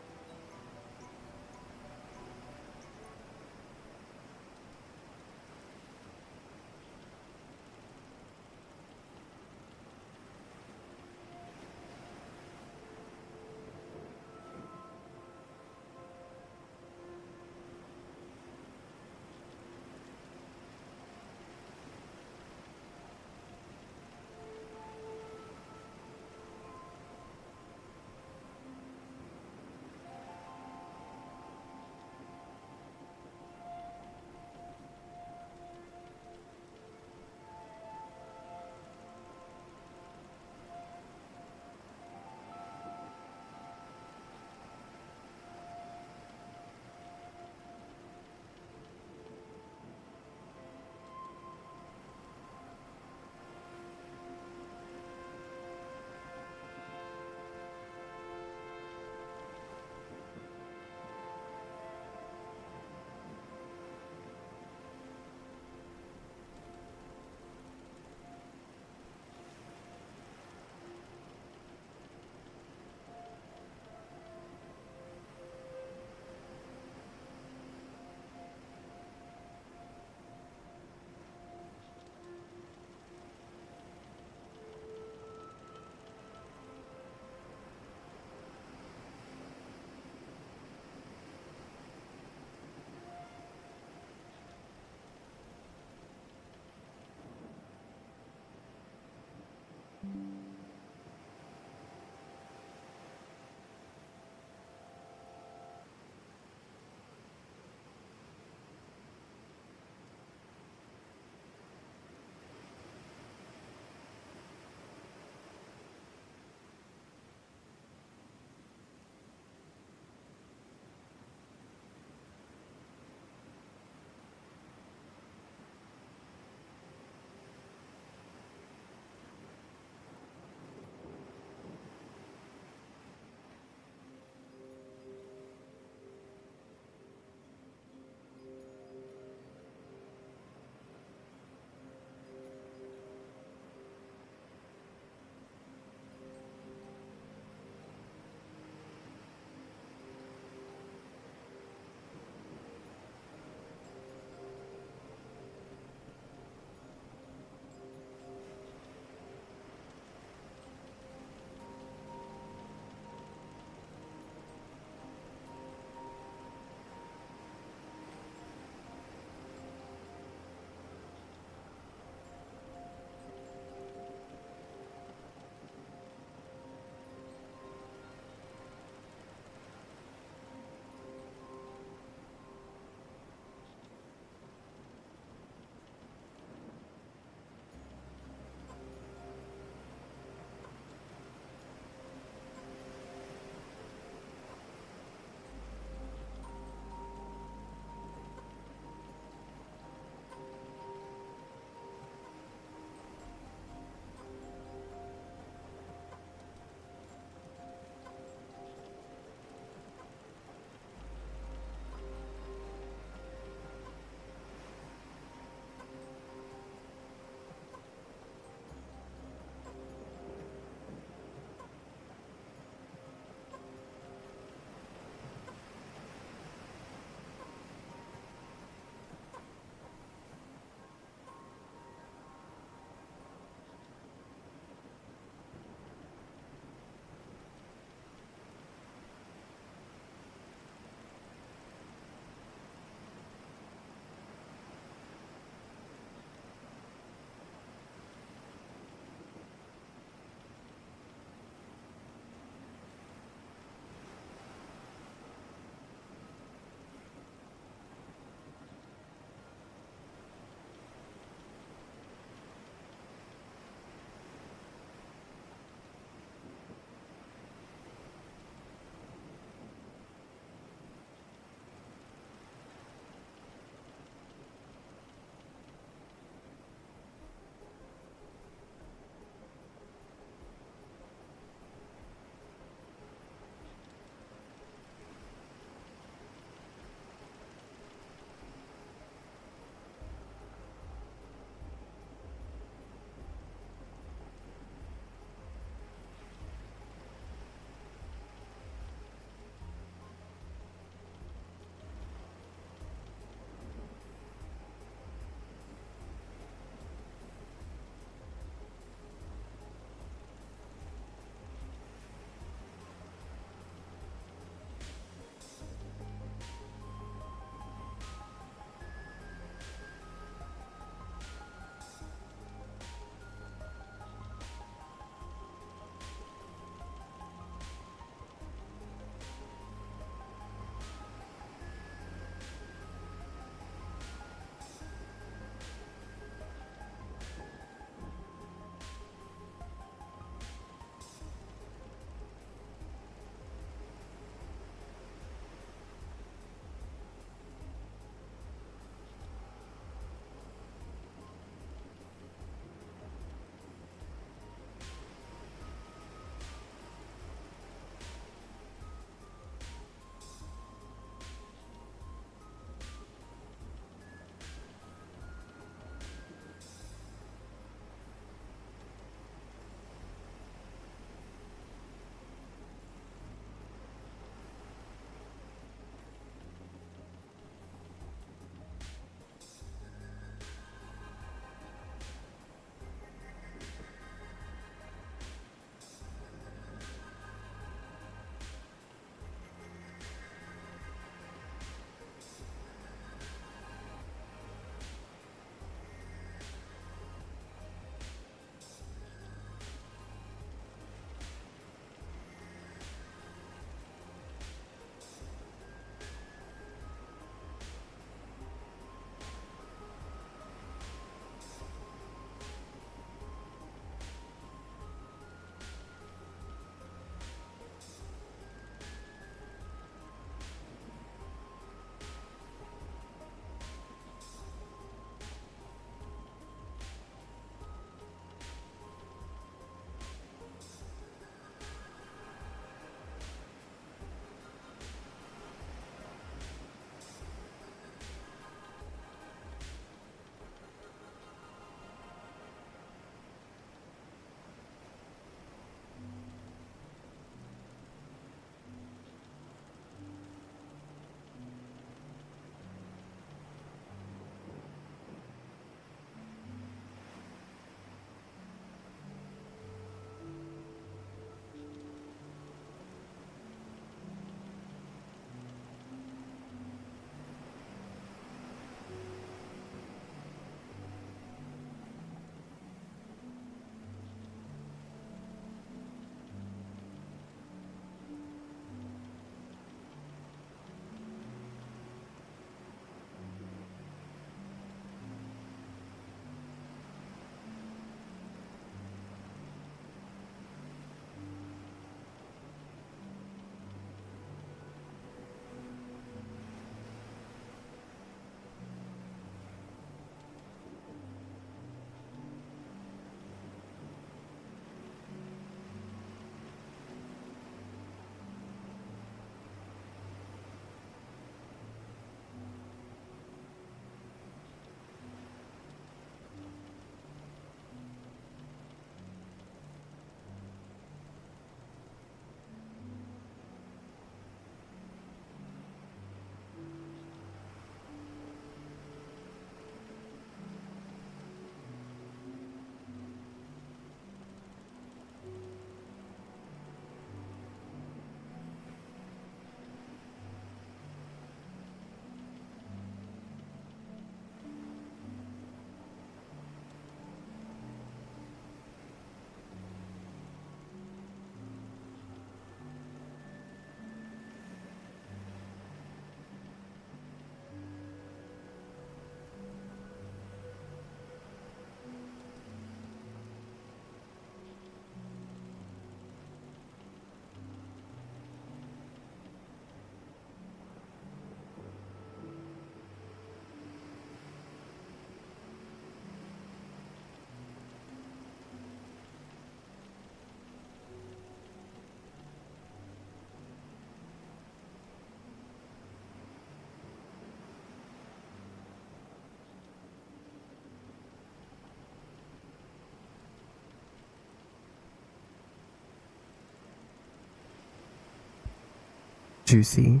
Juicy.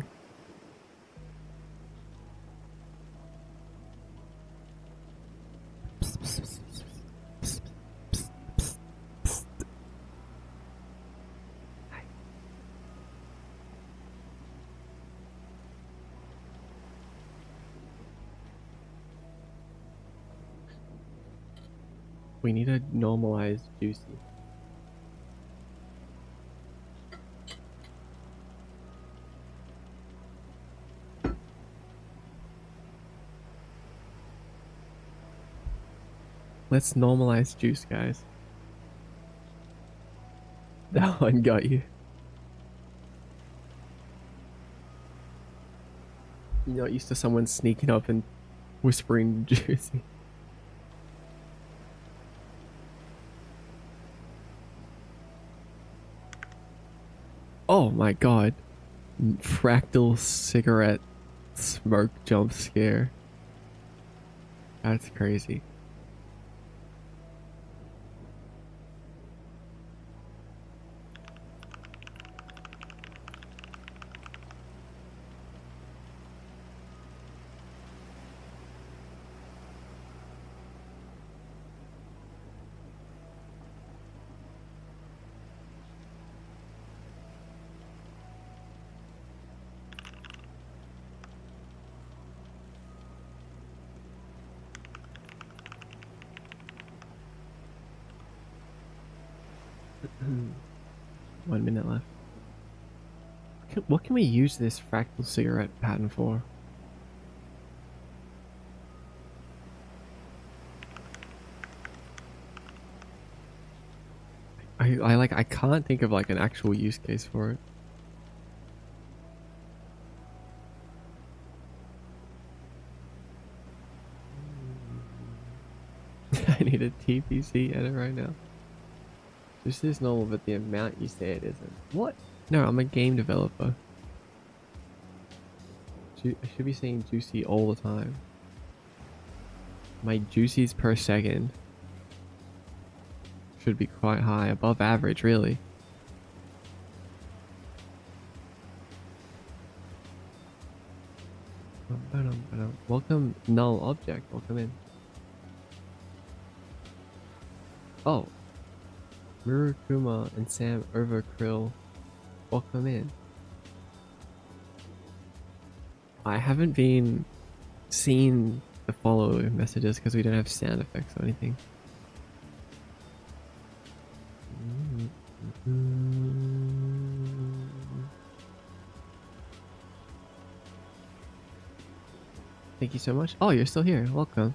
We need to normalize Juicy. Let's normalize Juice, guys. That one got you. You're not used to someone sneaking up and whispering Juicy. Oh my god. Fractal cigarette smoke jump scare. That's crazy. One minute left. What can we use this fractal cigarette pattern for? I can't think of like an actual use case for it. I need a TPC edit right now. This is normal, but the amount you say it isn't. What? No, I'm a game developer. I should be saying juicy all the time. My juicies per second should be quite high, above average, really. Welcome, null object. Welcome in. Oh. Murukuma and Sam Overkrill. Welcome in. I haven't been seeing the follow messages because we don't have sound effects or anything. Thank you so much. Oh, you're still here. Welcome.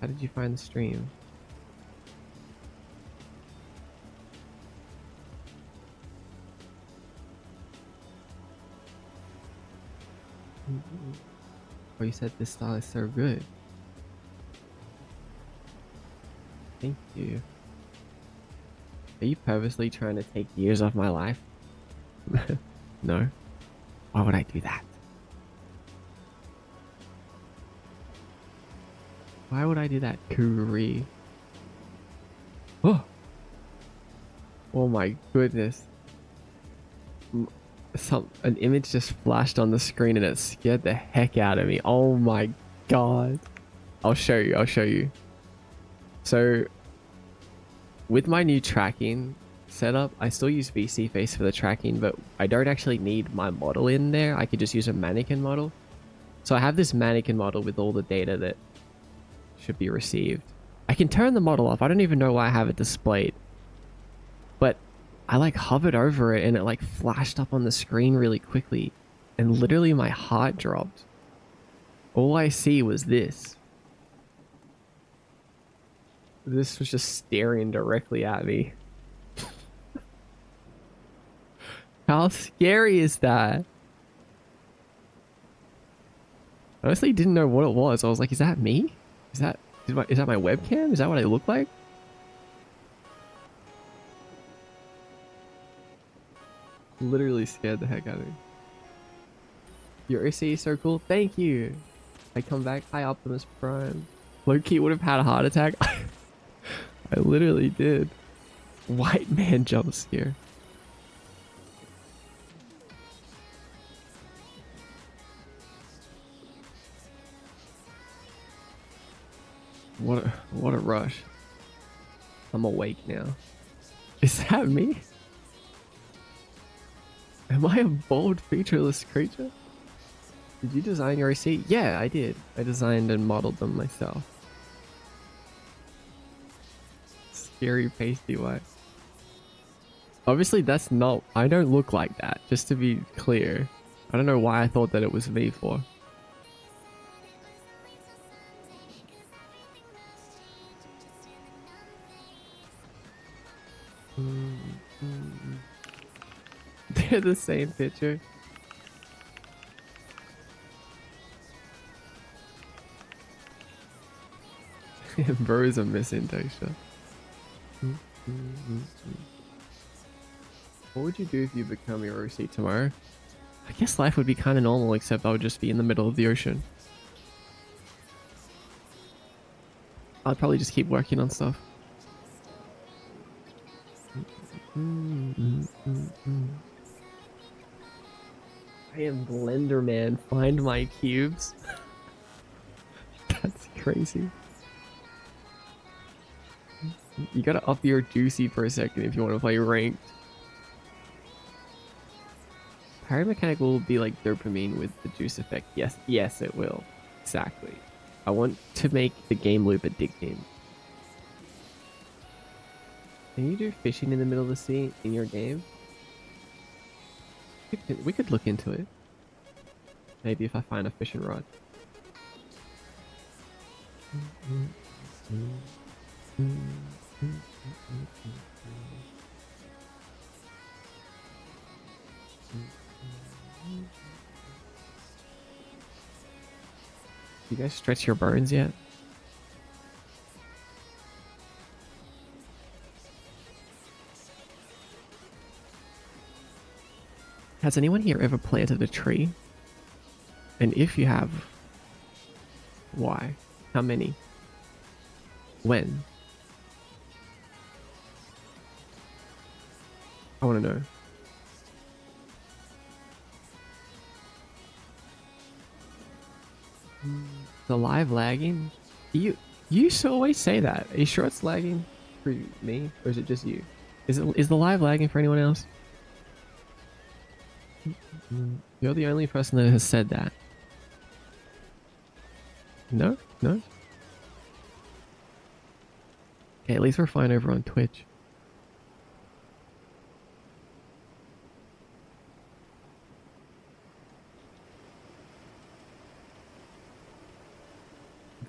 How did you find the stream? Oh, you said this style is so good. Thank you. Are you purposely trying to take years off my life? No. Why would I do that? Why would I do that? Kuri. Oh! Oh my goodness. An image just flashed on the screen and it scared the heck out of me. Oh my god. I'll show you. So with my new tracking setup, I still use VC Face for the tracking, but I don't actually need my model in there. I could just use a mannequin model. So I have this mannequin model with all the data that should be received. I can turn the model off. I don't even know why I have it displayed. But I like hovered over it and it like flashed up on the screen really quickly and literally my heart dropped. All I see was this. This was just staring directly at me. How scary is that? I honestly didn't know what it was. I was like, is that me? Is that my webcam? Is that what I look like? Literally scared the heck out of me. Your OC is so cool. Thank you. I come back. Hi, Optimus Prime. Low-key would have had a heart attack. I literally did. White man jump scare. What a rush. I'm awake now. Is that me? Am I a bald, featureless creature? Did you design your AC? Yeah, I did. I designed and modeled them myself. Scary pasty white. Obviously, that's not... I don't look like that, just to be clear. I don't know why I thought that it was me for. They're the same picture. Bros are missing texture. What would you do if you become your OC tomorrow? I guess life would be kind of normal, except I would just be in the middle of the ocean. I'd probably just keep working on stuff. I am Blender Man. Find my cubes. That's crazy. You gotta up your juicy for a second if you want to play ranked. Pyromechanic will be like dopamine with the juice effect. Yes, it will. Exactly. I want to make the game loop addicting. Can you do fishing in the middle of the sea in your game? We could look into it. Maybe if I find a fishing rod. You guys stretch your burns yet? Has anyone here ever planted a tree? And if you have, why? How many? When? I want to know. The live lagging? You used to always say that. Are you sure it's lagging for me, or is it just you? Is the live lagging for anyone else? You're the only person that has said that. No? No? Okay, at least we're fine over on Twitch.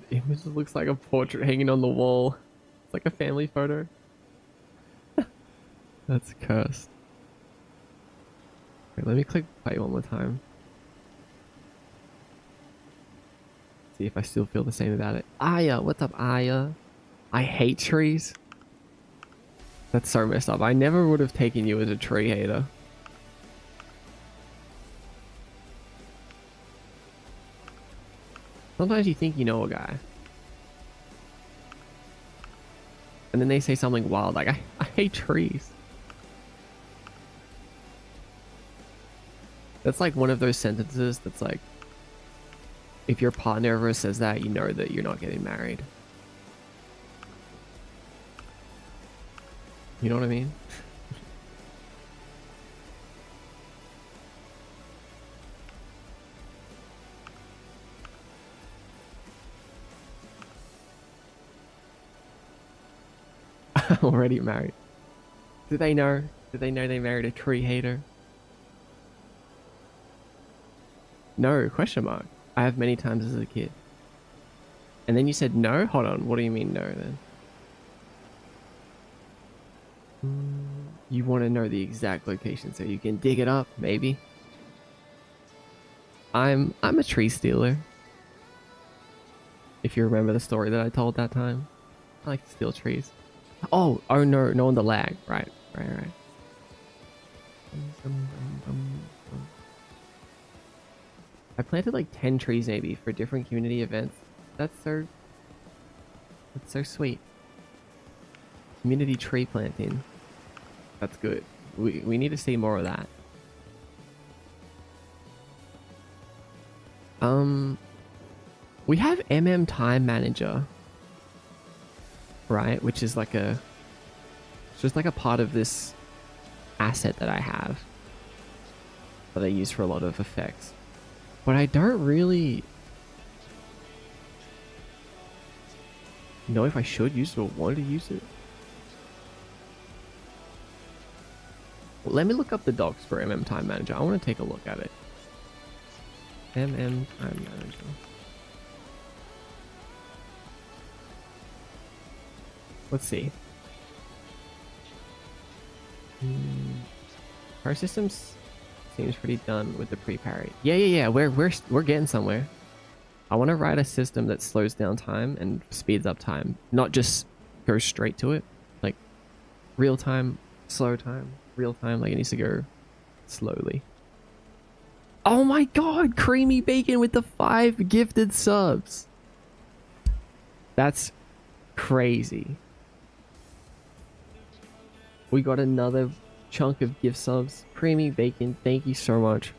The image looks like a portrait hanging on the wall. It's like a family photo. That's cursed. Wait, let me click play one more time. See if I still feel the same about it. Aya, what's up, Aya? I hate trees. That's so messed up. I never would have taken you as a tree hater. Sometimes you think you know a guy. And then they say something wild like, I hate trees. That's like one of those sentences that's like, if your partner ever says that, you know that you're not getting married. You know what I mean? Already married. Do they know? Do they know they married a tree hater? No, question mark. I have many times as a kid. And then you said no? Hold on, what do you mean no then? You want to know the exact location so you can dig it up, maybe? I'm a tree stealer. If you remember the story that I told that time. I like to steal trees. Oh no on the lag. Right. I planted like 10 trees maybe for different community events. That's so sweet. Community tree planting. That's good. We need to see more of that. We have MM Time Manager. right? Which is like a, it's just like a part of this asset that I have that I use for a lot of effects. But I don't really know if I should use it or want to use it. Well, let me look up the docs for MM Time Manager. I want to take a look at it. MM Time Manager. Let's see. Our systems seems pretty done with the pre-parry. Yeah. We're getting somewhere. I want to write a system that slows down time and speeds up time, not just goes straight to it. Like real time, slow time, real time. Like it needs to go slowly. Oh my god, Creamy Bacon with the 5 gifted subs. That's crazy. We got another chunk of gift subs. Creamy Bacon, thank you so much.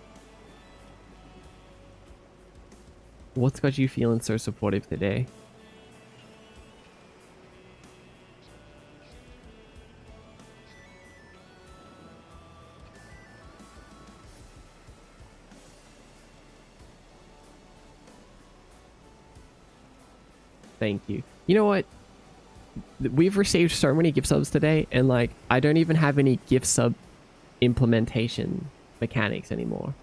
What's got you feeling so supportive today? Thank you. You know what? We've received so many gift subs today, and like I don't even have any gift sub implementation mechanics anymore.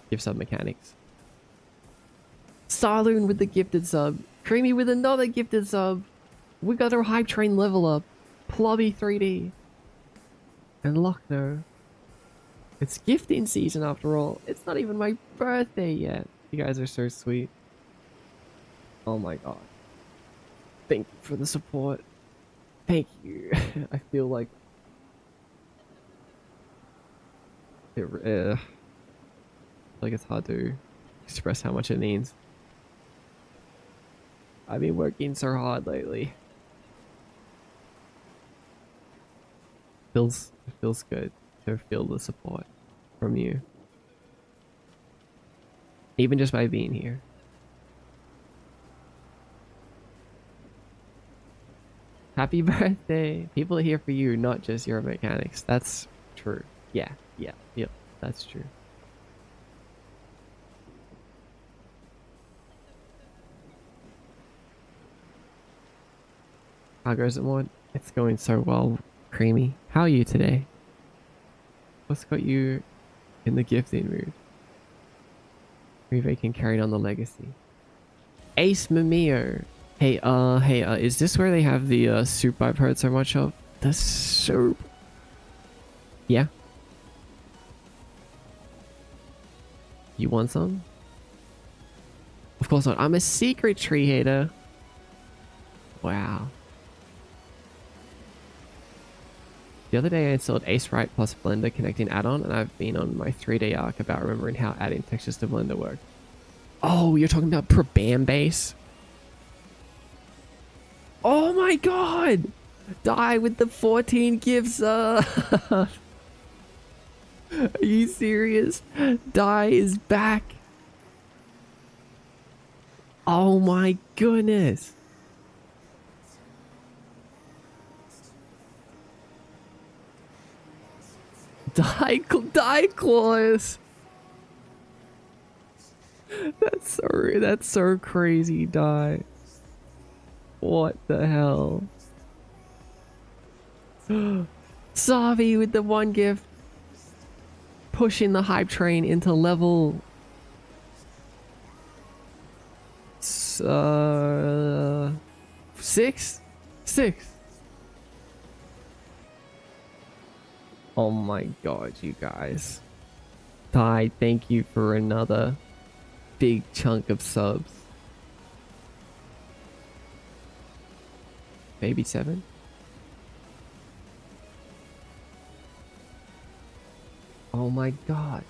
Gift sub mechanics. Saloon with the gifted sub. Creamy with another gifted sub. We got our hype train level up. Plobby 3D. And Lochno. It's gifting season after all. It's not even my birthday yet. You guys are so sweet. Oh my god. Thank you for the support. Thank you. I feel like it's hard to express how much it means. I've been working so hard lately. It feels good to feel the support from you. Even just by being here. Happy birthday! People are here for you, not just your mechanics. That's true. Yeah, that's true. How goes it, Maud? It's going so well, Creamy. How are you today? What's got you in the gifting mood? Revacon carried on the legacy. Ace Mimeo. Hey, is this where they have the soup I've heard so much of? The soup. Yeah. You want some? Of course not. I'm a secret tree hater. Wow. The other day I installed Ace Write plus Blender connecting add-on, and I've been on my 3-day arc about remembering how adding textures to Blender work. Oh, you're talking about Prabam Base? Oh my god! Die with the 14 gifts. Are you serious? Die is back. Oh my goodness. Die Claus. That's so crazy, Die. What the hell? Savi with the 1 gift. Pushing the hype train into level 6? Oh my god, you guys. Die, thank you for another big chunk of subs. Baby 7? Oh my god.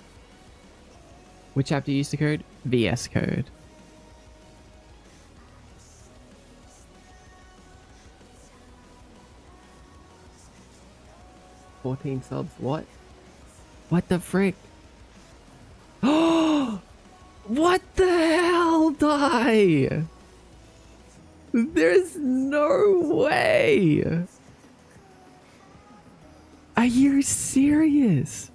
Which app do you use the code? VS Code. $14 subs, what? What the frick? Oh! What the hell, Die? There's no way. Are you serious?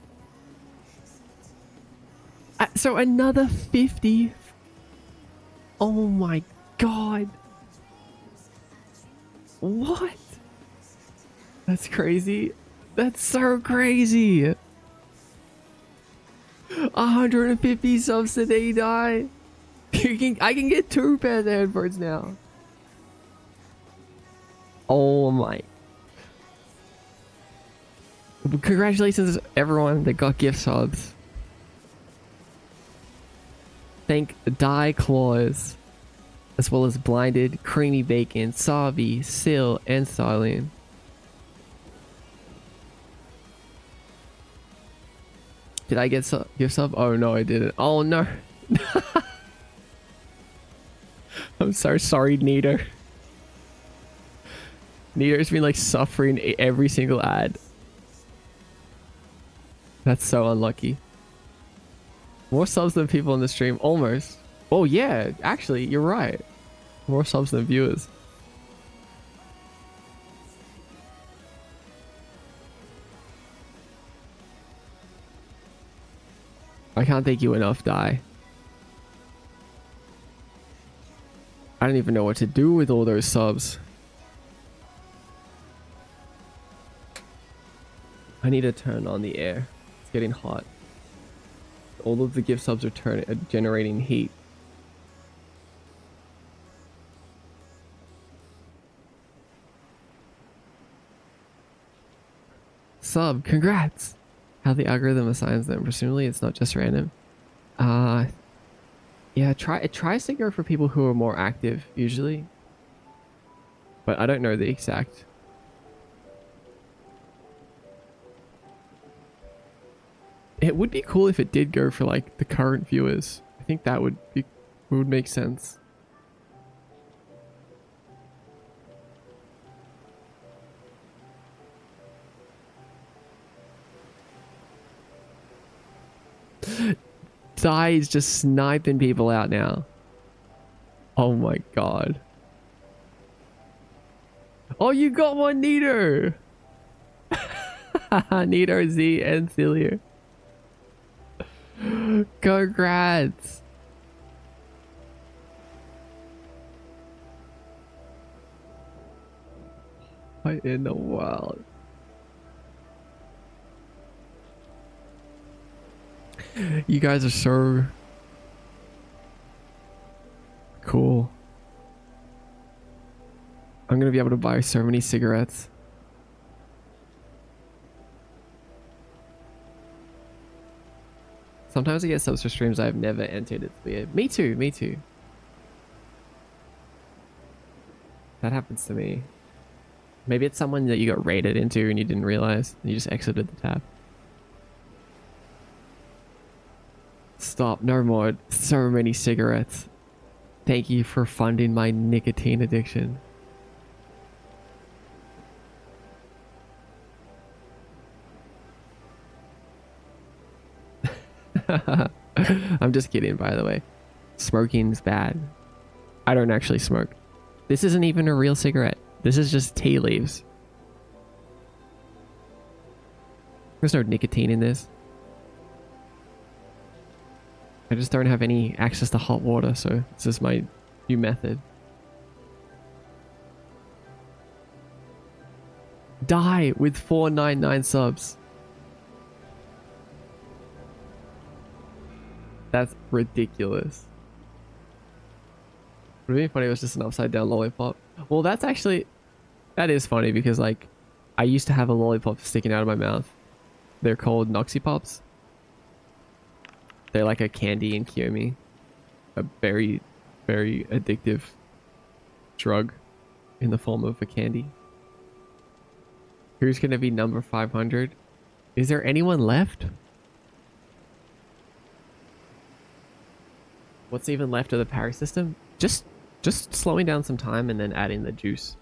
So another 50. Oh my god. What? That's crazy. That's so crazy. 150 subs today, die. I can get 2 pairs of headphones now. Oh my. Congratulations everyone that got gift subs. Thank Die Claws, as well as Blinded, Creamy Bacon, Savi, Sil, and Starlene. Did I get gift sub? Oh no, I didn't. Oh no. I'm so sorry, Nito. Nito's been like suffering every single ad. That's so unlucky. More subs than people in the stream, almost. Oh yeah, actually, you're right. More subs than viewers. I can't thank you enough, Die. I don't even know what to do with all those subs. I need to turn on the air. It's getting hot. All of the gift subs are generating heat. Sub, congrats! How the algorithm assigns them. Presumably it's not just random. Yeah, it tries to go for people who are more active, usually. But I don't know the exact. It would be cool if it did go for like the current viewers. I think that would make sense. Die is just sniping people out now. Oh my god. Oh, you got one, Nito! Nito, Z, and Celia. Congrats! What in the world? You guys are so cool. I'm gonna be able to buy so many cigarettes. Sometimes I get subs for streams I've never entered. It's weird. Me too, me too. That happens to me. Maybe it's someone that you got raided into and you didn't realize. And you just exited the tab. Stop, no more. So many cigarettes. Thank you for funding my nicotine addiction. I'm just kidding, by the way. Smoking's bad. I don't actually smoke. This isn't even a real cigarette. This is just tea leaves. There's no nicotine in this. I just don't have any access to hot water, so this is my new method. Die with 499 subs. That's ridiculous. Would it be funny if it was just an upside down lollipop? Well, that's actually... That is funny because, like, I used to have a lollipop sticking out of my mouth. They're called Noxy Pops. They're like a candy in Kiyomi. A very, very addictive drug in the form of a candy. Who's going to be number 500? Is there anyone left? What's even left of the parry system? Just slowing down some time and then adding the juice.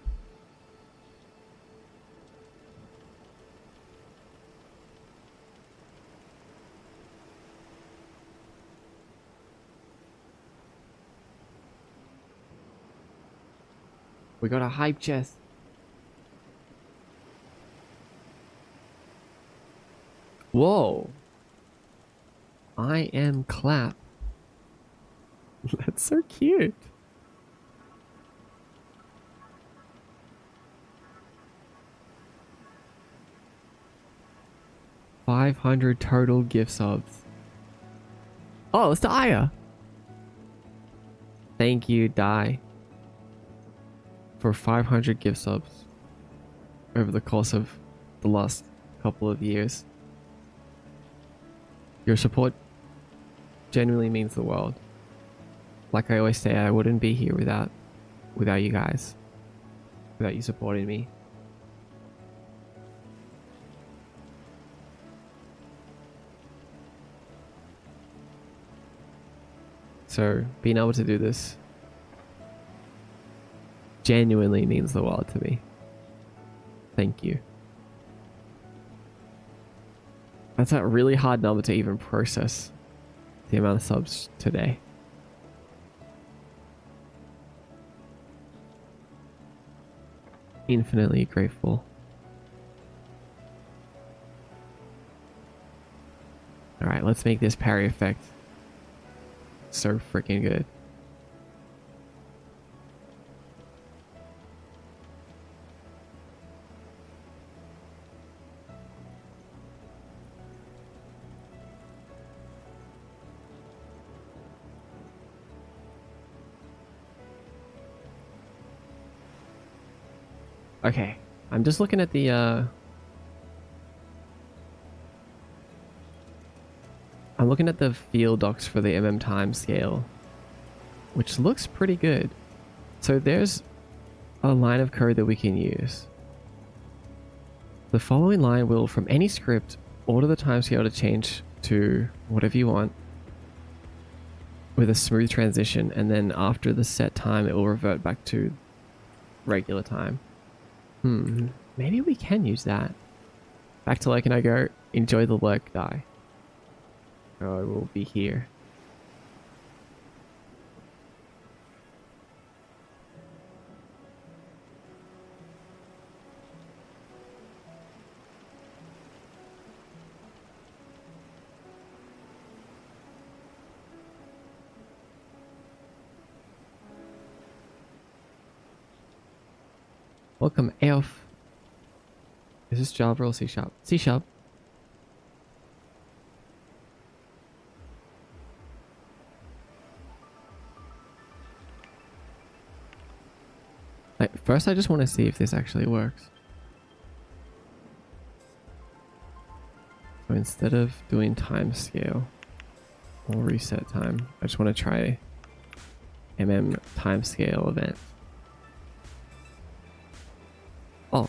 We got a hype chest. Whoa. I am clap. That's so cute. $500 total gift subs. Oh, it's the Aya. Thank you, Dai, for 500 gift subs over the course of the last couple of years. Your support genuinely means the world. Like I always say, I wouldn't be here without you guys, without you supporting me. So being able to do this genuinely means the world to me. Thank you. That's a really hard number to even process, the amount of subs today. Infinitely grateful. Alright, let's make this parry effect so freaking good. Okay, I'm just looking at the I'm looking at the field docs for the time scale, which looks pretty good. So there's a line of code that we can use. The following line will, from any script, order the timescale to change to whatever you want with a smooth transition, and then after the set time, it will revert back to regular time. Maybe we can use that. Back to Lake and I go, enjoy the lurk, die. I will be here. Welcome, Elf. Is this Java or C Sharp? C Sharp. Like, first, I just want to see if this actually works. So instead of doing time scale or reset time, I just want to try time scale event. Oh.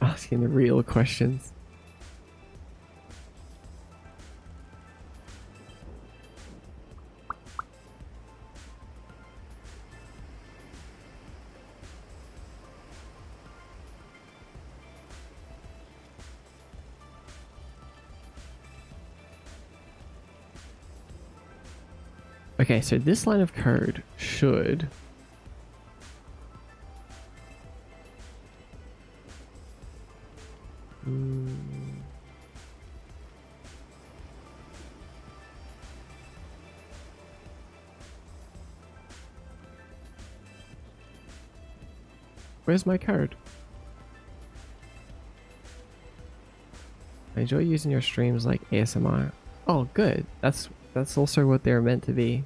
Asking the real questions. Okay, so this line of code should Where's my code? I enjoy using your streams like ASMR. Oh, good. That's also what they're meant to be.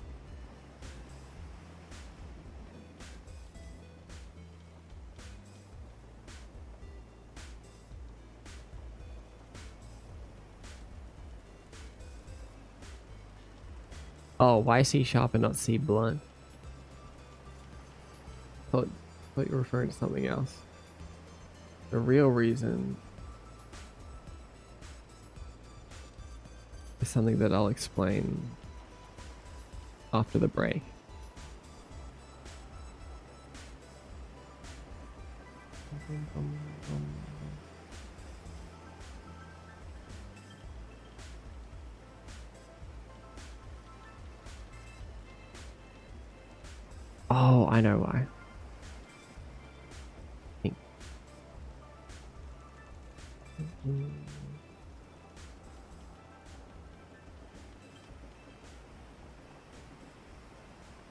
Oh, why C sharp and not C blunt? Thought you were referring to something else. The real reason is something that I'll explain after the break. Oh, I know why.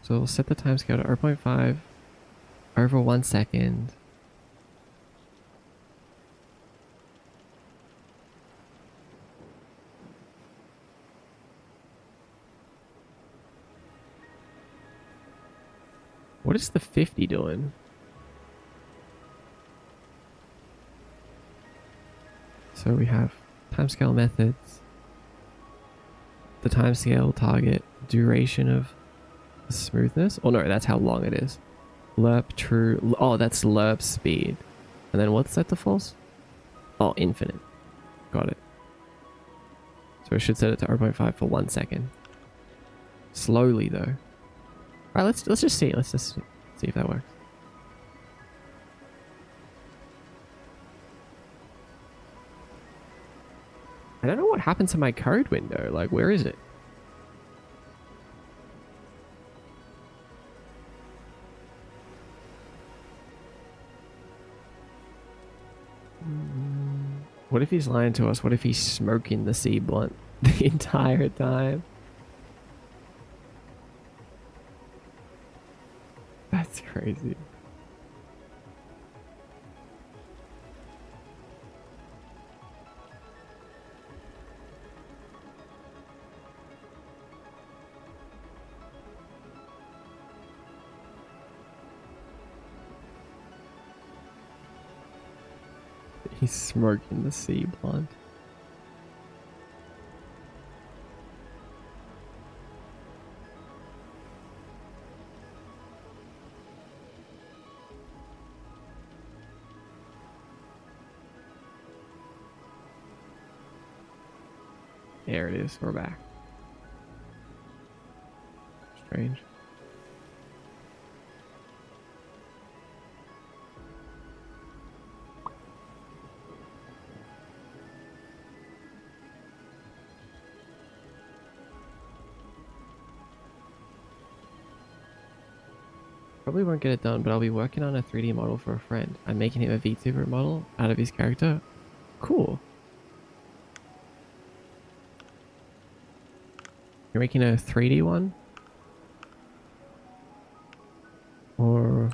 So we'll set the timescale to 0.5 over 1 second. What is the 50 doing? So we have timescale methods, the timescale target, duration of the smoothness. Oh no, that's how long it is. Lerp true. Oh, that's lerp speed. And then what's set to false? Oh, infinite. Got it. So I should set it to 0.5 for 1 second. Slowly though. Alright, let's just see. Let's just see if that works. I don't know what happened to my code window. Like, where is it? What if he's lying to us? What if he's smoking the C blunt the entire time? That's crazy. He's smoking the C blunt. There it is. We're back. Strange. Probably won't get it done, but I'll be working on a 3D model for a friend. I'm making him a VTuber model out of his character. Cool. You're making a 3D one? Or...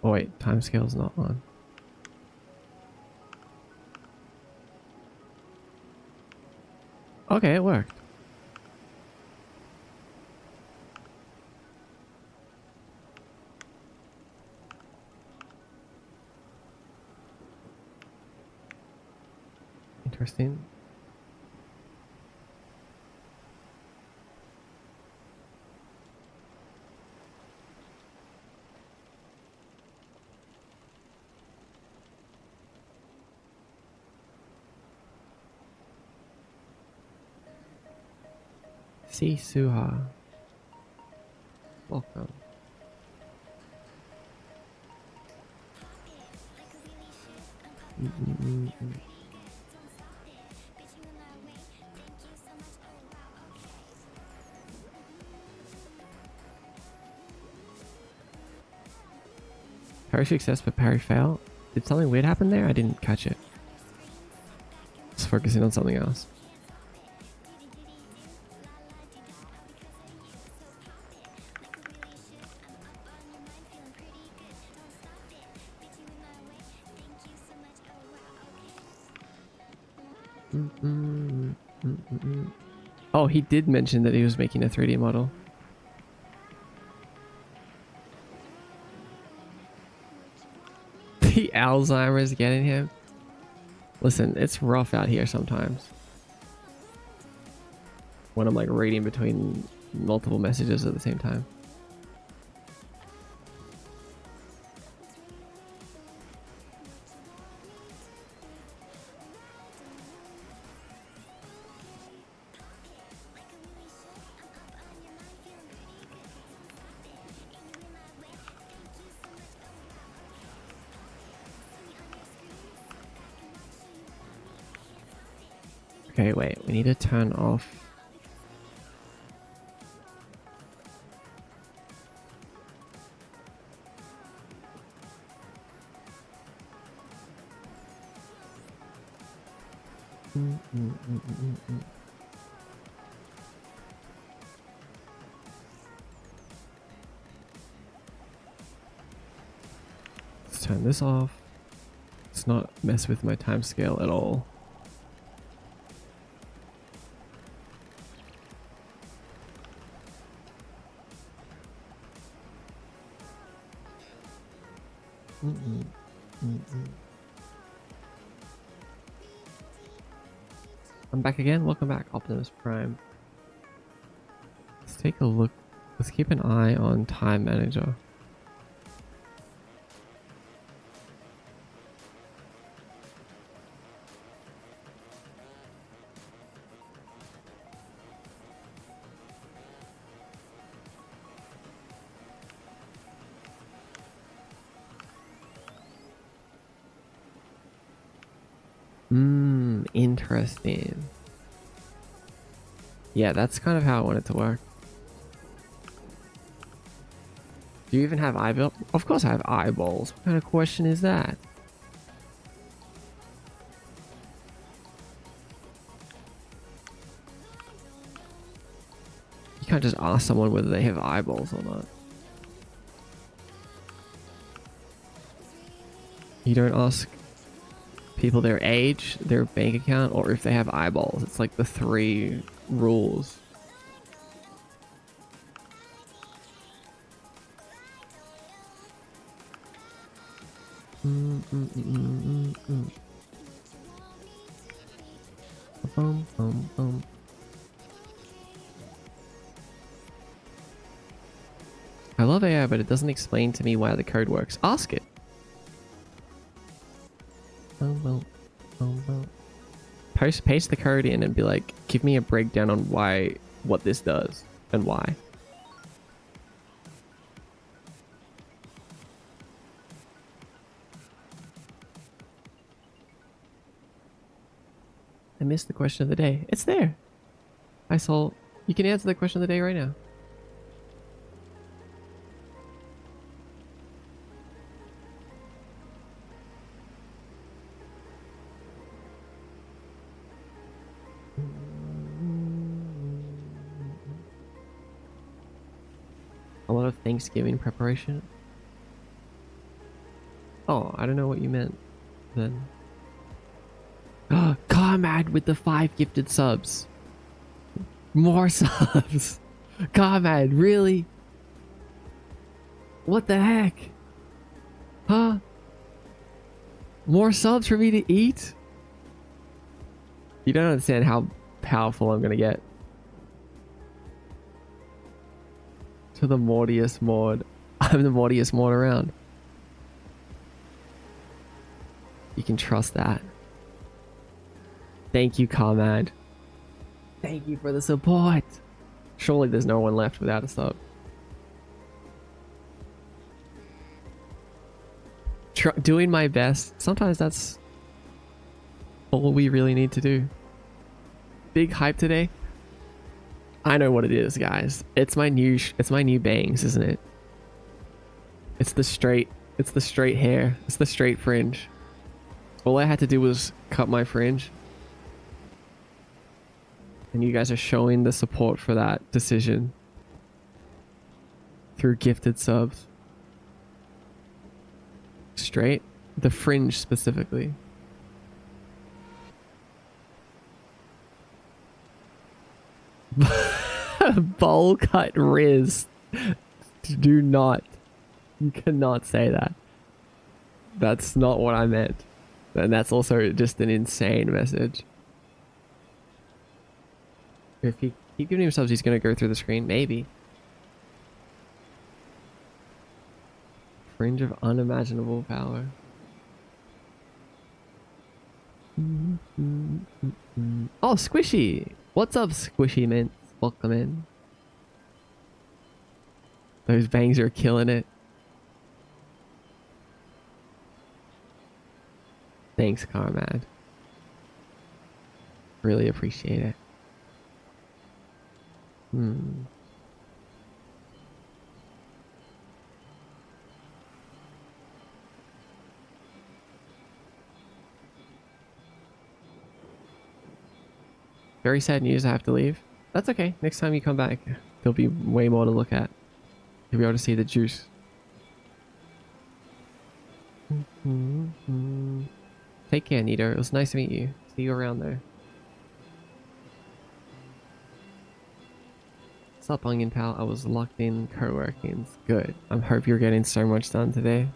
Oh wait, timescale's not on. Okay, it worked. Interesting. See Suha. Welcome. Parry success, but parry fail. Did something weird happen there? I didn't catch it. Just focusing on something else. Oh, he did mention that he was making a 3D model. The Alzheimer's getting him. Listen, it's rough out here sometimes. When I'm like reading between multiple messages at the same time. Okay, wait. We need to turn off. Let's turn this off. Let's not mess with my timescale at all. I'm back again. Welcome back, Optimus Prime. Let's take a look. Let's keep an eye on Time Manager. Interesting. Yeah, that's kind of how I want it to work. Do you even have eyeballs? Of course I have eyeballs. What kind of question is that? You can't just ask someone whether they have eyeballs or not. You don't ask people their age, their bank account, or if they have eyeballs. It's like the 3 rules. I love AI, but it doesn't explain to me why the code works. Ask it. Paste the code in and be like, give me a breakdown on what this does and why. I missed the question of the day. It's there. I saw. You can answer the question of the day right now. A lot of Thanksgiving preparation. Oh, I don't know what you meant then. Carmad with the 5 gifted subs. More subs. Carmad, really? What the heck? Huh? More subs for me to eat? You don't understand how powerful I'm gonna get. To the Mortius mod. I'm the Mortius mod around. You can trust that. Thank you, Carmad. Thank you for the support. Surely there's no one left without a sub. Doing my best. Sometimes that's all we really need to do. Big hype today. I know what it is, guys. It's my new bangs, isn't it? It's the straight hair. It's the straight fringe. All I had to do was cut my fringe. And you guys are showing the support for that decision through gifted subs. Straight? The fringe specifically. Bowl cut Riz. Do not. You cannot say that. That's not what I meant. And that's also just an insane message. If he keep giving him subs, he's gonna go through the screen. Maybe. Fringe of unimaginable power. Oh, Squishy! What's up, Squishy Mints? Welcome in. Those bangs are killing it. Thanks, Carmad. Really appreciate it. Hmm. Very sad news. I have to leave. That's okay. Next time you come back, there'll be way more to look at. You'll be able to see the juice. Take care, Nito. It was nice to meet you. See you around there. What's up, Onion Pal? I was locked in co-working. Good. I hope you're getting so much done today.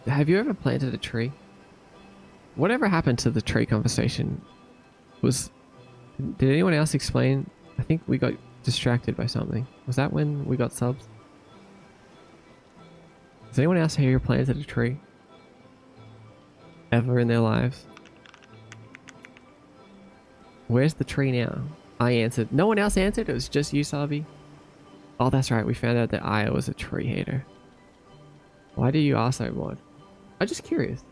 Have you ever planted a tree? Whatever happened to the tree conversation? Did anyone else explain? I think we got distracted by something. Was that when we got subs? Does anyone else here planted a tree? Ever in their lives? Where's the tree now? I answered. No one else answered? It was just you, Sabi? Oh, that's right. We found out that Aya was a tree hater. Why do you ask that, Mod? I'm just curious.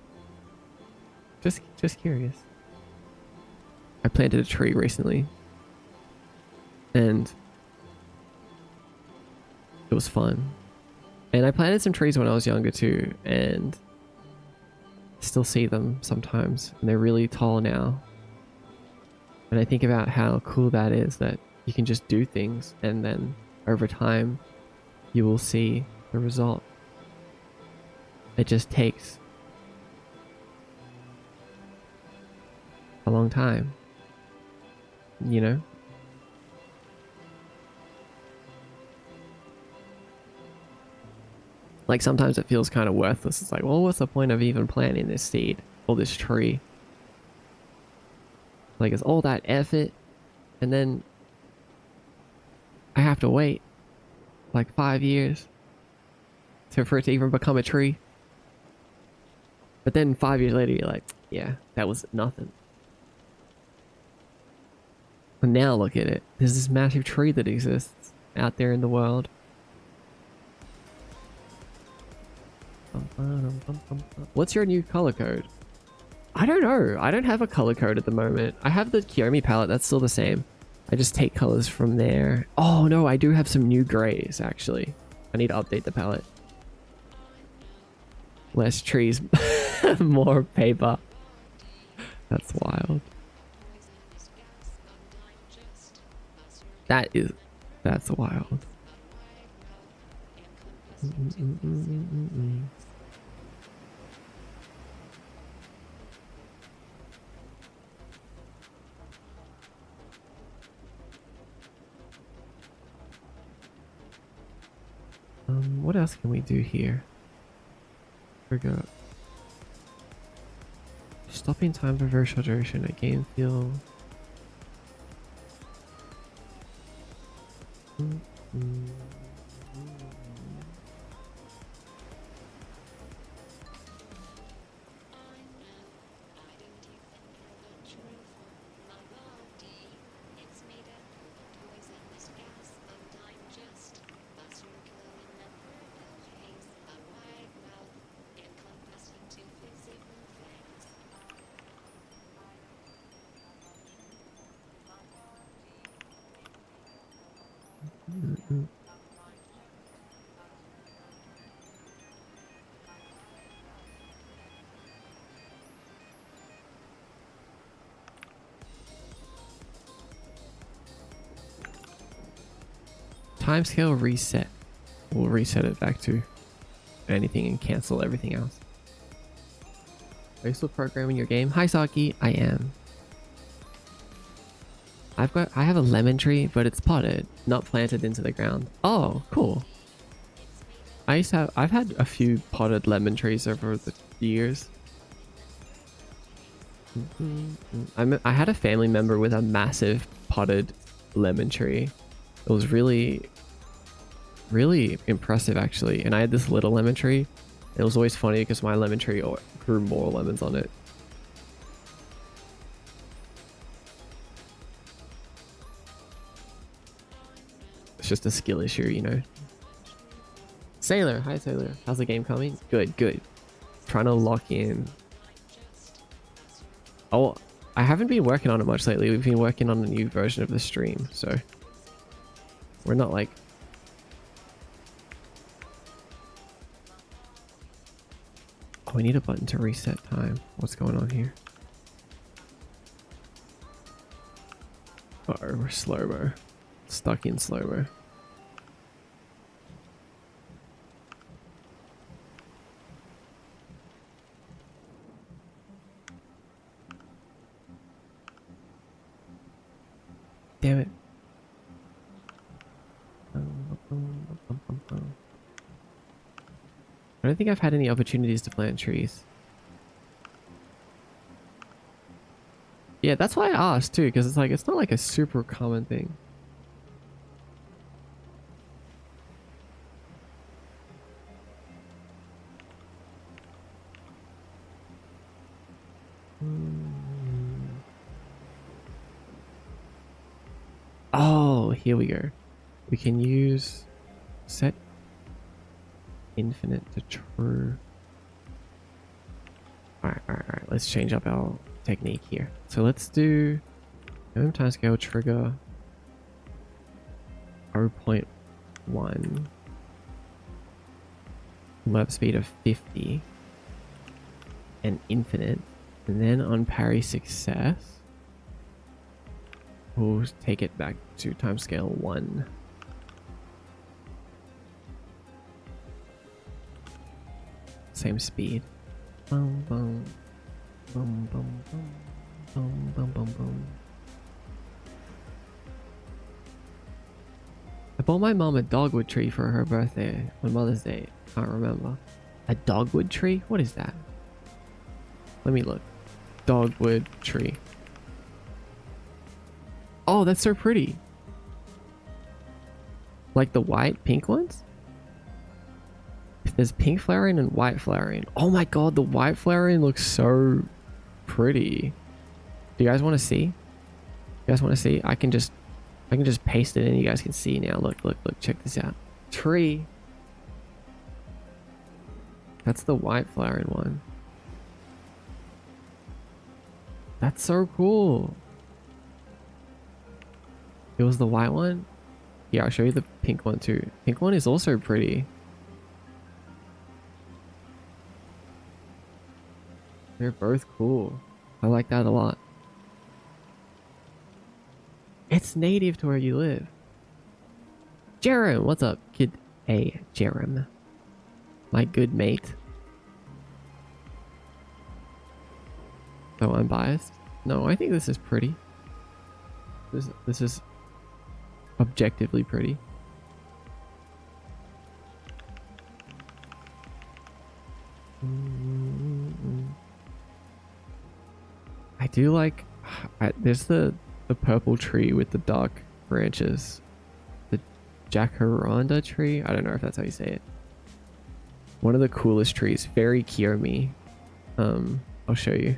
Just curious. I planted a tree recently. And it was fun. And I planted some trees when I was younger too, and still see them sometimes, and they're really tall now. And I think about how cool that is, that you can just do things and then over time you will see the result. It just takes a long time, you know? Like sometimes it feels kind of worthless. It's like, well, what's the point of even planting this seed or this tree? Like, it's all that effort, and then I have to wait like 5 years for it to even become a tree. But then 5 years later, you're like, yeah, that was nothing. And now look at it. There's this massive tree that exists out there in the world. What's your new color code? I don't know. I don't have a color code at the moment. I have the Kiyomi palette. That's still the same. I just take colors from there. Oh no, I do have some new grays actually. I need to update the palette. Less trees, more paper. That's wild. That's wild. What else can we do here? Forgot. Stopping time for very short duration at game feel. Timescale reset. We'll reset it back to anything and cancel everything else. Are you still programming your game? Hi Saki, I am. I have a lemon tree, but it's potted, not planted into the ground. Oh, cool. I've had a few potted lemon trees over the years. I had a family member with a massive potted lemon tree. It was really impressive actually. And I had this little lemon tree. It was always funny because my lemon tree grew more lemons on it. It's just a skill issue, you know. Sailor, hi Sailor. How's the game coming? Good, good. Trying to lock in. Oh, I haven't been working on it much lately. We've been working on a new version of the stream, so we're not like... Oh, we need a button to reset time. What's going on here? Uh-oh, we're slow-mo. Stuck in slow-mo. Damn it. I don't think I've had any opportunities to plant trees. Yeah, that's why I asked too, because it's like, it's not like a super common thing. Oh, here we go. We can use set infinite to true. Alright. Let's change up our technique here. So let's do timescale trigger 0.1. Map speed of 50 and infinite, and then on parry success we'll take it back to timescale 1. Same speed. Boom, boom, boom, boom, boom, boom, boom, boom, boom. I bought my mom a dogwood tree for her birthday on Mother's Day. Can't remember. A dogwood tree? What is that? Let me look. Dogwood tree. Oh, that's so pretty. Like the white, pink ones? There's pink flowering and white flowering. Oh my god, the white flowering looks so pretty. Do you guys want to see? You guys want to see? I can just paste it in. You guys can see now. Look. Check this out. Tree. That's the white flowering one. That's so cool. It was the white one. Yeah, I'll show you the pink one too. Pink one is also pretty. They're both cool. I like that a lot. It's native to where you live. Jerem, what's up, kid? Hey, Jerem. My good mate. So unbiased? No, I think this is pretty. This is objectively pretty. I do like... there's the purple tree with the dark branches. The jacaranda tree? I don't know if that's how you say it. One of the coolest trees. Very Kiyomi. I'll show you.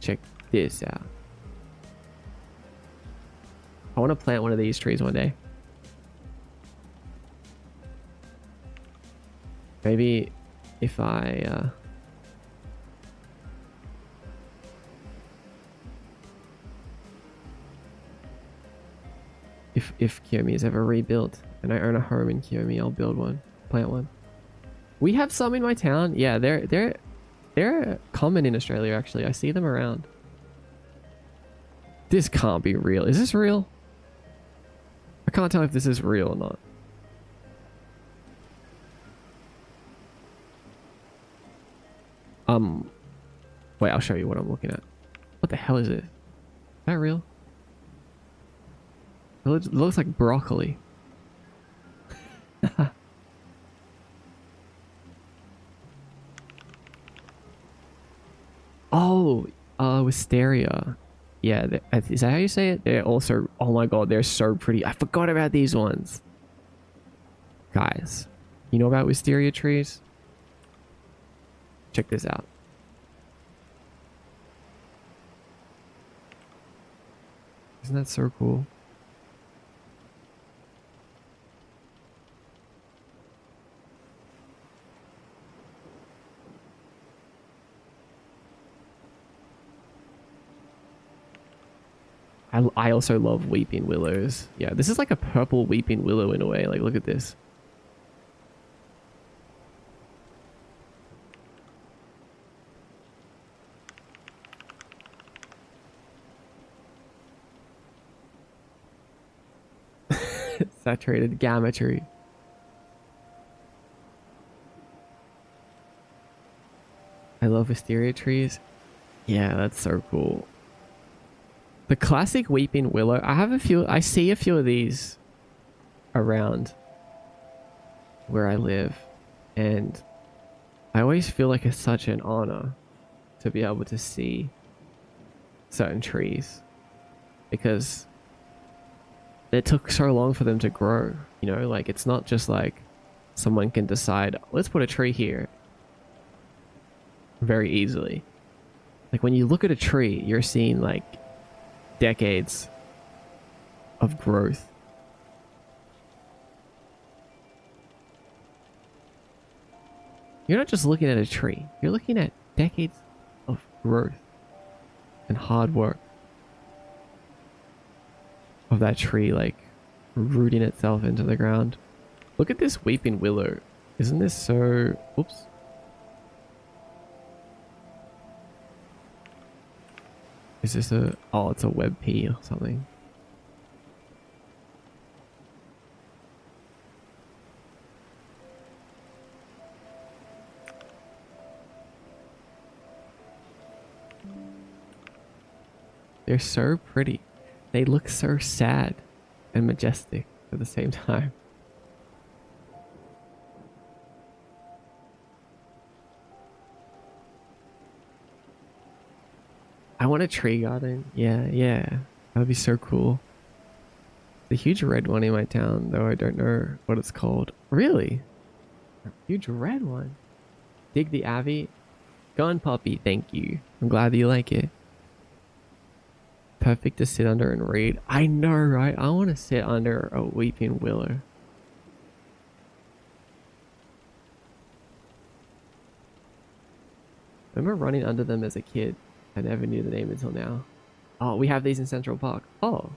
Check this out. I want to plant one of these trees one day. Maybe if I... If Kiyomi is ever rebuilt and I own a home in Kiyomi, I'll build one, plant one. We have some in my town. Yeah, they're common in Australia actually. I see them around. This can't be real. Is this real? I can't tell if this is real or not. Wait, I'll show you what I'm looking at. What the hell is it? Is that real? It looks like broccoli. Oh, wisteria. Yeah, is that how you say it? They're also... Oh my god, they're so pretty. I forgot about these ones. Guys, you know about wisteria trees? Check this out. Isn't that so cool? I also love weeping willows. Yeah, this is like a purple weeping willow in a way. Like, look at this. Saturated gamma tree. I love wisteria trees. Yeah, that's so cool. The classic weeping willow. I see a few of these around where I live, and I always feel like it's such an honor to be able to see certain trees because it took so long for them to grow. You know, like it's not just like someone can decide, let's put a tree here very easily. Like when you look at a tree, you're seeing like decades of growth. You're not just looking at a tree, you're looking at decades of growth and hard work of that tree, like rooting itself into the ground. Look at this weeping willow. Isn't this so... Oops. Is this a... Oh, it's a web pea or something. They're so pretty. They look so sad and majestic at the same time. I want a tree garden. Yeah, yeah. That would be so cool. The huge red one in my town, though I don't know what it's called. Really? A huge red one. Dig the Abbey. Gone puppy, thank you. I'm glad that you like it. Perfect to sit under and read. I know, right? I want to sit under a weeping willow. I remember running under them as a kid. I never knew the name until now. Oh, we have these in Central Park. Oh.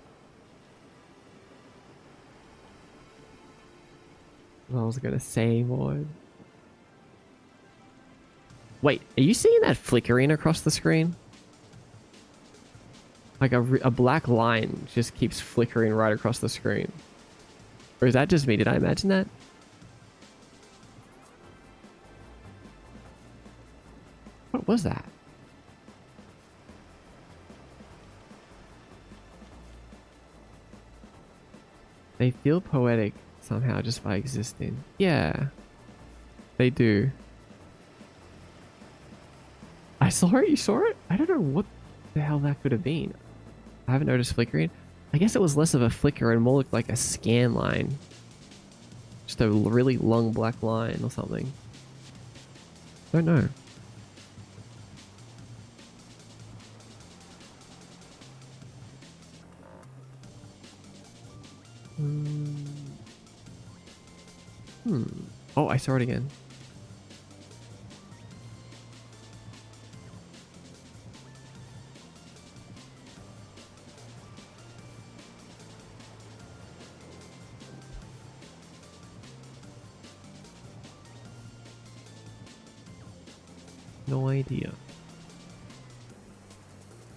What I was gonna say, boy. Wait, are you seeing that flickering across the screen? Like a black line just keeps flickering right across the screen. Or is that just me? Did I imagine that? What was that? They feel poetic somehow just by existing. Yeah, they do. I saw it. You saw it? I don't know what the hell that could have been. I haven't noticed flickering. I guess it was less of a flicker and more looked like a scan line. Just a really long black line or something. Don't know. Oh, I saw it again. No idea.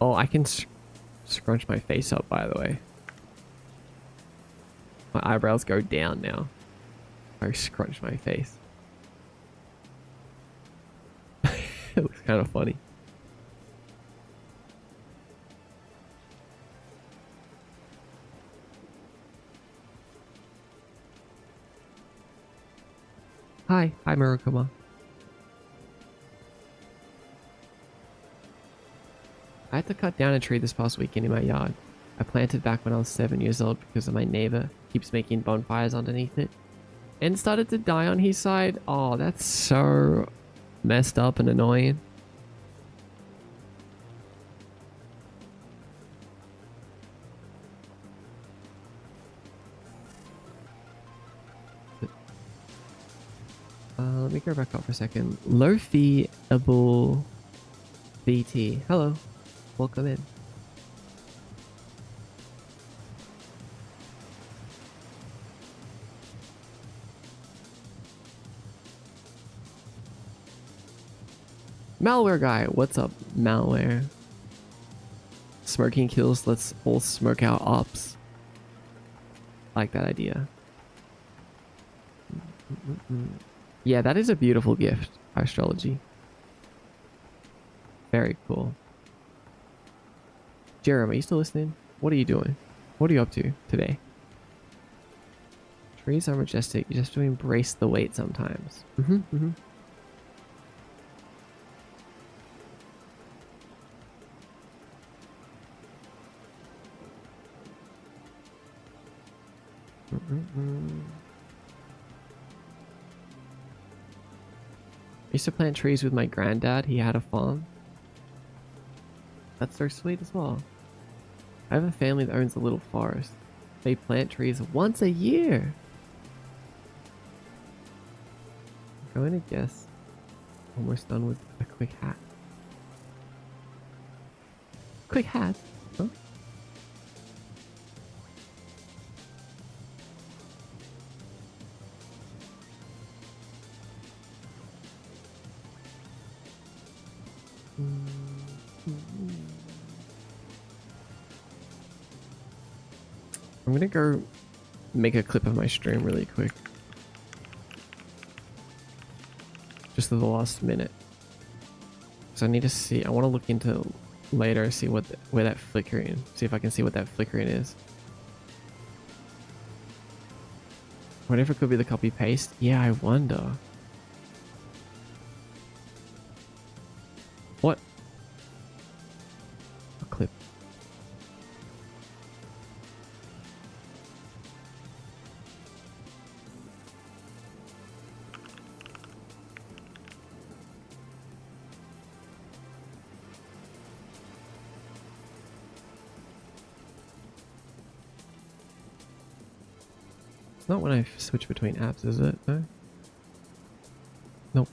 Oh, I can scrunch my face up, by the way. My eyebrows go down now. I scrunch my face. It looks kind of funny. Hi Murukuma. I had to cut down a tree this past weekend in my yard. I planted back when I was 7 years old because of my neighbor keeps making bonfires underneath it. And it started to die on his side. Oh, that's so messed up and annoying. Let me go back up for a second. Lofi Abul BT. Hello. Welcome in. Malware guy, what's up, malware? Smoking kills, let's all smoke our ops. Like that idea. Yeah, that is a beautiful gift, astrology. Very cool. Jeremy, are you still listening? What are you doing? What are you up to today? Trees are majestic. You just have to embrace the wait sometimes. I used to plant trees with my granddad. He had a farm. That's so sweet as well. I have a family that owns a little forest. They plant trees once a year. I'm going to guess almost done with a quick hat. Quick hat? Huh? I'm gonna go make a clip of my stream really quick. Just at the last minute. So I need to see, I want to look into later, see what where that flickering, see if I can see what that flickering is. What if it could be the copy paste? Yeah, I wonder. What? A clip. It's not when I switch between apps, is it? No? Nope.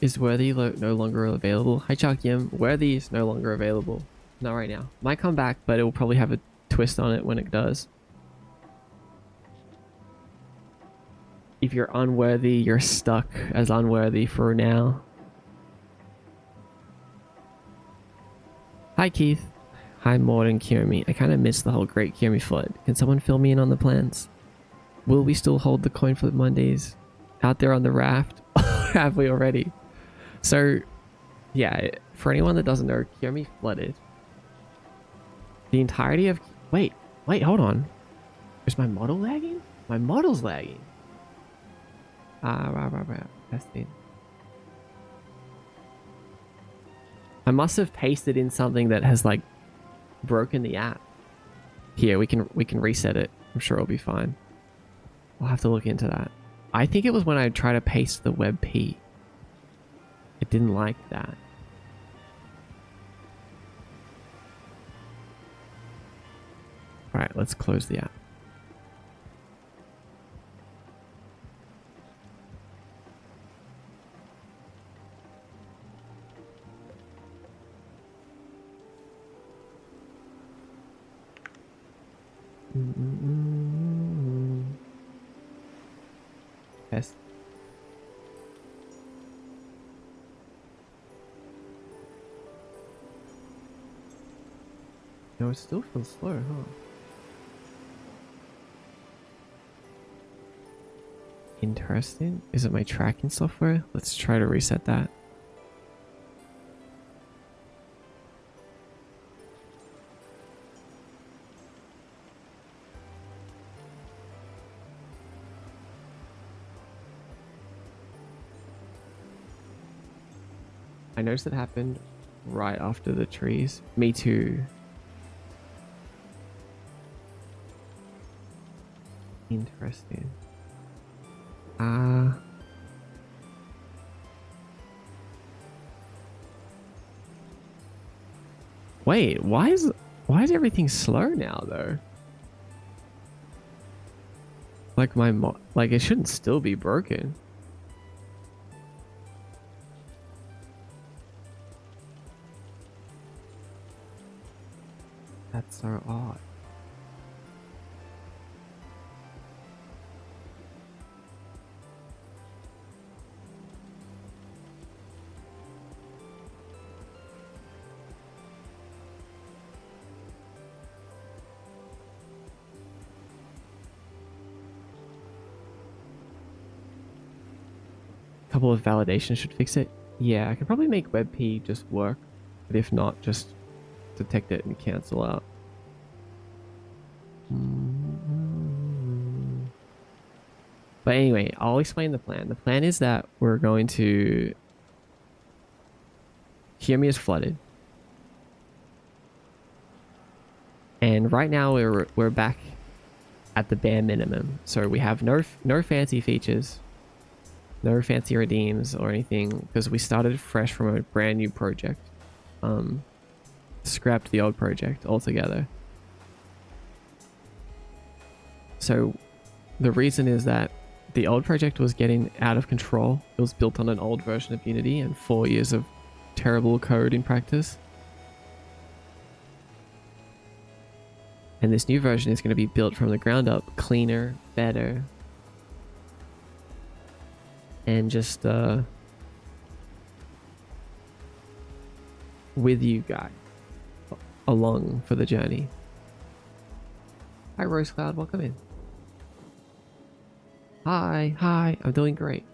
Is Worthy no longer available? Hi Chuck Yim, Worthy is no longer available. Not right now. Might come back, but it will probably have a twist on it when it does. If you're unworthy, you're stuck as unworthy for now. Hi Keith. Hi Maud and Kirimi. I kind of missed the whole Great Kirimi Flood. Can someone fill me in on the plans? Will we still hold the coin flip Mondays? Out there on the raft? Have we already? So, yeah, for anyone that doesn't know, Kirimi flooded. The entirety of... Wait, hold on. Is my model lagging? My model's lagging. Right. Testing. I must have pasted in something that has, like, broken the app. Here, we can reset it. I'm sure it'll be fine. I'll have to look into that. I think it was when I tried to paste the WebP. It didn't like that. Alright, let's close the app. Yes. No, it still feels slow, huh? Interesting. Is it my tracking software? Let's try to reset that. I noticed it happened right after the trees. Me too. Interesting. Wait, why is everything slow now though? Like like it shouldn't still be broken. That's so odd. couple of validations should fix it. Yeah, I could probably make WebP just work, but if not, just detect it and cancel out. But anyway, I'll explain the plan. The plan is that we're going to... Hirmi is flooded. And right now we're back at the bare minimum. So we have no fancy features, no fancy redeems or anything, because we started fresh from a brand new project. Scrapped the old project altogether. So the reason is that the old project was getting out of control. It was built on an old version of Unity and 4 years of terrible code in practice. And this new version is going to be built from the ground up, cleaner, better, and just with you guys along for the journey. Hi Rose Cloud, welcome in. Hi, I'm doing great.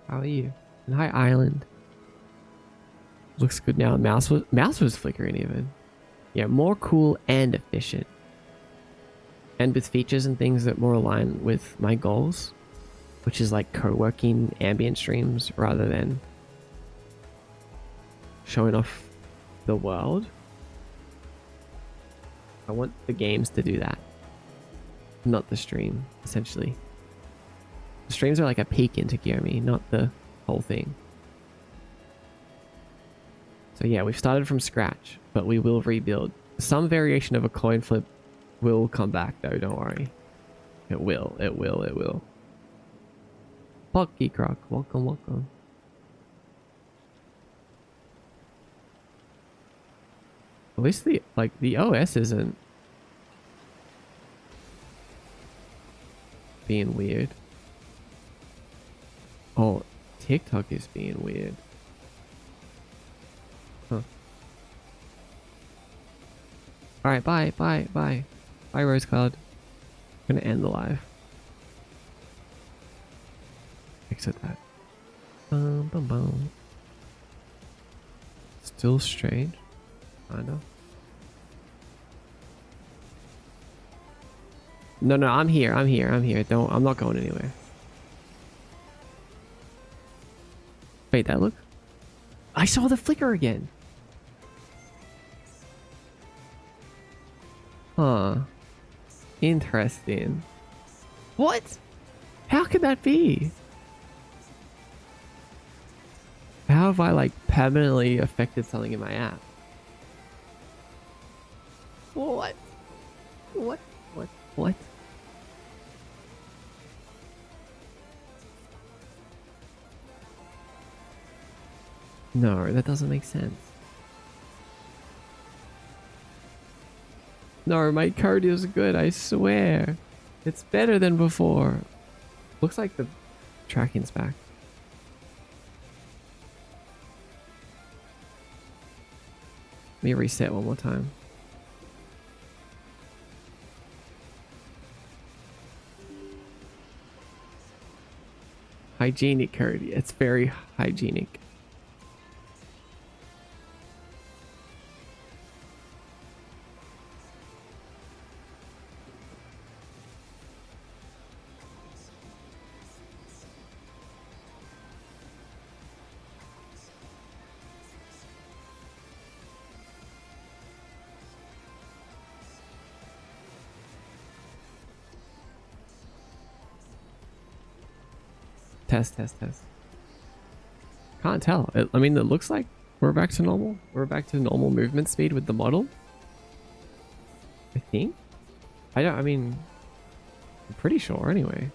How are you? And hi Island. Looks good now. Mouse was flickering even. Yeah, more cool and efficient. And with features and things that more align with my goals, which is like co-working ambient streams rather than showing off the world. I want the games to do that, not the stream, essentially. The streams are like a peek into Hirmi, not the whole thing. So yeah, we've started from scratch, but we will rebuild. Some variation of a coin flip will come back though, don't worry. It will. Pocky Croc, welcome. At least the OS isn't being weird. Oh, TikTok is being weird. Huh. Alright, bye. Bye, Rose Cloud. I'm gonna end the live. Exit that. Boom. Still strange. I know. No, I'm here. I'm not going anywhere. Wait, that look? I saw the flicker again. Huh. Interesting. What? How could that be? How have I like permanently affected something in my app? What? No, that doesn't make sense. No, my card is good, I swear. It's better than before. Looks like the tracking's back. Let me reset one more time. Hygienic card. It's very hygienic. Test. Can't tell. I mean, it looks like we're back to normal. We're back to normal movement speed with the model. I think. I mean, I'm pretty sure anyway.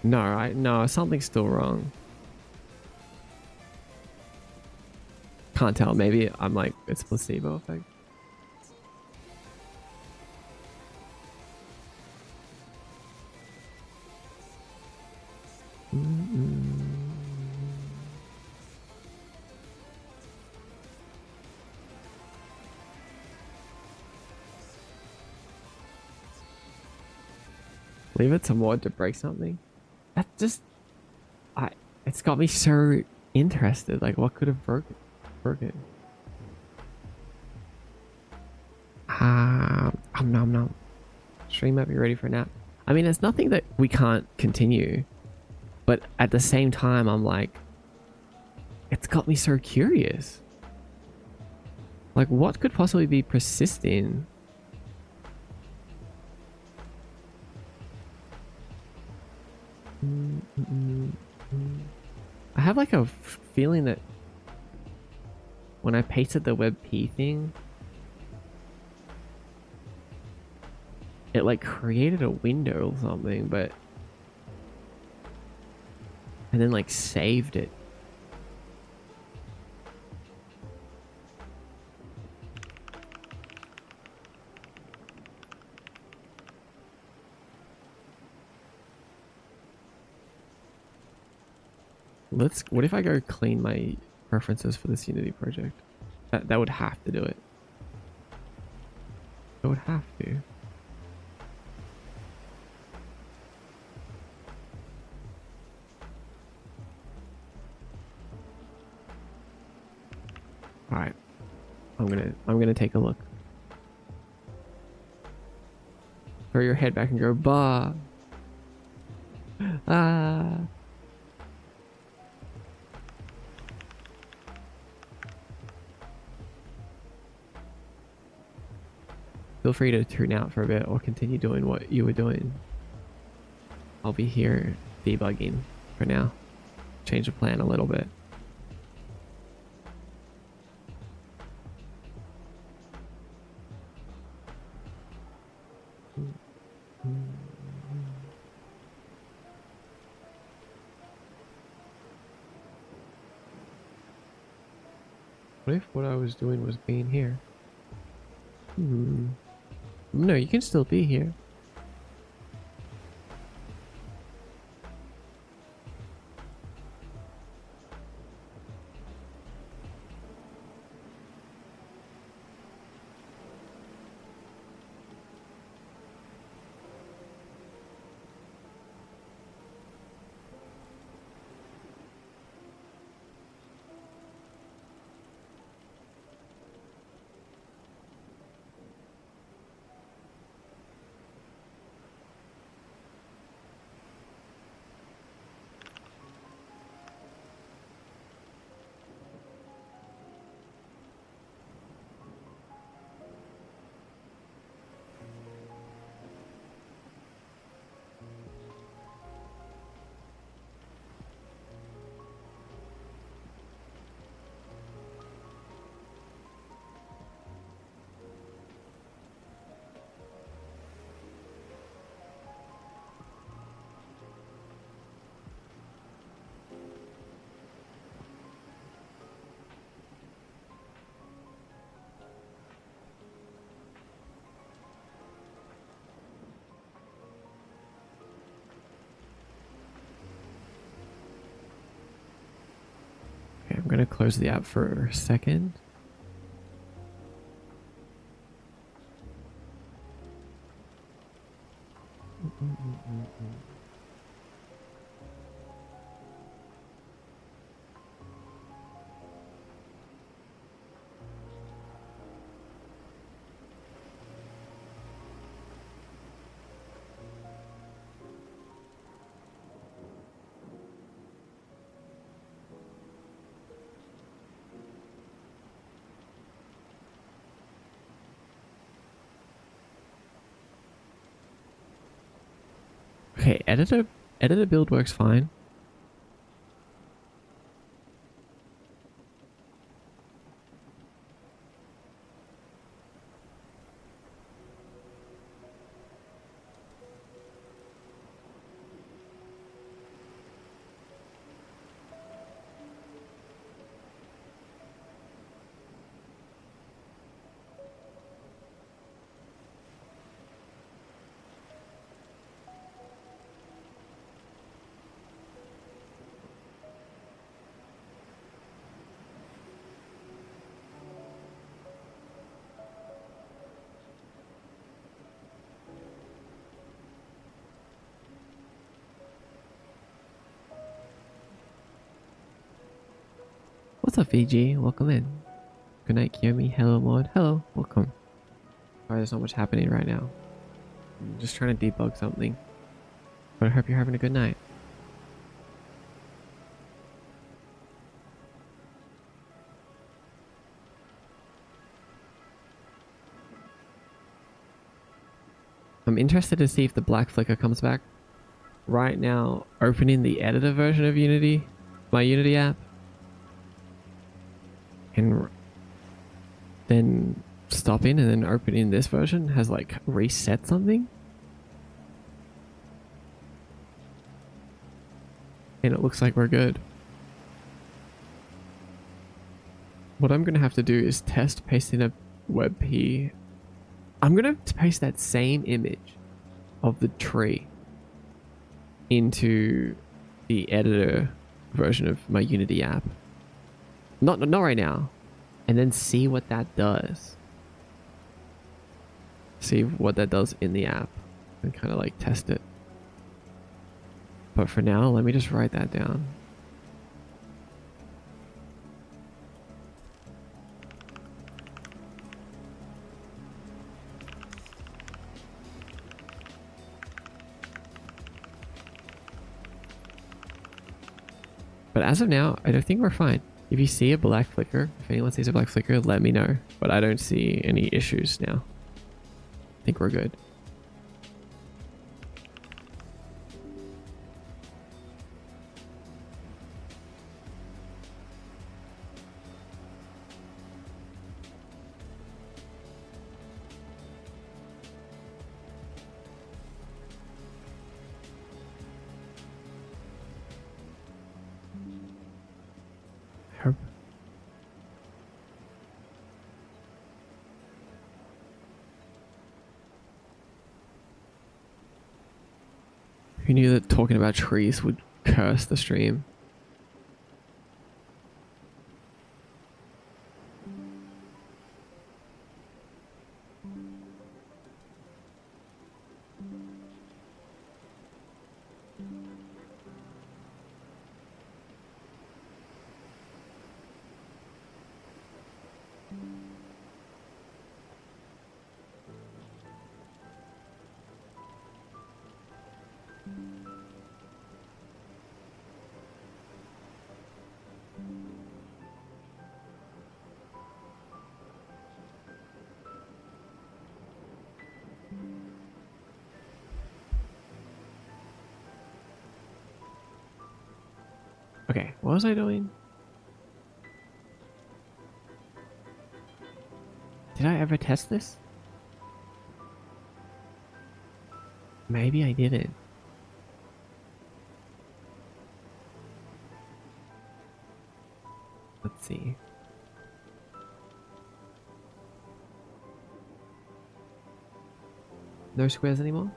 No, something's still wrong. Can't tell. Maybe I'm like, it's placebo effect. Leave it to mod to break something. That just It's got me so interested. Like, what could have broke it? Nom nom. Stream might be ready for a nap. I mean, it's nothing that we can't continue, but at the same time, I'm like, it's got me so curious. Like, what could possibly be persisting? I have like a feeling that when I pasted the WebP thing, it like created a window or something, but and then like saved it. What if I go clean my preferences for this Unity project? That would have to do it. It would have to. All right, I'm gonna take a look. Throw your head back and go, bah. Ah. Feel free to tune out for a bit or continue doing what you were doing. I'll be here debugging for now. Change the plan a little bit. What if what I was doing was being here? No, you can still be here. Okay, I'm gonna close the app for a second. Okay, editor build works fine. What's up, VG? Welcome in. Good night, Kiyomi. Hello, Maud. Hello. Welcome. Sorry, there's not much happening right now. I'm just trying to debug something. But I hope you're having a good night. I'm interested to see if the black flicker comes back. Right now, opening the editor version of Unity, my Unity app, and then stopping and then opening this version has like reset something. And it looks like we're good. What I'm gonna have to do is test pasting a WebP. I'm gonna paste that same image of the tree into the editor version of my Unity app. Not right now. And then see what that does. See what that does in the app and kind of like test it. But for now, let me just write that down. But as of now, I don't think we're fine. If you see a black flicker, if anyone sees a black flicker, let me know. But I don't see any issues now. I think we're good. Who knew that talking about trees would curse the stream? Okay, what was I doing? Did I ever test this? Maybe I didn't. Let's see. No squares anymore?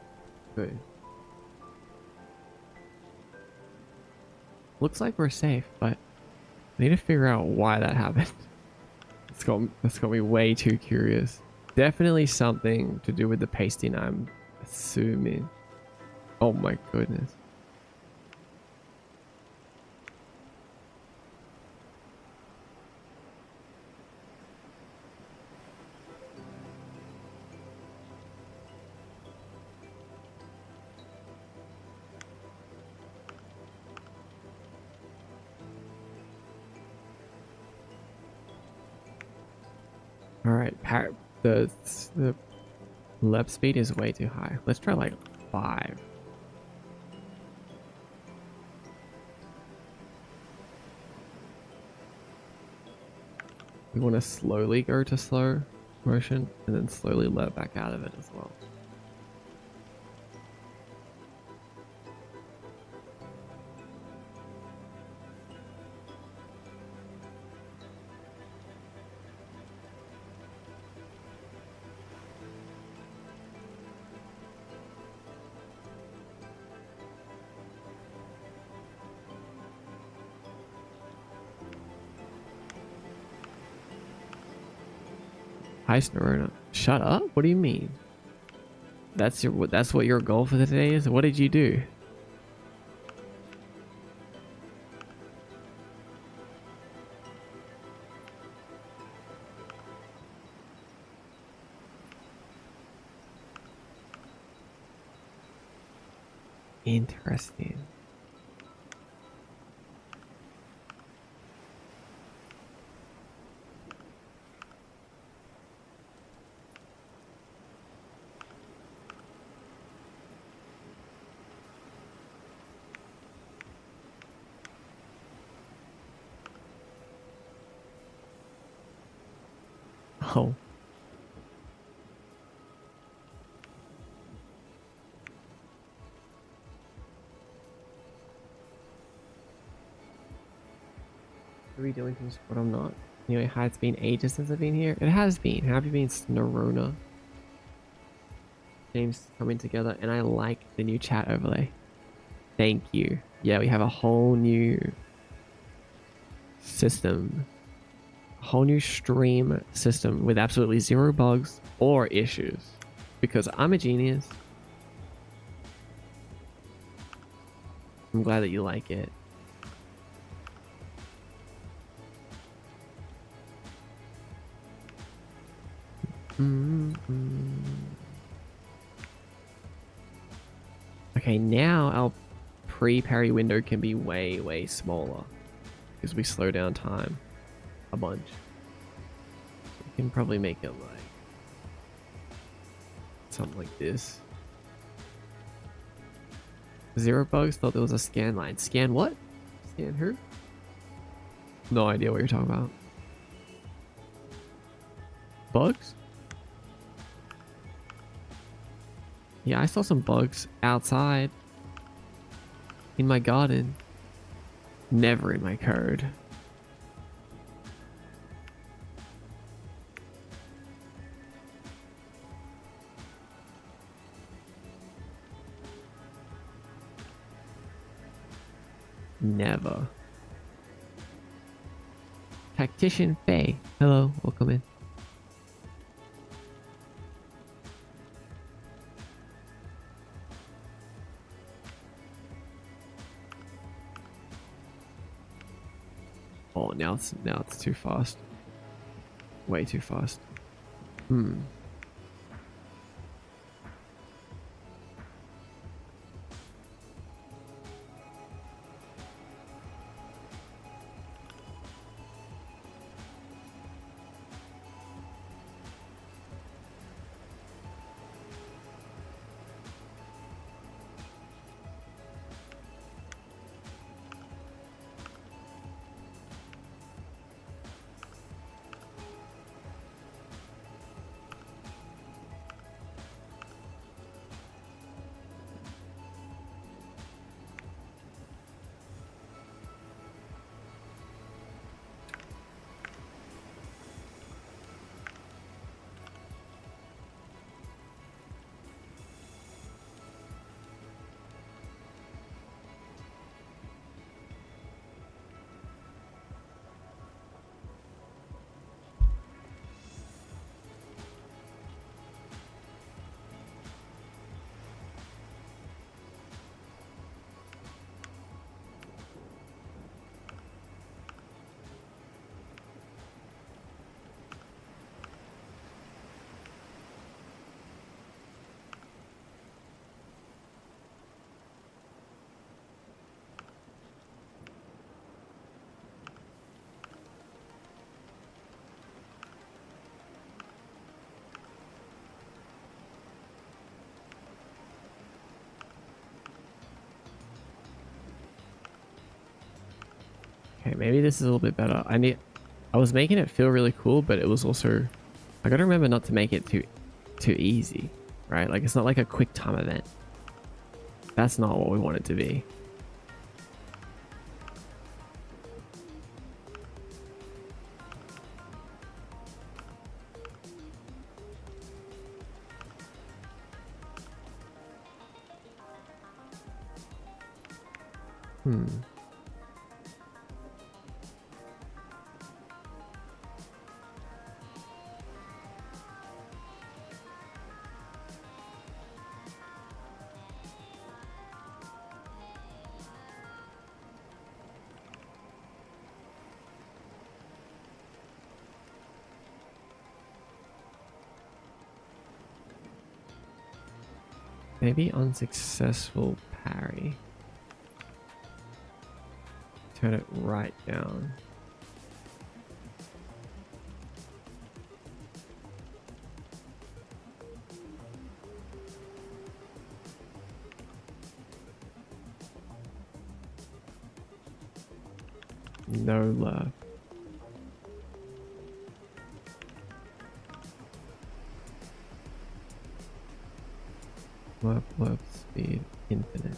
Good. Looks like we're safe, but I need to figure out why that happened. It's got me way too curious. Definitely something to do with the pasting, I'm assuming. Oh my goodness. Alright, the lap speed is way too high. Let's try like 5. We want to slowly go to slow motion and then slowly let back out of it as well. Hi, Snorona. Shut up? What do you mean? That's what your goal for today is? What did you do? Interesting. Oh. Are we doing things but I'm not? Anyway, hi, it's been ages since I've been here. It has been. Have you been, Snorona? Games coming together, and I like the new chat overlay. Thank you. Yeah, we have a whole new system. A whole new stream system with absolutely zero bugs or issues. Because I'm a genius. I'm glad that you like it. Okay, now our pre-parry window can be way, way smaller because we slow down time a bunch. So we can probably make it like something like this. Zero bugs, thought there was a scan line. Scan what? Scan who? No idea what you're talking about. Bugs? Yeah, I saw some bugs outside in my garden. Never in my code. Never. Tactician Faye. Hello, welcome in. Oh, now it's too fast. Way too fast. Okay, maybe this is a little bit better. I was making it feel really cool, but it was also, I gotta remember not to make it too easy, right? Like it's not like a quick time event. That's not what we want it to be. Maybe unsuccessful parry. Turn it right down. No left. Warp speed infinite.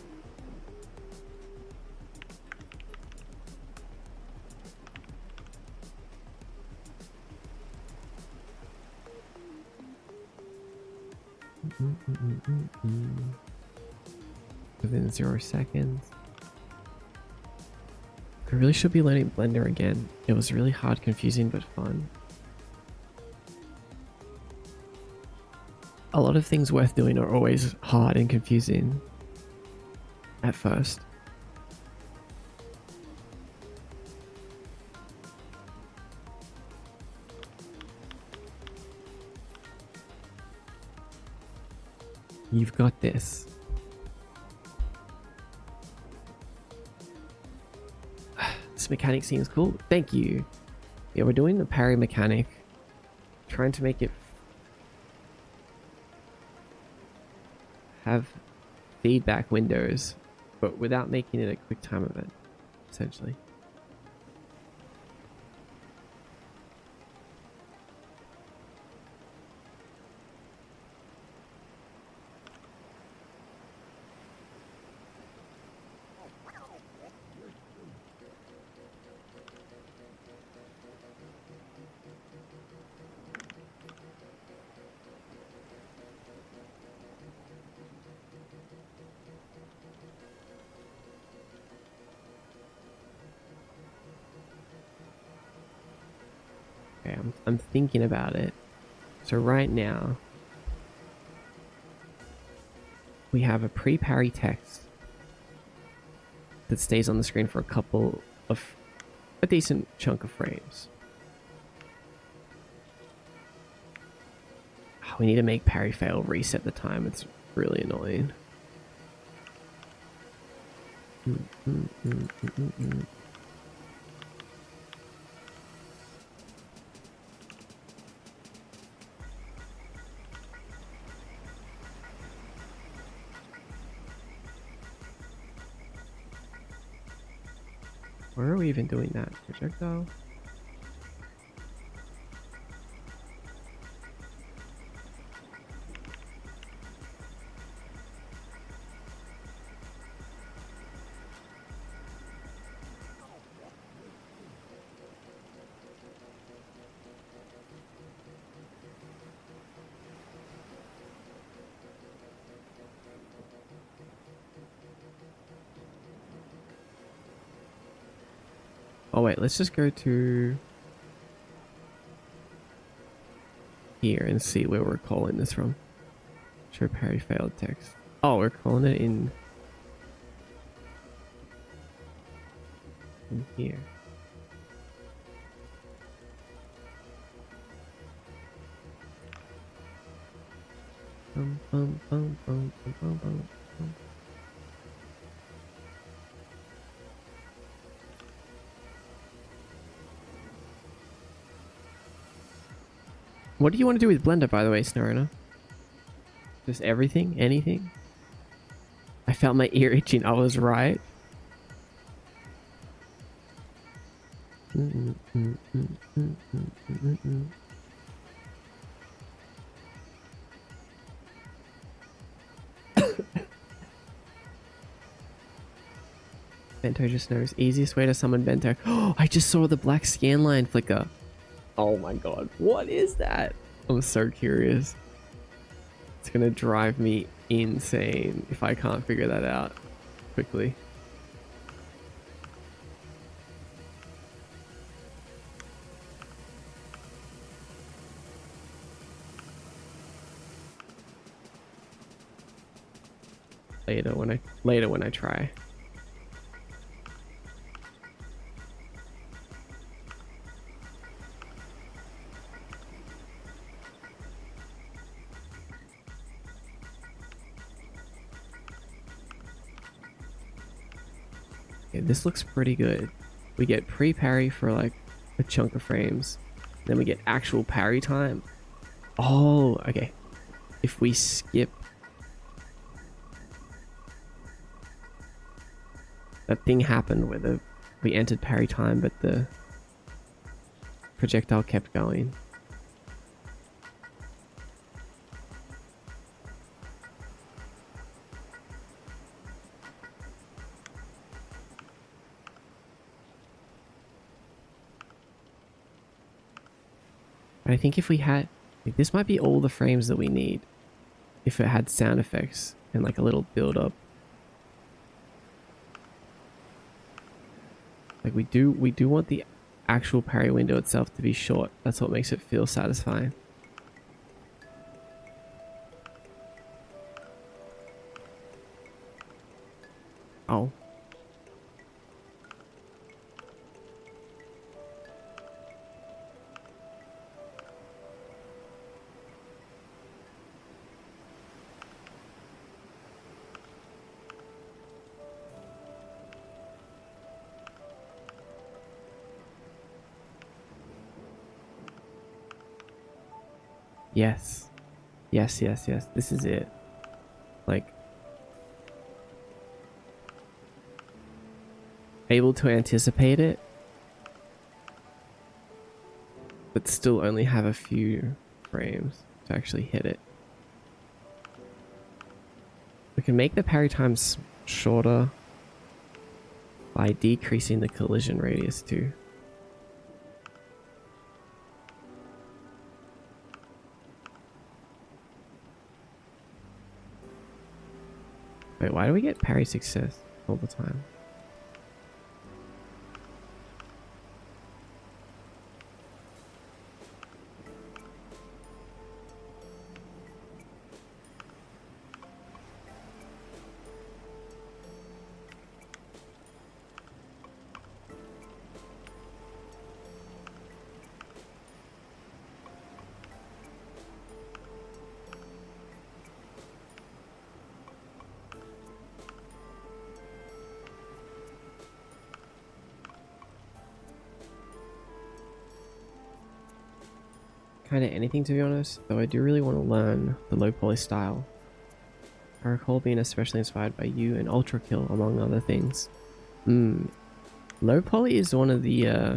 Within 0 seconds. I really should be learning Blender again. It was really hard, confusing, but fun. A lot of things worth doing are always hard and confusing at first. You've got this. This mechanic seems cool. Thank you. Yeah, we're doing the parry mechanic. Trying to make it have feedback windows, but without making it a quick time event, essentially. Okay, I'm thinking about it. So right now, we have a pre-parry text that stays on the screen for a decent chunk of frames. Oh, we need to make parry fail reset the time. It's really annoying. Where are we even doing that? Projectile? Oh wait, let's just go to here and see where we're calling this from. Show parry failed text. Oh, we're calling it in here. Bum, bum, bum, bum, bum, bum, bum, bum. What do you want to do with Blender, by the way, Snarina? Just everything? Anything? I felt my ear itching. I was right. Bento just knows. Easiest way to summon Bento. Oh, I just saw the black scan line flicker. Oh my god. What is that? I'm so curious. It's gonna drive me insane if I can't figure that out quickly. Later when I try. Okay, this looks pretty good. We get pre-parry for like a chunk of frames. Then we get actual parry time. Oh, okay. If we skip... That thing happened where we entered parry time, but the projectile kept going. I think if we had... Like, this might be all the frames that we need. If it had sound effects and like a little build up. Like we do want the actual parry window itself to be short. That's what makes it feel satisfying. Oh. Yes. Yes, yes, yes. This is it. Like, able to anticipate it, but still only have a few frames to actually hit it. We can make the parry times shorter by decreasing the collision radius too. Wait, why do we get parry success all the time? Kind of anything, to be honest, though I do really want to learn the low poly style. I recall being especially inspired by you and Ultra Kill, among other things. Low poly is one of the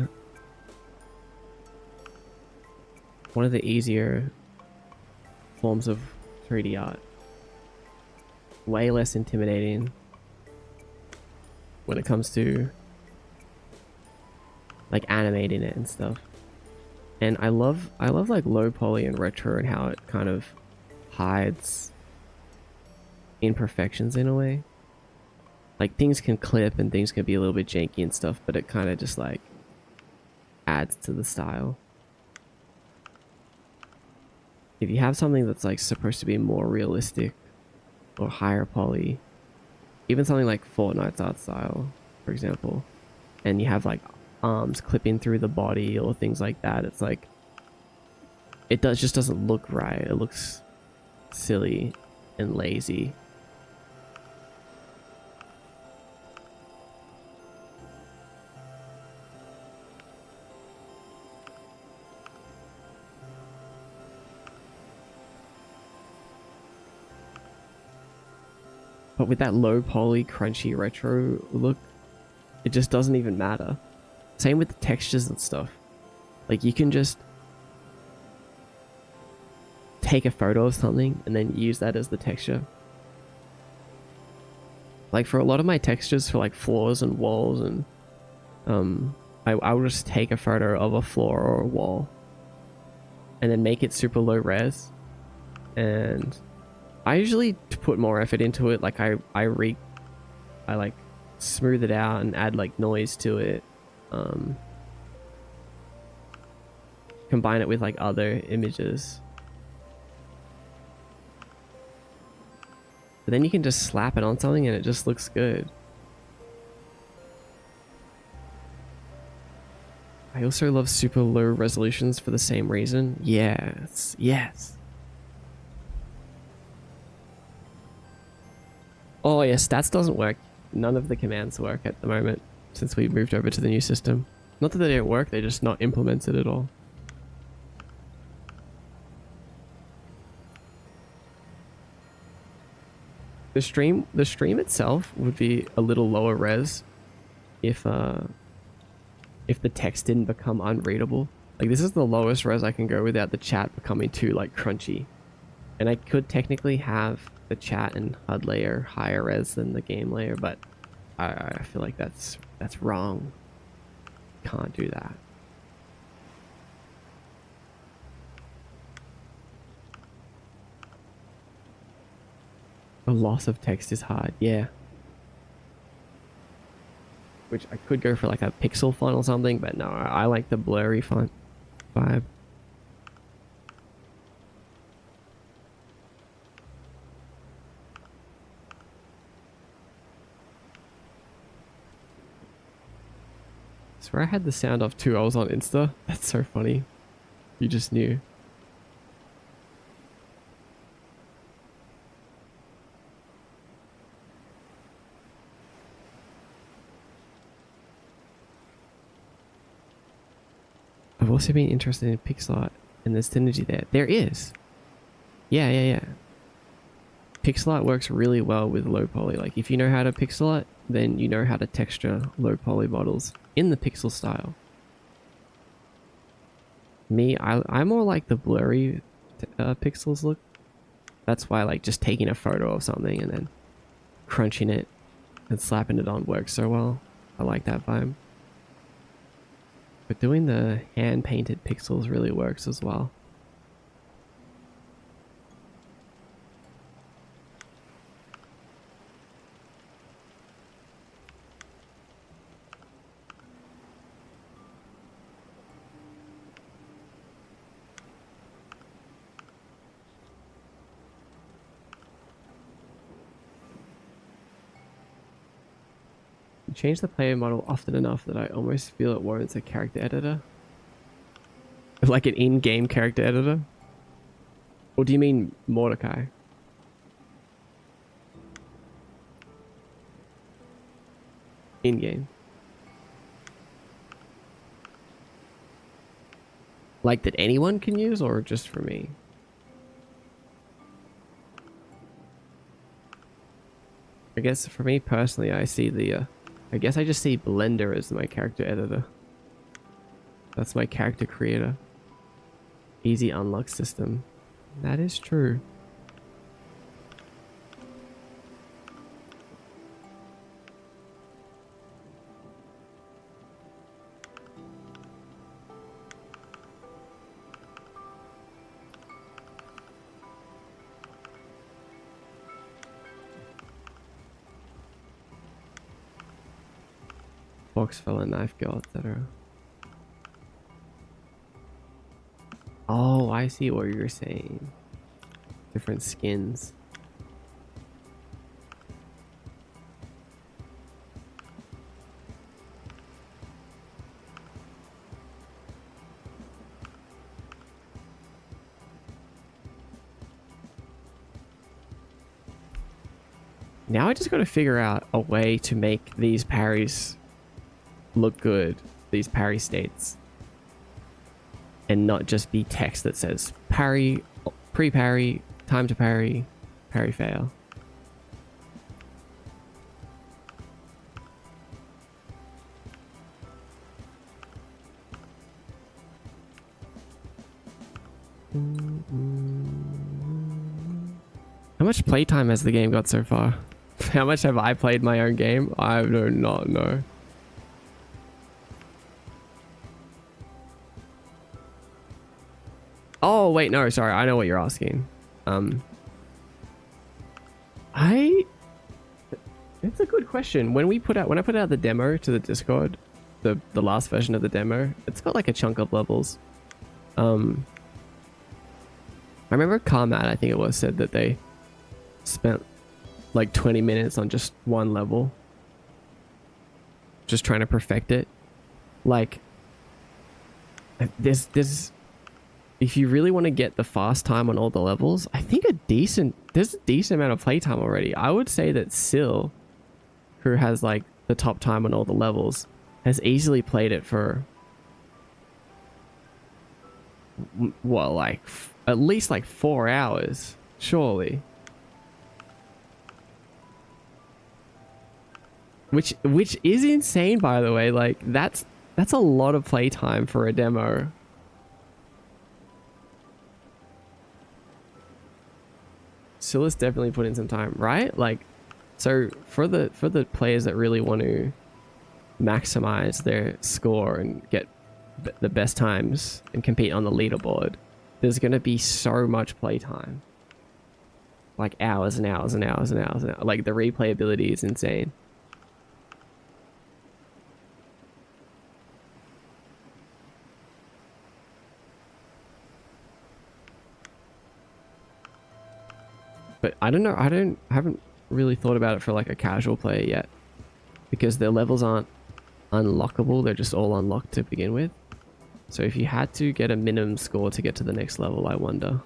easier forms of 3D art. Way less intimidating when it comes to like animating it and stuff. And I love like low poly and retro and how it kind of hides imperfections in a way. Like things can clip and things can be a little bit janky and stuff, but it kind of just like adds to the style. If you have something that's like supposed to be more realistic or higher poly, even something like Fortnite's art style, for example, and you have like arms clipping through the body or things like that, it's like just doesn't look right. It looks silly and lazy. But with that low poly crunchy retro look, it just doesn't even matter. Same with the textures and stuff. Like you can just take a photo of something and then use that as the texture. Like for a lot of my textures for like floors and walls and I will just take a photo of a floor or a wall and then make it super low res. And I usually put more effort into it. Like I like smooth it out and add like noise to it. Combine it with like other images. But then you can just slap it on something and it just looks good. I also love super low resolutions for the same reason. Yes, yes. Oh yeah, stats doesn't work. none of the commands work at the moment since we moved over to the new system. Not that they don't work, they're just not implemented at all. The stream itself would be a little lower res if the text didn't become unreadable. Like, this is the lowest res I can go without the chat becoming too like crunchy. And I could technically have the chat and HUD layer higher res than the game layer, but I feel like that's wrong. Can't do that. The loss of text is hard, yeah. Which I could go for like a pixel font or something, but no, I like the blurry font vibe. I swear I had the sound off too. I was on Insta. That's so funny. You just knew. I've also been interested in pixel art, and there's synergy there. There is. Yeah. Pixel art works really well with low poly. Like, if you know how to pixel art, then you know how to texture low poly models in the pixel style. Me, I more like the blurry pixels look. That's why, like, just taking a photo of something and then crunching it and slapping it on works so well. I like that vibe. But doing the hand-painted pixels really works as well. Change the player model often enough that I almost feel it warrants a character editor. Like an in-game character editor? Or do you mean Mordecai? In-game. Like that anyone can use, or just for me? I guess for me personally, I see the I guess I just see Blender as my character editor. That's my character creator. Easy unlock system. That is true. Box fella, knife girl, etc. Oh, I see what you're saying. Different skins. Now I just got to figure out a way to make these parries look good, these parry states, and not just be text that says parry, pre-parry, time to parry, parry fail. How much playtime has the game got so far? How much have I played my own game? I do not know. Oh, wait, no, sorry. I know what you're asking. It's a good question. When I put out the demo to the Discord, the last version of the demo, it's got like a chunk of levels. I remember Carmat, I think it was, said that they spent like 20 minutes on just one level. Just trying to perfect it. Like, there's if you really want to get the fast time on all the levels, I think there's a decent amount of playtime already. I would say that Sil, who has like the top time on all the levels, has easily played it for well, like at least like 4 hours, surely. Which is insane, by the way. Like that's a lot of playtime for a demo. Silas definitely put in some time, right? Like, so for the players that really want to maximize their score and get the best times and compete on the leaderboard, there's gonna be so much playtime, like hours and hours and hours and hours and hours. Like the replayability is insane. But I don't know. I haven't really thought about it for like a casual player yet, because their levels aren't unlockable. They're just all unlocked to begin with. So if you had to get a minimum score to get to the next level, I wonder.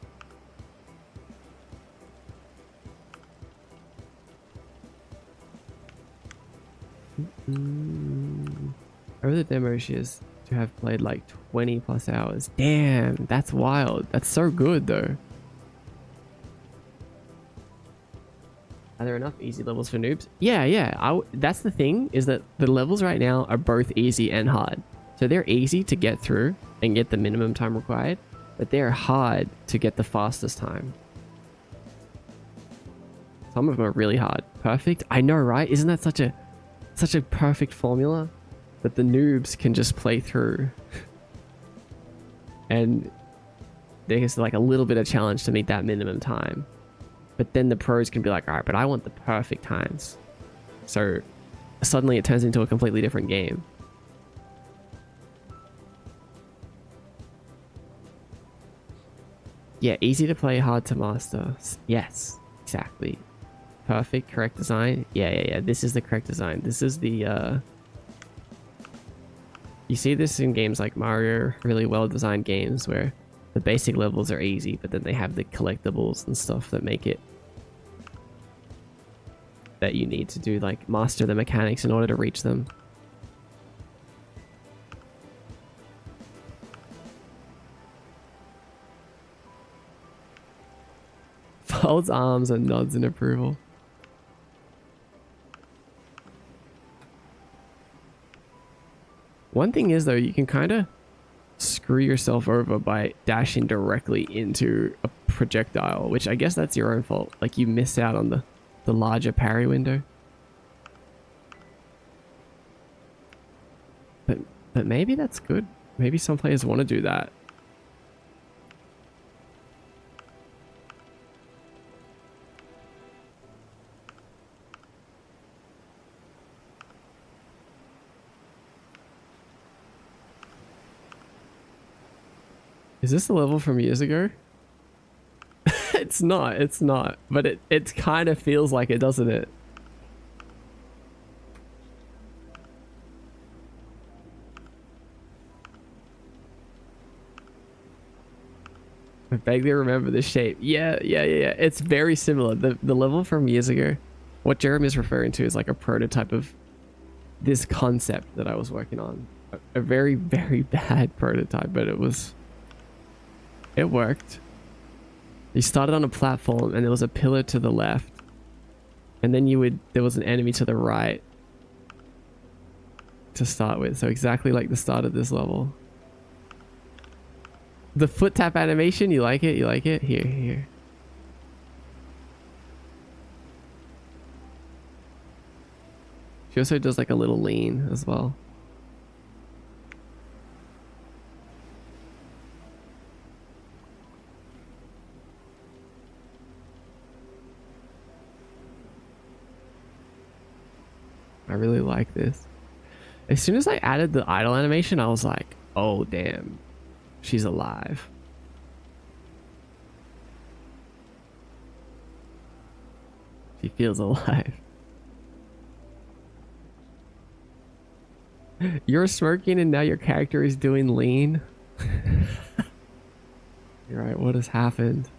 Over the demo, she is to have played like 20 plus hours. Damn, that's wild. That's so good though. Are there enough easy levels for noobs? Yeah. That's the thing, is that the levels right now are both easy and hard. So they're easy to get through and get the minimum time required, but they're hard to get the fastest time. Some of them are really hard. Perfect? I know, right? Isn't that such a perfect formula? That the noobs can just play through. And there's like a little bit of challenge to meet that minimum time. But then the pros can be like, all right, but I want the perfect times. So suddenly it turns into a completely different game. Yeah, easy to play, hard to master. Yes, exactly. Perfect, correct design. Yeah. This is the correct design. This is the, you see this in games like Mario, really well-designed games where the basic levels are easy, but then they have the collectibles and stuff that make it that you need to do, like master the mechanics in order to reach them. Folds arms and nods in approval. One thing is though, you can kind of screw yourself over by dashing directly into a projectile, which I guess that's your own fault. Like you miss out on the larger parry window. But maybe that's good. Maybe some players want to do that. Is this the level from years ago? It's not, but it kind of feels like it, doesn't it? I vaguely remember the shape. Yeah. It's very similar. The level from years ago, what Jeremy is referring to is like a prototype of this concept that I was working on. A very, very bad prototype, but it worked. You started on a platform and there was a pillar to the left, and then there was an enemy to the right to start with. So exactly like the start of this level. The foot tap animation, you like it? You like it? Here. She also does like a little lean as well. I really like this. As soon as I added the idle animation, I was like, oh damn, she's alive. She feels alive. You're smirking and now your character is doing lean. You're right, what has happened?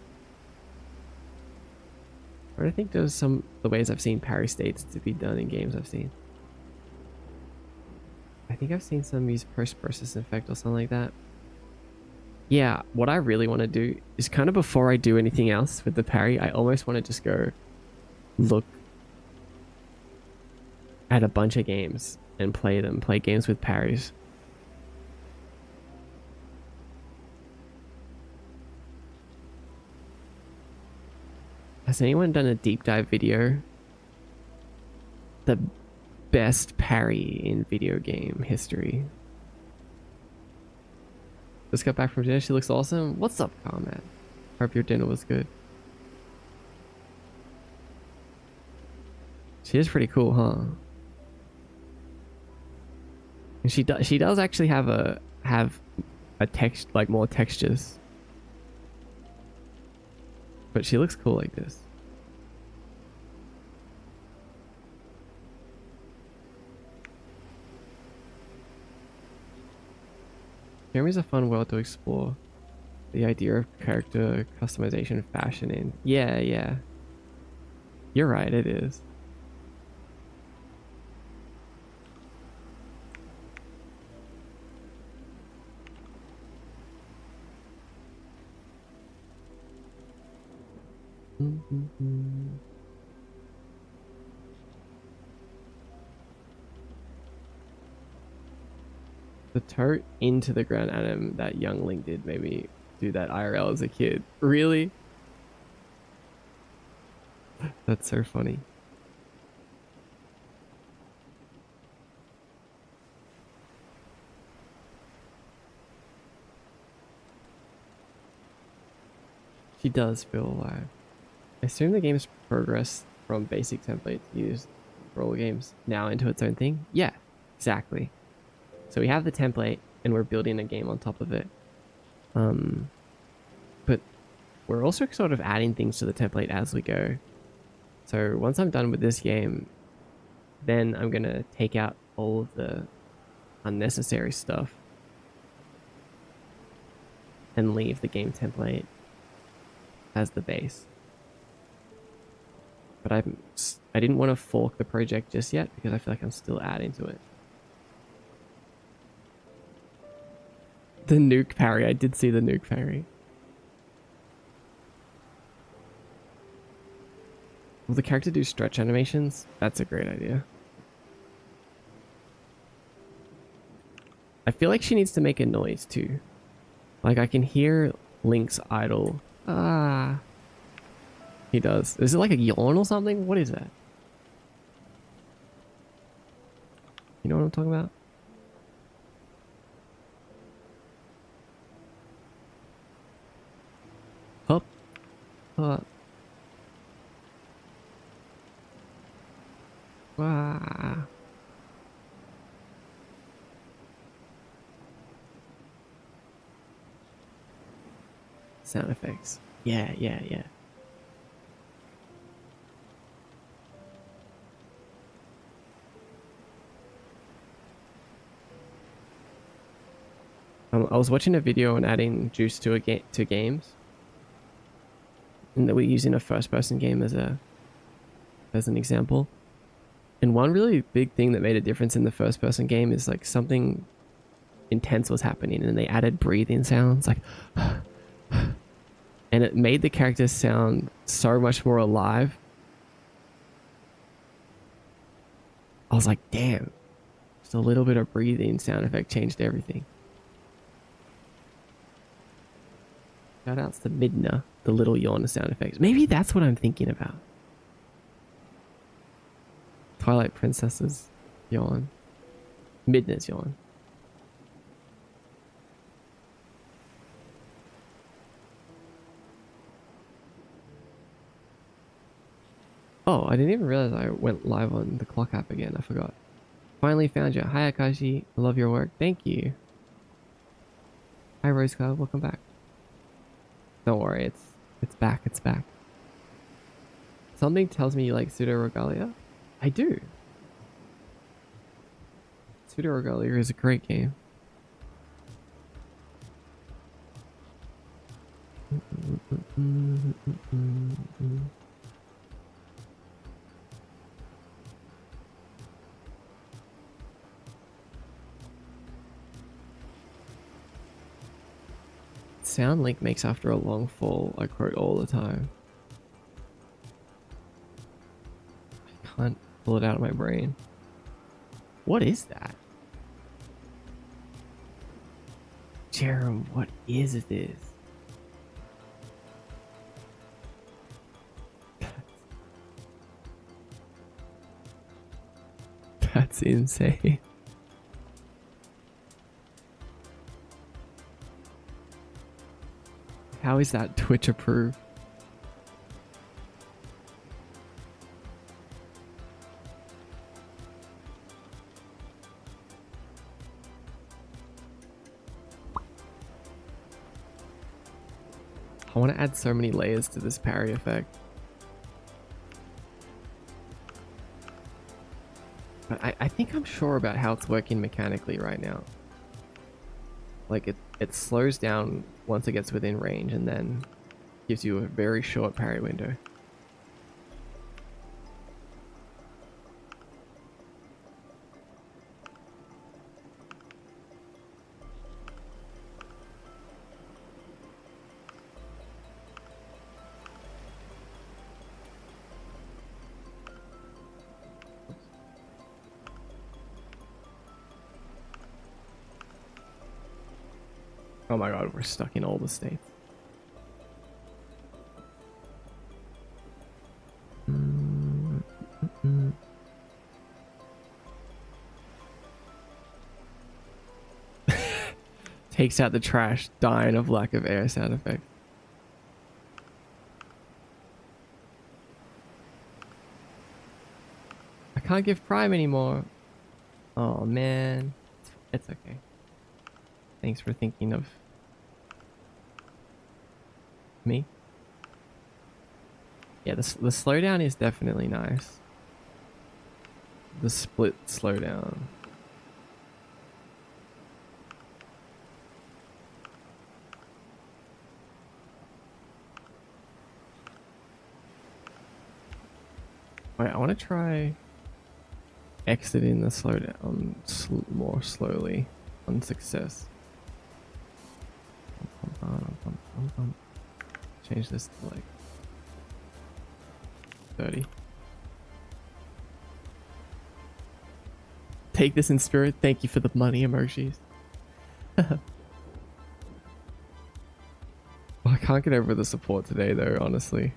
But I think those some the ways I've seen parry states to be done in games I've seen. I think I've seen some use post-process effect or something like that. Yeah, what I really want to do is kind of before I do anything else with the parry, I almost want to just go look at a bunch of games and play them, play games with parries. Has anyone done a deep dive video? The best parry in video game history. Just got back from dinner. She looks awesome. What's up, Carmen? Hope your dinner was good. She is pretty cool, huh? And she does actually have a text, like more textures. But she looks cool like this. Jeremy's a fun world to explore. The idea of character customization, fashion in. Yeah, yeah. You're right, it is. The tote into the ground anim that young Link did made me do that IRL as a kid. Really? That's so funny. She does feel alive. I assume the game's progressed from basic template used for all games now into its own thing. Yeah, exactly. So we have the template and we're building a game on top of it. But we're also sort of adding things to the template as we go. So once I'm done with this game, then I'm going to take out all of the unnecessary stuff and leave the game template as the base. But I didn't want to fork the project just yet because I feel like I'm still adding to it. The nuke parry. I did see the nuke parry. Will the character do stretch animations? That's a great idea. I feel like she needs to make a noise too. Like I can hear Link's idle. Ah. He does. Is it like a yawn or something? What is that? You know what I'm talking about? Up. Up. Ah. Sound effects. Yeah, yeah, yeah. I was watching a video on adding juice to to games, and that we're using a first-person game as an example. And one really big thing that made a difference in the first-person game is like something intense was happening, and they added breathing sounds like, and it made the characters sound so much more alive. I was like, damn, just a little bit of breathing sound effect changed everything. Shoutouts to Midna, the little yawn sound effects. Maybe that's what I'm thinking about. Twilight Princess's yawn. Midna's yawn. Oh, I didn't even realize I went live on the clock app again. I forgot. Finally found you. Hi Akashi. I love your work. Thank you. Hi Rose Cloud. Welcome back. Don't worry, it's back, it's back. Something tells me you like Pseudo Regalia. I do. Pseudo Regalia is a great game. sound Link makes after a long fall, I quote all the time. I can't pull it out of my brain. What is that? Jerem, what is this? That's insane. How is that Twitch approved? I want to add so many layers to this parry effect. But I think I'm sure about how it's working mechanically right now. Like it slows down once it gets within range and then gives you a very short parry window. Oh my god, we're stuck in all the states. Takes out the trash, dying of lack of air sound effect. I can't give Prime anymore. Oh man, it's okay. Thanks for thinking of me. Yeah, the slowdown is definitely nice. The split slowdown. Wait, I want to try exiting the slowdown more slowly on success. Change this to like 30. Take this in spirit. Thank you for the money emojis. I can't get over the support today though, honestly.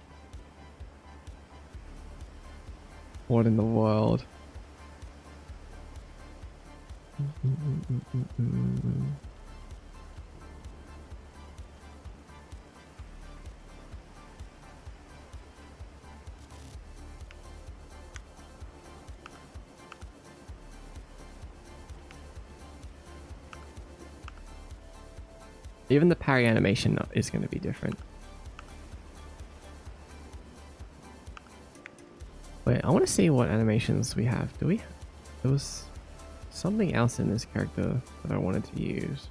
What in the world? Even the parry animation is going to be different. Wait, I want to see what animations we have. Do we? There was something else in this character that I wanted to use.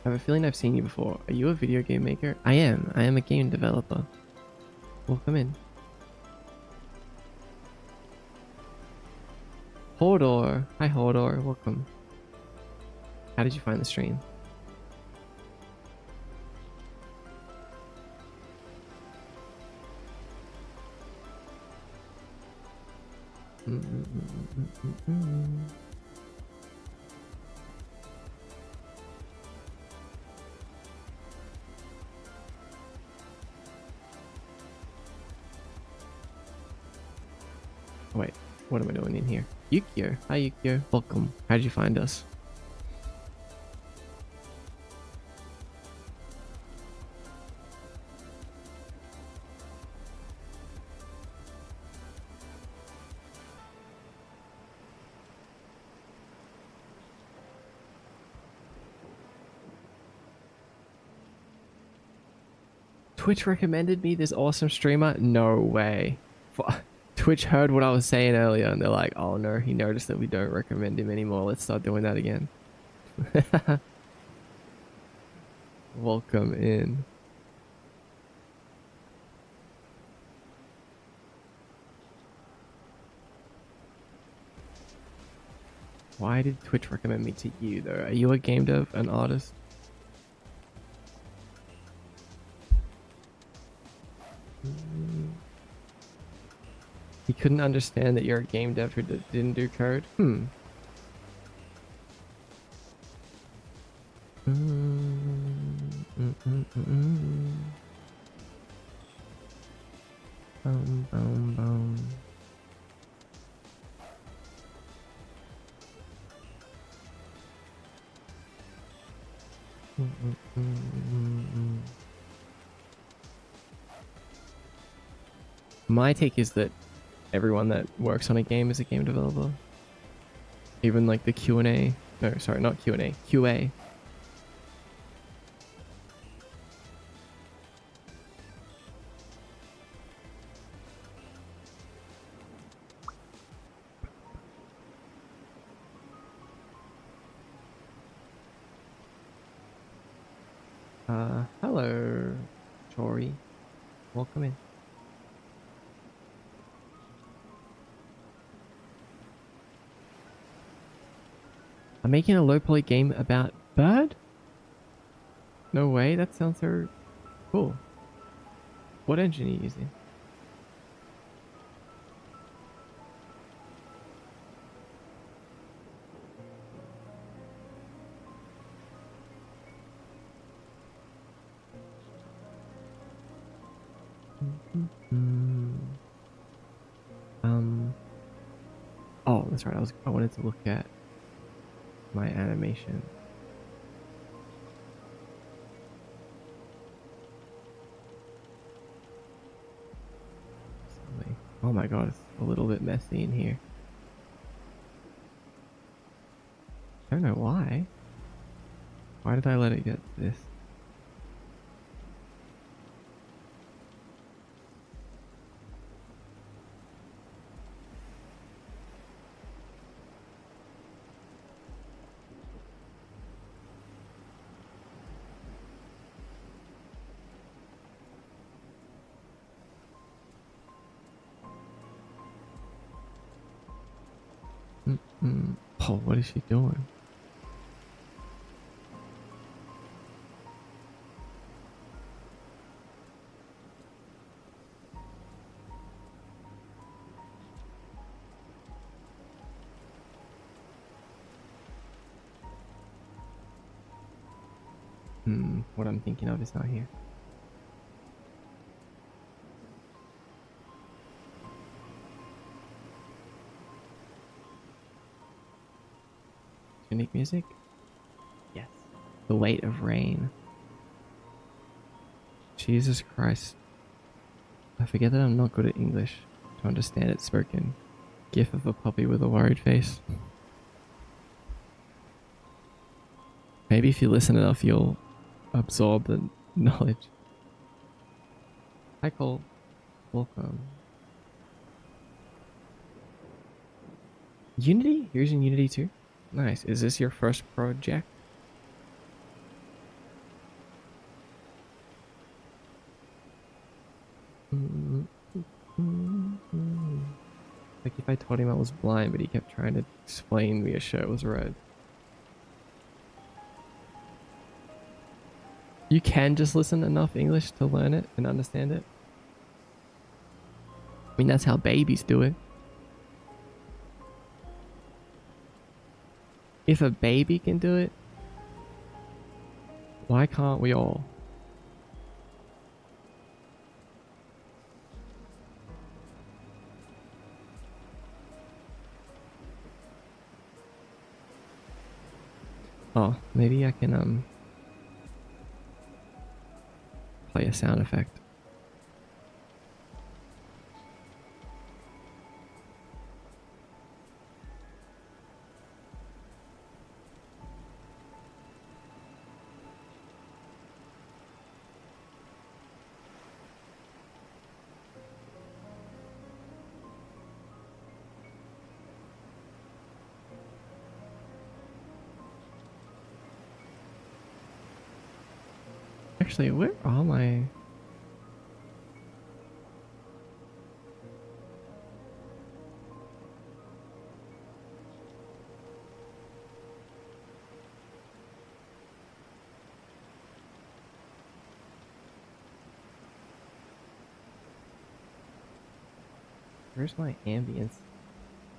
I have a feeling I've seen you before. Are you a video game maker? I am. I am a game developer. Welcome in. Hodor. Hi Hodor. Welcome. How did you find the stream? Wait, what am I doing in here? Yukio. Hi Yukio. Welcome. How did you find us? Twitch recommended me this awesome streamer? No way. Twitch heard what I was saying earlier and they're like, oh no, he noticed that we don't recommend him anymore. Let's start doing that again. Welcome in. Why did Twitch recommend me to you though? Are you a game dev, an artist? He couldn't understand that you're a game dev who didn't do code? Hmm. Boom, boom, boom. My take is that everyone that works on a game is a game developer. Even like the Q&A. No, sorry, not Q&A. QA. Hello, Tori. Welcome in. I'm making a low poly game about bird? No way, that sounds so cool. What engine are you using? Oh, that's right. I wanted to look at my animation. Oh my god, it's a little bit messy in here. I don't know why. Why did I let it get this? Oh, what is she doing? What I'm thinking of is not here. Unique music? Yes. The weight of rain. Jesus Christ. I forget that I'm not good at English to understand it spoken. GIF of a puppy with a worried face. Maybe if you listen enough, you'll absorb the knowledge. Hi, Cole. Welcome. Unity? You're using Unity too? Nice. Is this your first project? Like if I told him I was blind, but he kept trying to explain me a shirt was red. You can just listen enough English to learn it and understand it. I mean, that's how babies do it. If a baby can do it, why can't we all? Oh, maybe I can play a sound effect. Actually, where are my... Where's my ambience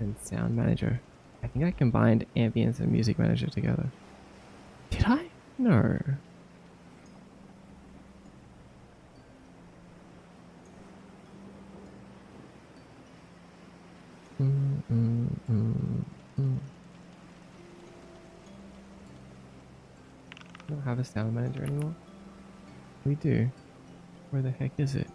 and sound manager? I think I combined ambience and music manager together. Did I? No. I don't have a sound manager anymore. We do. Where the heck is it?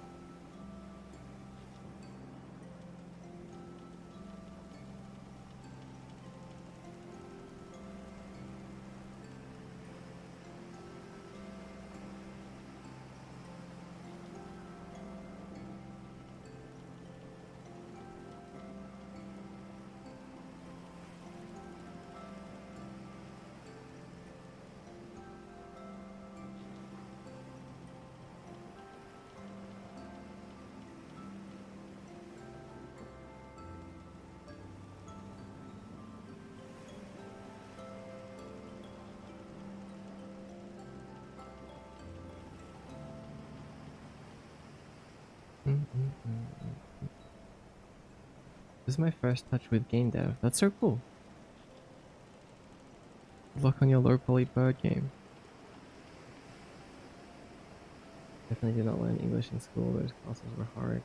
This is my first touch with game dev. That's so cool. Good luck on your low poly bird game. Definitely did not learn English in school. Those classes were hard.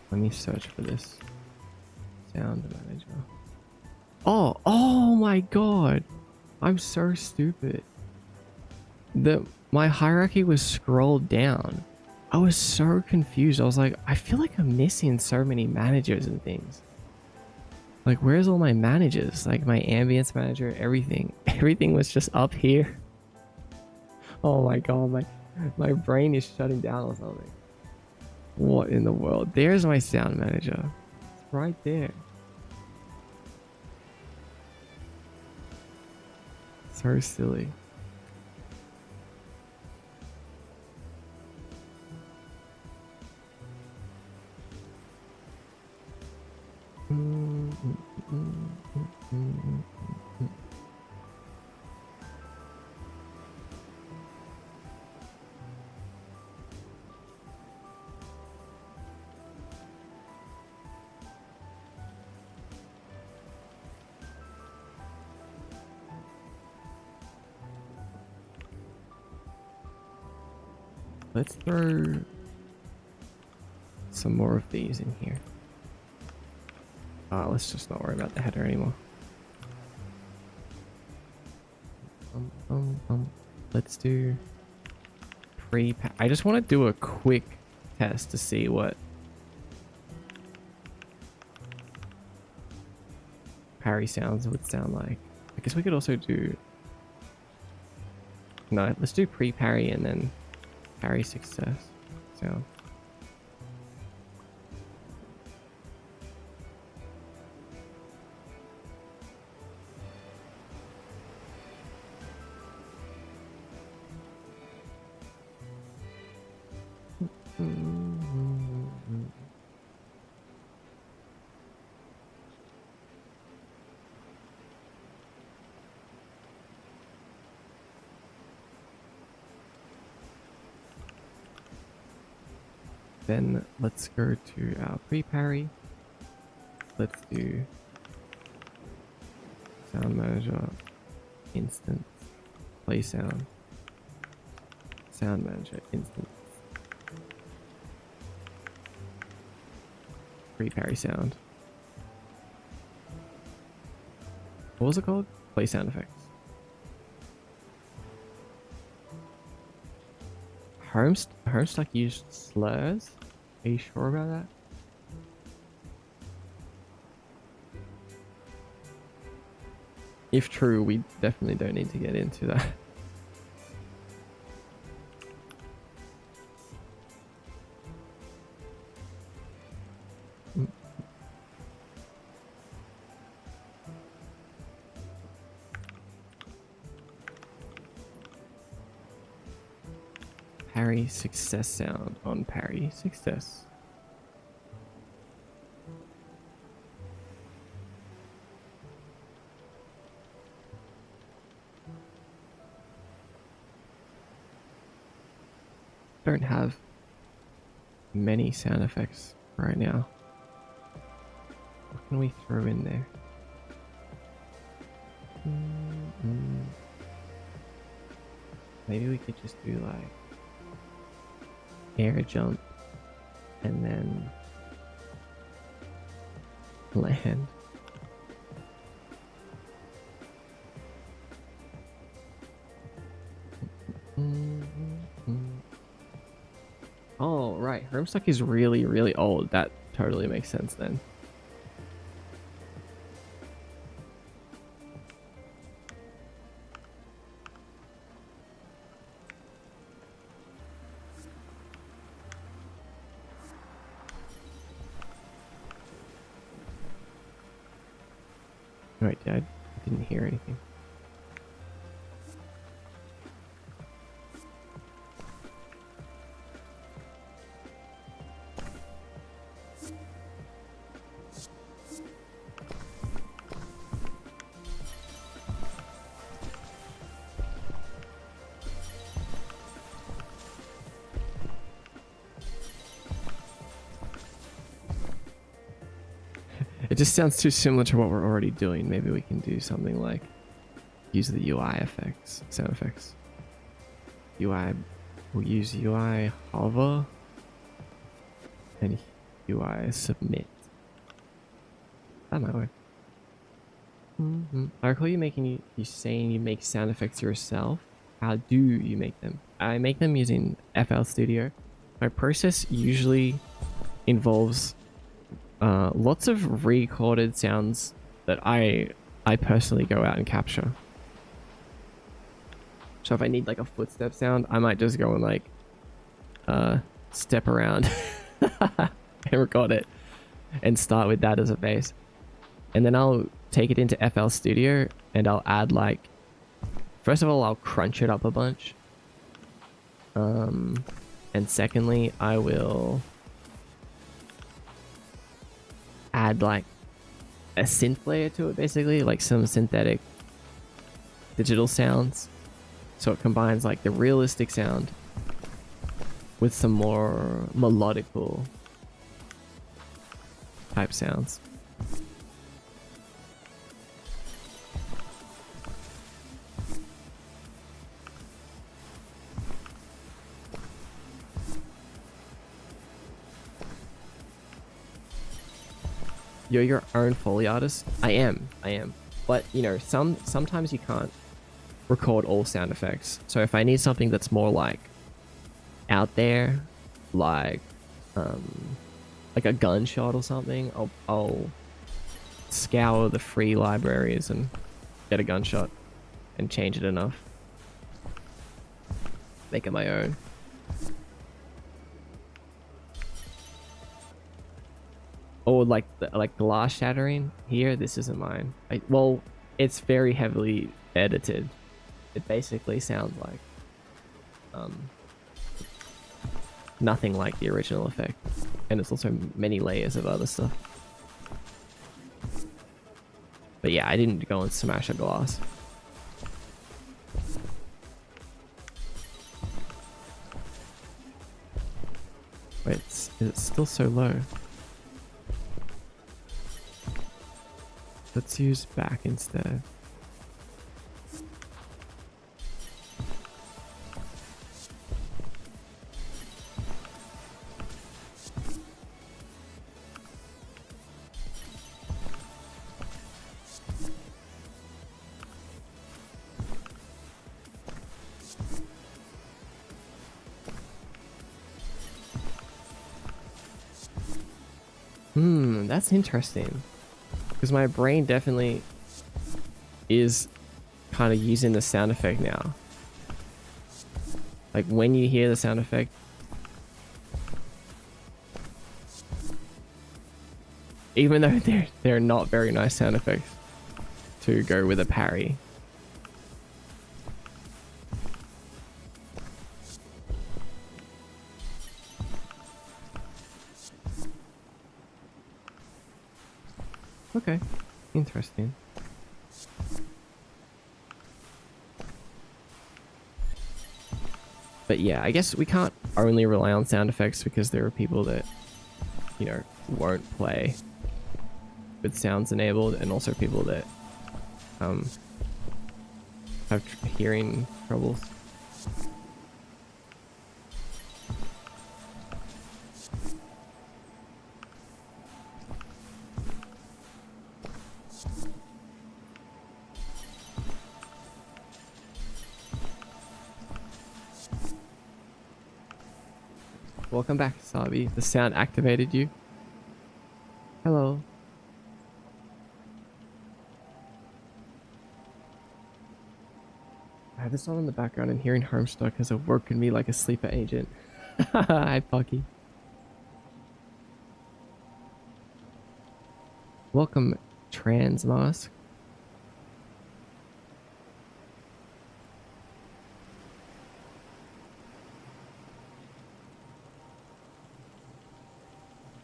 Let me search for this. Sound manager. Oh my god. I'm so stupid. My hierarchy was scrolled down. I was so confused. I was like, I feel like I'm missing so many managers and things. Like, where's all my managers? Like my ambience manager, everything. Everything was just up here. Oh my god, my brain is shutting down or something. What in the world? There's my sound manager. It's right there. So silly. Let's throw some more of these in here. Let's just not worry about the header anymore. Let's do I just want to do a quick test to see what parry sounds would sound like. I guess we could also do... No, let's do pre-parry and then parry success sound. Then let's go to our pre-parry. Let's do sound manager, instance, play sound, sound manager, instance, pre-parry sound. What was it called? Play sound effects. Homestuck used slurs? Are you sure about that? If true, we definitely don't need to get into that. parry success sound on parry success. Don't have many sound effects right now. What can we throw in there? Maybe we could just do like air jump and then land. Oh, right. Homestuck is really, really old. That totally makes sense then. Right, I didn't hear anything. It just sounds too similar to what we're already doing. Maybe we can do something like use the UI effects, sound effects. UI, we'll use UI hover and UI submit. That might work. I recall you saying you make sound effects yourself. How do you make them? I make them using FL Studio. My process usually involves lots of recorded sounds that I personally go out and capture. So if I need like a footstep sound, I might just go and like step around and record it and start with that as a base. And then I'll take it into FL Studio and I'll add like, first of all, I'll crunch it up a bunch. And secondly, I will add like a synth layer to it, basically like some synthetic digital sounds, so it combines like the realistic sound with some more melodical type sounds. You're your own Foley artist? I am. But, you know, sometimes you can't record all sound effects. So if I need something that's more like out there, like a gunshot or something, I'll scour the free libraries and get a gunshot and change it enough. Make it my own. Or like glass shattering here. This isn't mine. Well, it's very heavily edited. It basically sounds like nothing like the original effect, and it's also many layers of other stuff. But yeah, I didn't go and smash a glass. Wait, is it still so low? Let's use back instead. That's interesting. Because my brain definitely is kind of using the sound effect now. Like when you hear the sound effect, even though they're not very nice sound effects to go with a parry. Okay. Interesting. But yeah, I guess we can't only rely on sound effects because there are people that, you know, won't play with sounds enabled, and also people that have hearing troubles. Welcome back, Sabi. The sound activated you. Hello. I have this on in the background, and hearing Homestuck has awoken me like a sleeper agent. Hi, Pucky. Welcome, Trans Mask.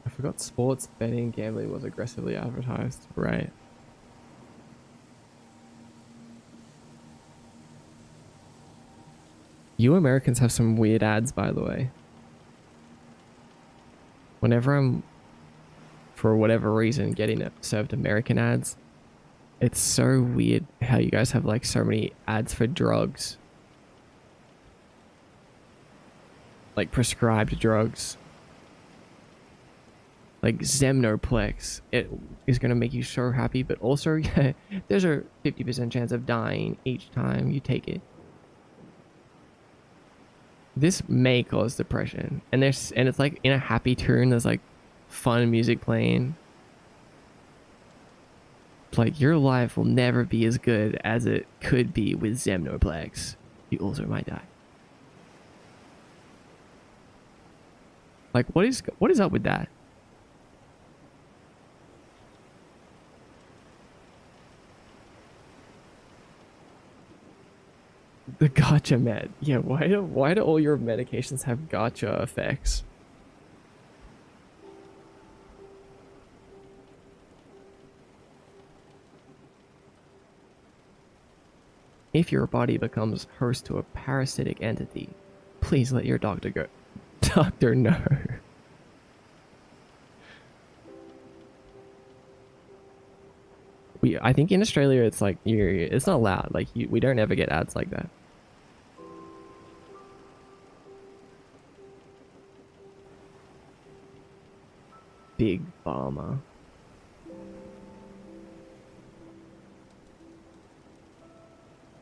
I forgot sports betting and gambling was aggressively advertised. Right. You Americans have some weird ads, by the way. Whenever I'm, for whatever reason, getting served American ads, it's so weird how you guys have like so many ads for drugs. Like prescribed drugs. Like Zemnoplex. It is going to make you so happy, but also there's a 50% chance of dying each time you take it. This may cause depression, and it's like in a happy tune. There's like fun music playing. It's like your life will never be as good as it could be with Zemnoplex. You also might die. Like what is up with that? The gotcha med. Yeah, why do all your medications have gotcha effects? If your body becomes host to a parasitic entity, please let your doctor go. Doctor know. I think in Australia it's like it's not allowed. Like we don't ever get ads like that. Big Pharma.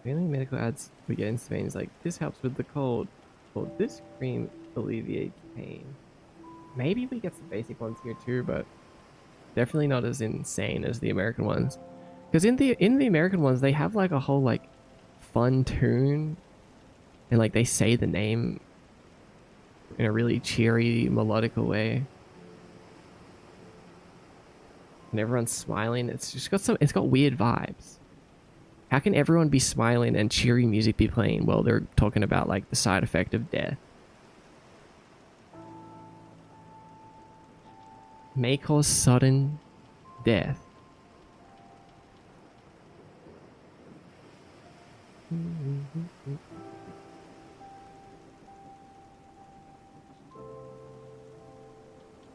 The only medical ads we get in Spain is like, this helps with the cold, or this cream alleviates pain. Maybe we get some basic ones here too, but definitely not as insane as the American ones. Because in the American ones, they have like a whole like fun tune, and like they say the name in a really cheery, melodical way, and everyone's smiling. It's got weird vibes. How can everyone be smiling and cheery music be playing while they're talking about like the side effect of death? May cause sudden death.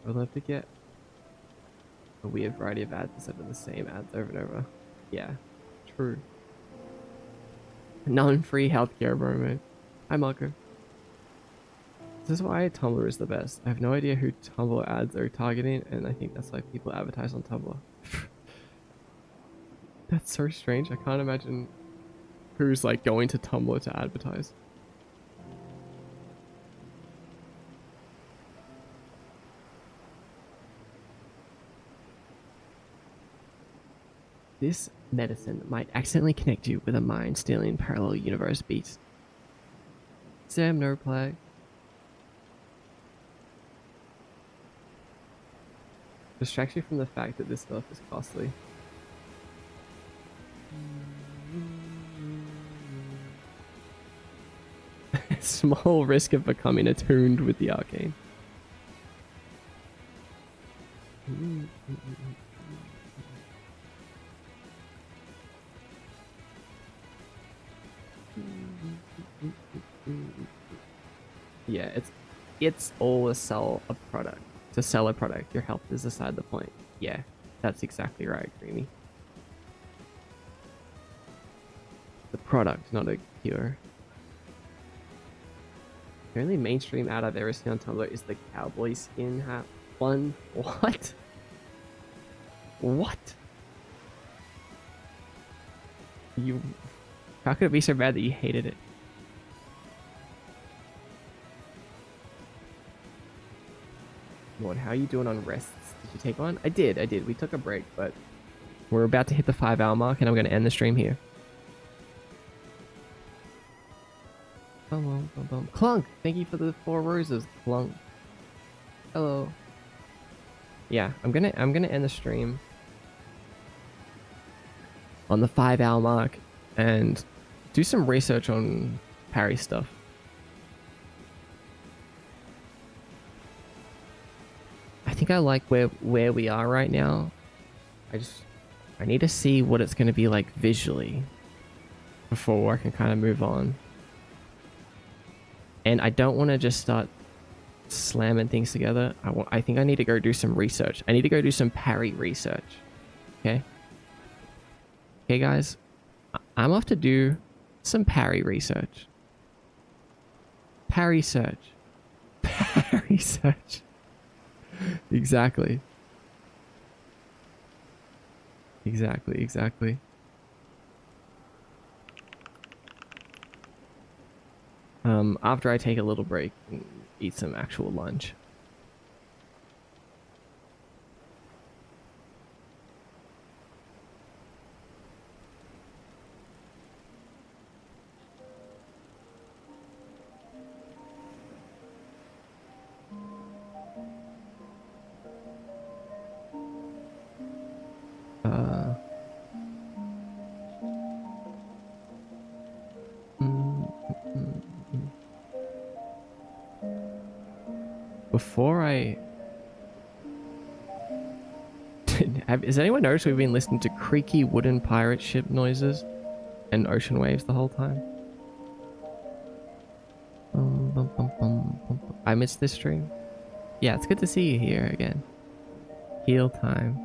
I'd love to get a weird variety of ads instead of the same ads over and over. Yeah, true. Non-free healthcare moment. Hi, Marco. This is why Tumblr is the best. I have no idea who Tumblr ads are targeting, and I think that's why people advertise on Tumblr. That's so strange. I can't imagine who's like going to Tumblr to advertise. This medicine might accidentally connect you with a mind-stealing parallel universe beast. Zemnoplex. Distracts you from the fact that this stuff is costly. Small risk of becoming attuned with the arcane. Yeah, it's all to sell a product. To sell a product, your health is aside the point. Yeah, that's exactly right, Creamy. The product, not a cure. The only mainstream ad I've ever seen on Tumblr is the cowboy skin hat one. What? What? You... How could it be so bad that you hated it? Lord, how are you doing on rests? Did you take one? I did. We took a break, but we're about to hit the 5-hour mark and I'm going to end the stream here. Bum, bum, bum. Clunk! Thank you for the 4 roses, Clunk. Hello. Yeah, I'm gonna end the stream on the 5-hour mark and do some research on parry stuff. I think I like where we are right now. I need to see what it's going to be like visually before I can kind of move on. And I don't want to just start slamming things together. I think I need to go do some research. I need to go do some parry research. Okay? Okay, guys. I'm off to do some parry research. Parry search. Parry search. Exactly. Exactly. After I take a little break and eat some actual lunch. Before I... Has anyone noticed we've been listening to creaky wooden pirate ship noises and ocean waves the whole time? I missed this stream. Yeah, it's good to see you here again. Heal time.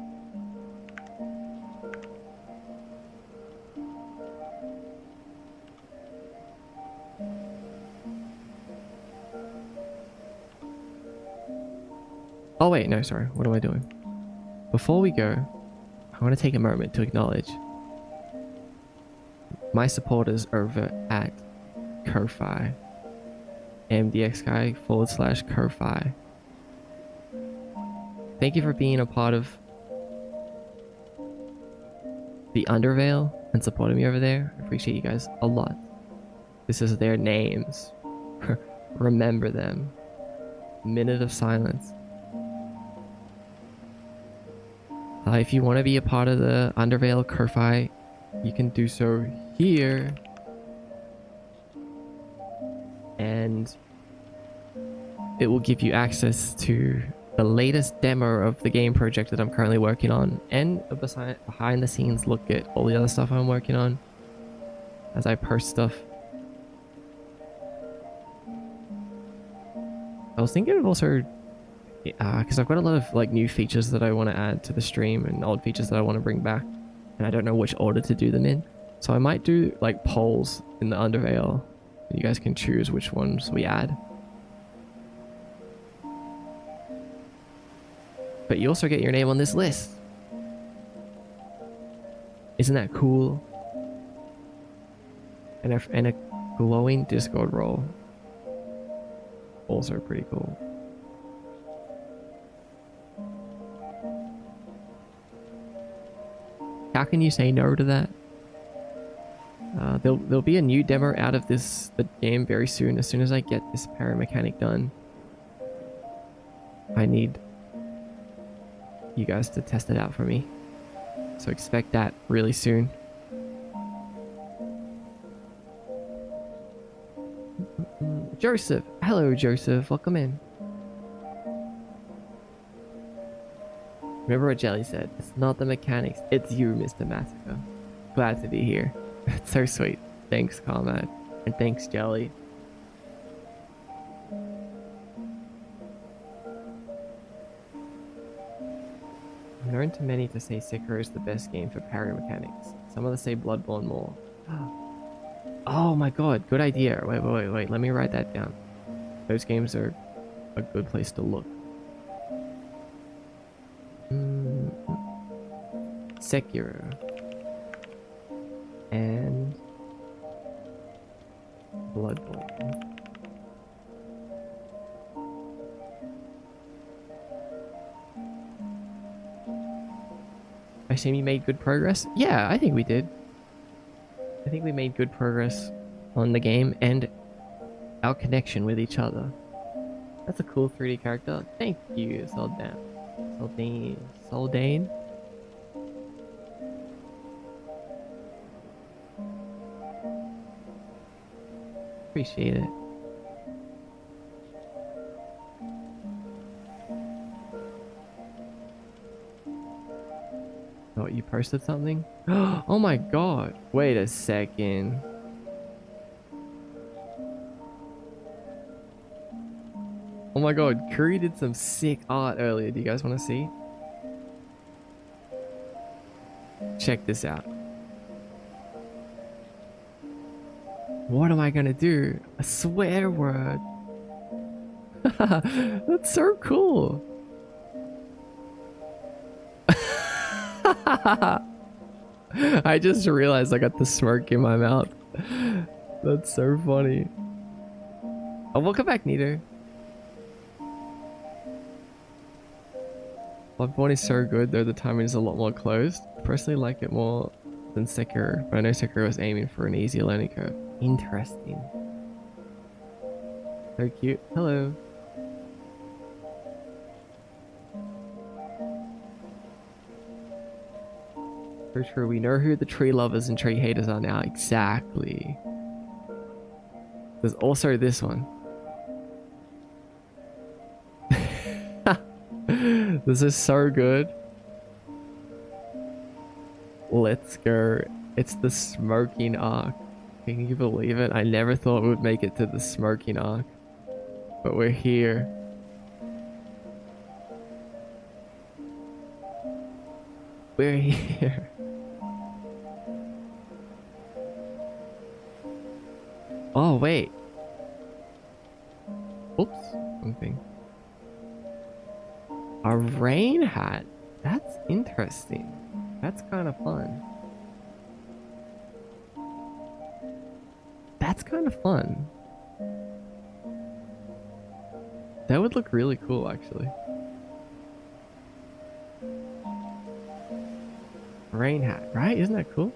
Oh wait, no, sorry. What am I doing? Before we go, I want to take a moment to acknowledge my supporters over at Ko-Fi. AMDXguy/Ko-Fi. Thank you for being a part of the Undervale and supporting me over there. I appreciate you guys a lot. This is their names. Remember them. Minute of silence. If you want to be a part of the Undervale Ko-Fi, you can do so here. And it will give you access to the latest demo of the game project that I'm currently working on, and a behind the scenes look at all the other stuff I'm working on as I post stuff. I was thinking of also, because I've got a lot of like new features that I want to add to the stream and old features that I want to bring back, and I don't know which order to do them in. So I might do like polls in the Undervale. You guys can choose which ones we add. But you also get your name on this list. Isn't that cool? And a glowing Discord role. Also pretty cool. How can you say no to that? There'll be a new demo out of the game very soon. As soon as I get this parry mechanic done, I need you guys to test it out for me. So expect that really soon. Joseph! Hello, Joseph. Welcome in. Remember what Jelly said. It's not the mechanics. It's you, Mr. Massacre. Glad to be here. That's so sweet. Thanks, Comrade. And thanks, Jelly. known to many to say Sekiro is the best game for parry mechanics. Some others say Bloodborne more. Oh my god, good idea. Wait. Let me write that down. Those games are a good place to look. Sekiro. And Bloodborne. I assume you made good progress? Yeah, I think we did. I think we made good progress on the game and our connection with each other. That's a cool 3D character. Thank you, Soldane. Appreciate it. Oh, you posted something? Oh my god. Wait a second. Oh my god, Curry did some sick art earlier. Do you guys want to see? Check this out. What am I gonna do? A swear word. That's so cool. I just realized I got the smirk in my mouth. That's so funny. Oh, welcome back, Nito. Bloodborne is so good, though the timing is a lot more closed. I personally like it more than Sekiro, but I know Sekiro was aiming for an easier learning curve. Interesting. So cute. Hello. So true. We know who the tree lovers and tree haters are now. Exactly. There's also this one. This is so good. Let's go. It's the smoking arc. Can you believe it? I never thought we would make it to the smoking arc. But we're here. We're here. Oh, wait. Oops. Wrong thing. A rain hat. That's interesting. That's kind of fun. That's kind of fun. That would look really cool, actually. Rain hat, right? Isn't that cool?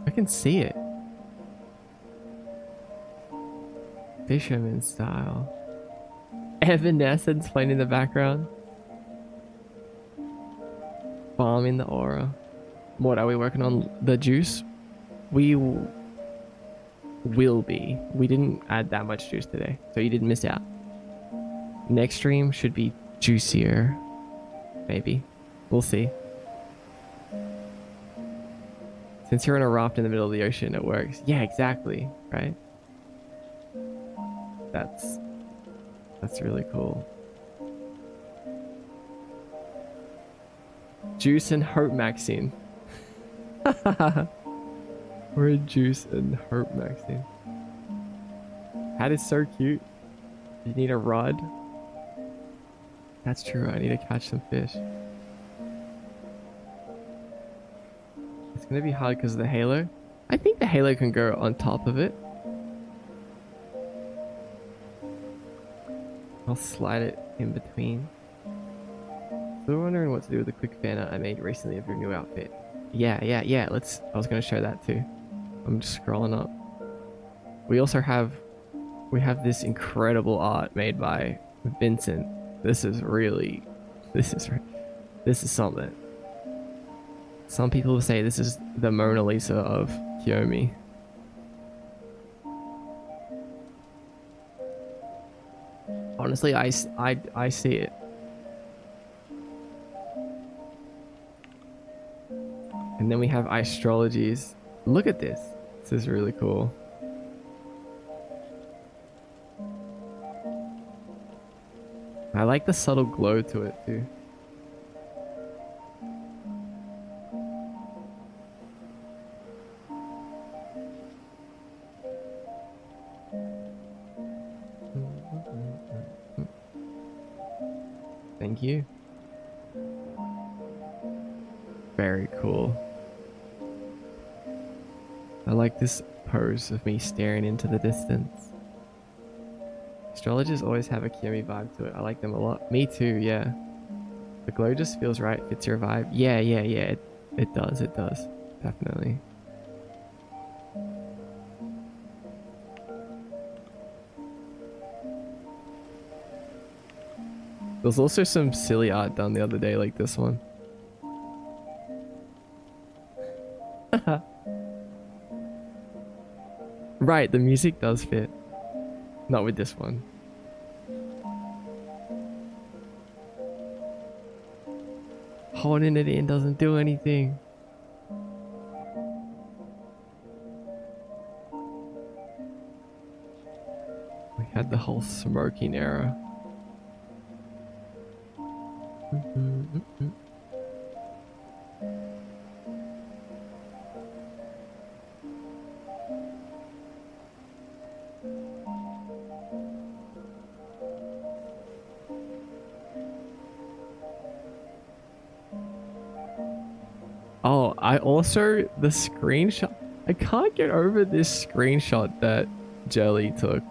I can see it. Fisherman style. Evanescence playing in the background. Bomb in the aura. What are we working on? The juice? We will be. We didn't add that much juice today, so you didn't miss out. Next stream should be juicier. Maybe. We'll see. Since you're in a raft in the middle of the ocean, it works. Yeah, exactly. Right? That's really cool. Juice and Hope Maxine. We're Juice and Hope Maxine. Hat is so cute. You need a rod. That's true. I need to catch some fish. It's gonna be hard because of the halo. I think the halo can go on top of it. I'll slide it in between. So we're wondering what to do with the quick fan art I made recently of your new outfit. Yeah. I was gonna show that too. I'm just scrolling up. We also have this incredible art made by Vincent. This is something. Some people say this is the Mona Lisa of Kiyomi. Honestly, I see it. And then we have astrologies. Look at this. This is really cool. I like the subtle glow to it too. Thank you. Very cool. I like this pose of me staring into the distance. Astrologers always have a Kiyomi vibe to it. I like them a lot. Me too, yeah. The glow just feels right. Fits your vibe. Yeah. It does. It does. Definitely. There was also some silly art done the other day like this one. Right, the music does fit. Not with this one. Holding it in doesn't do anything. We had the whole smoking era. Oh, I also, the screenshot, I can't get over this screenshot that Jelly took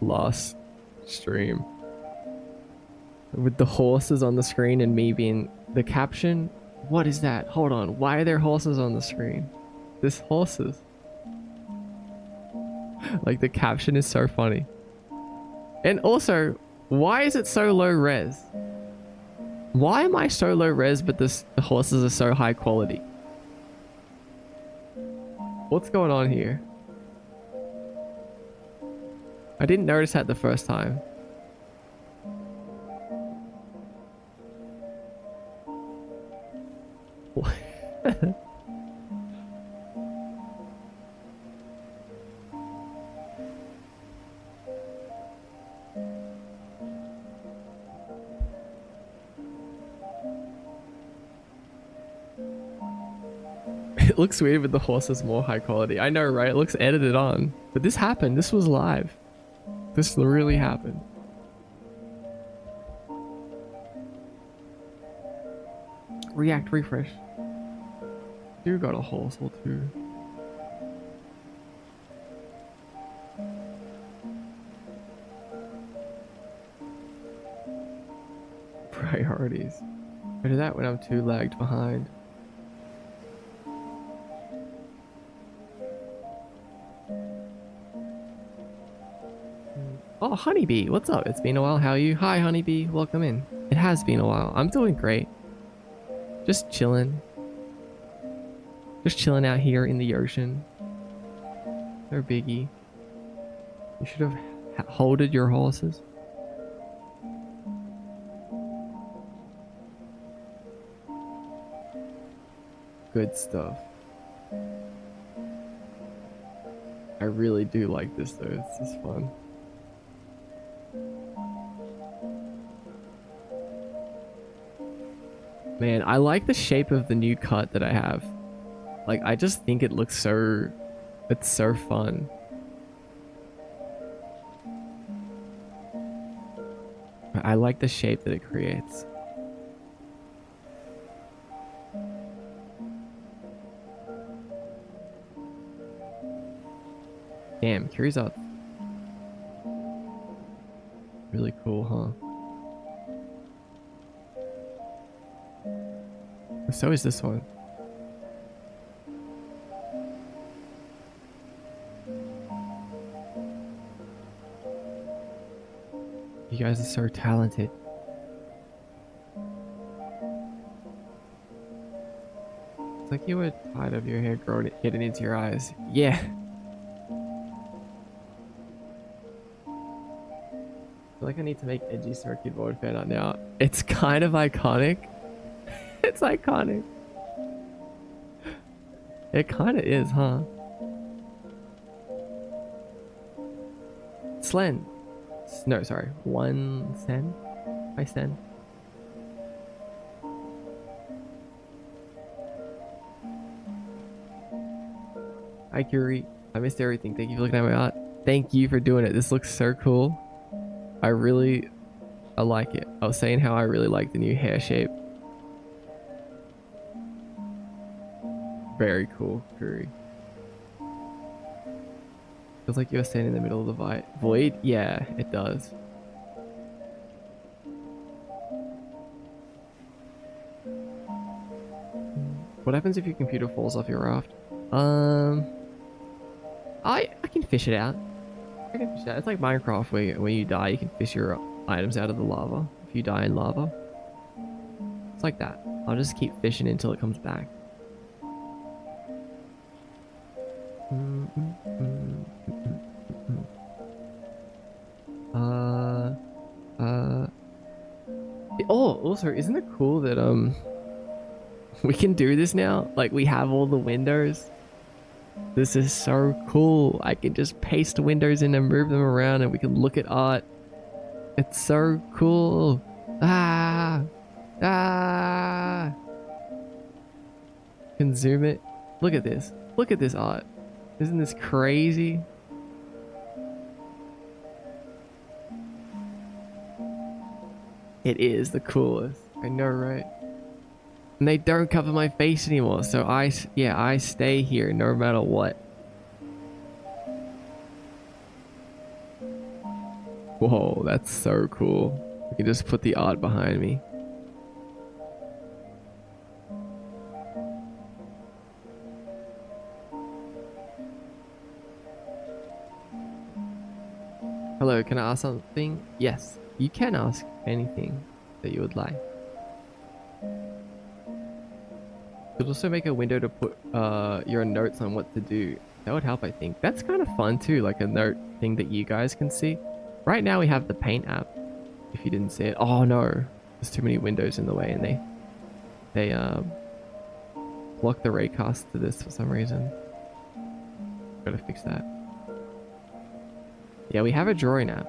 last stream. With the horses on the screen and me being the caption. What is that? Hold on. Why are there horses on the screen? There's horses. Like, the caption is so funny. And also, why is it so low res? Why am I so low res but the horses are so high quality? What's going on here? I didn't notice that the first time. It looks weird with the horses more high quality. I know, right? It looks edited on. But this happened. This was live. This really happened. React refresh. You got a horsel too. Priorities. I do that when I'm too lagged behind. Oh, Honeybee, what's up? It's been a while. How are you? Hi, Honeybee. Welcome in. It has been a while. I'm doing great. Just chilling. Just chilling out here in the ocean. No biggie. You should have holded your horses. Good stuff. I really do like this though. This is fun. Man, I like the shape of the new cut that I have. Like, I just think it looks so... It's so fun. I like the shape that it creates. Damn, Curizot. Really cool, huh? So is this one. You guys are so talented. It's like you were tired of your hair growing, getting into your eyes. Yeah. I feel like I need to make edgy circuit board fan art now. It's kind of iconic. It's iconic. It kind of is, huh? Slen. No, sorry. One Sen? Hi, Sen. Hi, Curie. I missed everything. Thank you for looking at my art. Thank you for doing it. This looks so cool. I like it. I was saying how I really like the new hair shape. Very cool, Curie. Feels like you're standing in the middle of the void. Yeah, it does. What happens if your computer falls off your raft? I can fish it out. I can fish it out. It's like Minecraft where when you die, you can fish your items out of the lava. If you die in lava. It's like that. I'll just keep fishing until it comes back. Oh, also, isn't it cool that we can do this now? Like, we have all the windows. This is so cool. I can just paste windows in and move them around and we can look at art. It's so cool. Ah! Ah! Can zoom it. Look at this. Look at this art. Isn't this crazy? It is the coolest. I know, right? And they don't cover my face anymore, so I stay here no matter what. Whoa, that's so cool. I can just put the art behind me. Hello, can I ask something? Yes, you can ask anything that you would like. Could also make a window to put your notes on what to do. That would help, I think. That's kind of fun too, like a note thing that you guys can see. Right now we have the Paint app, if you didn't see it. Oh no, there's too many windows in the way and they block the raycast to this for some reason. Gotta fix that. Yeah, we have a drawing app.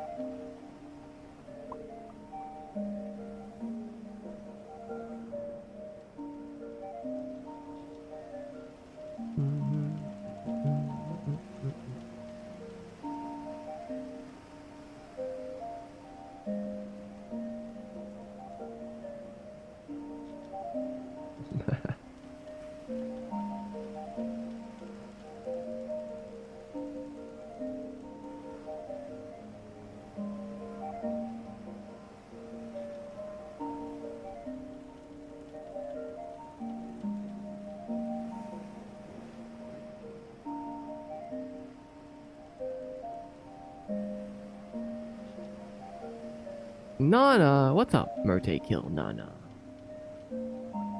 Nana, what's up, Mote Kill Nana?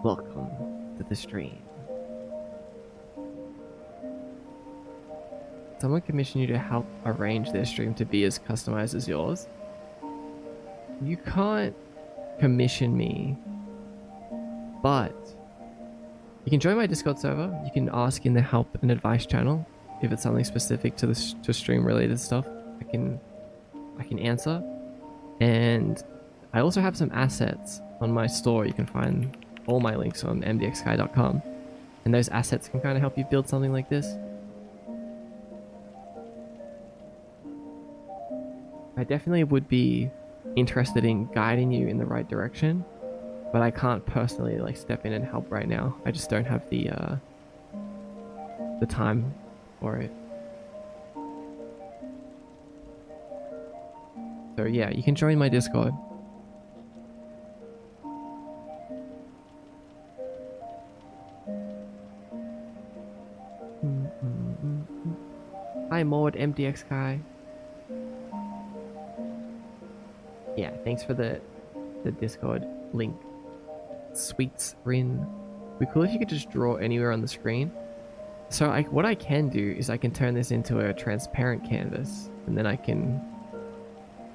Welcome to the stream. Someone commissioned you to help arrange their stream to be as customized as yours. You can't commission me, but you can join my Discord server. You can ask in the help and advice channel if it's something specific to stream related stuff. I can answer. And I also have some assets on my store. You can find all my links on mdxsky.com. And those assets can kind of help you build something like this. I definitely would be interested in guiding you in the right direction, but I can't personally like step in and help right now. I just don't have the time for it. So yeah, you can join my Discord. Hi Maud, MDX guy. Yeah, thanks for the Discord link. Sweets Rin. It'd be cool if you could just draw anywhere on the screen. So what I can do is I can turn this into a transparent canvas, and then I can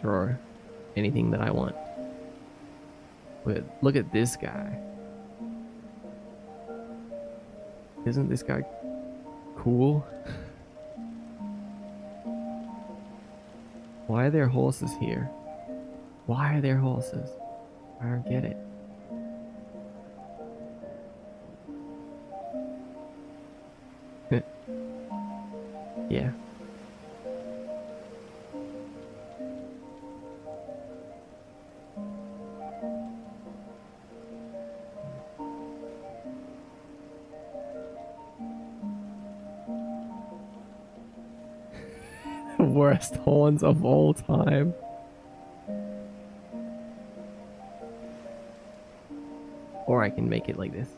draw anything that I want. Look at this guy. Isn't this guy cool? Why are there horses here? Why are there horses? I don't get it. Yeah. Worst horns of all time. Or I can make it like this.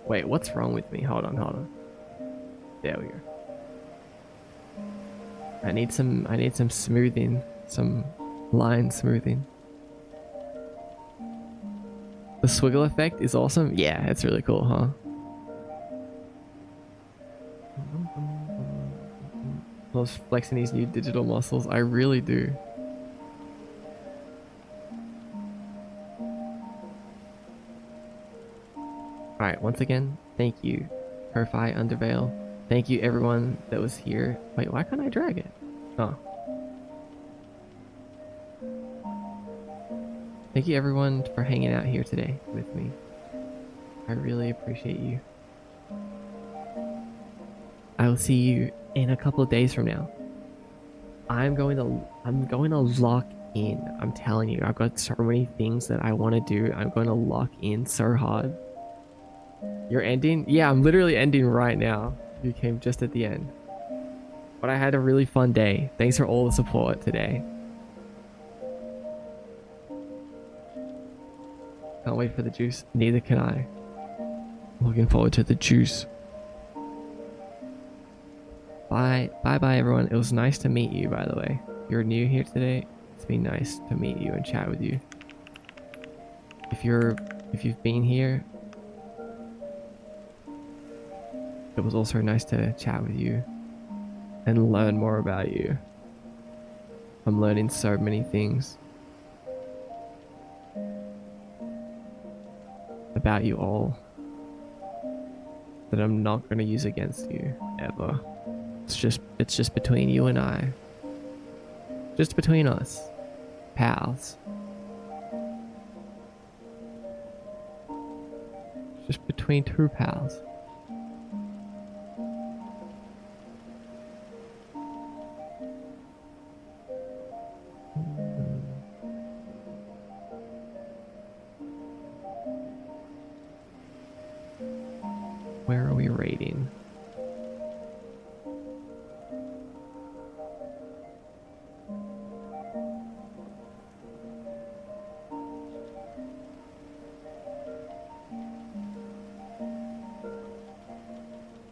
Wait, what's wrong with me? Hold on, hold on. There we go. I need some smoothing, some line smoothing. The swiggle effect is awesome. Yeah, it's really cool, huh? Loves flexing these new digital muscles. I really do. Alright, once again, thank you, Ko-Fi Undervale. Thank you everyone that was here. Wait, why can't I drag it? Oh. Thank you everyone for hanging out here today with me. I really appreciate you. I will see you in a couple of days from now. I'm going to lock in. I'm telling you, I've got so many things that I want to do. I'm going to lock in so hard. You're ending? Yeah, I'm literally ending right now. You came just at the end. But I had a really fun day. Thanks for all the support today. Can't wait for the juice. Neither can I. Looking forward to the juice. Bye bye everyone. It was nice to meet you, by the way. You're new here today. It's been nice to meet you and chat with you. If you've been here, it was also nice to chat with you and learn more about you. I'm learning so many things about you all that I'm not going to use against you ever. It's just between you and I. Just between us. Pals. Just between two pals. Where are we rating?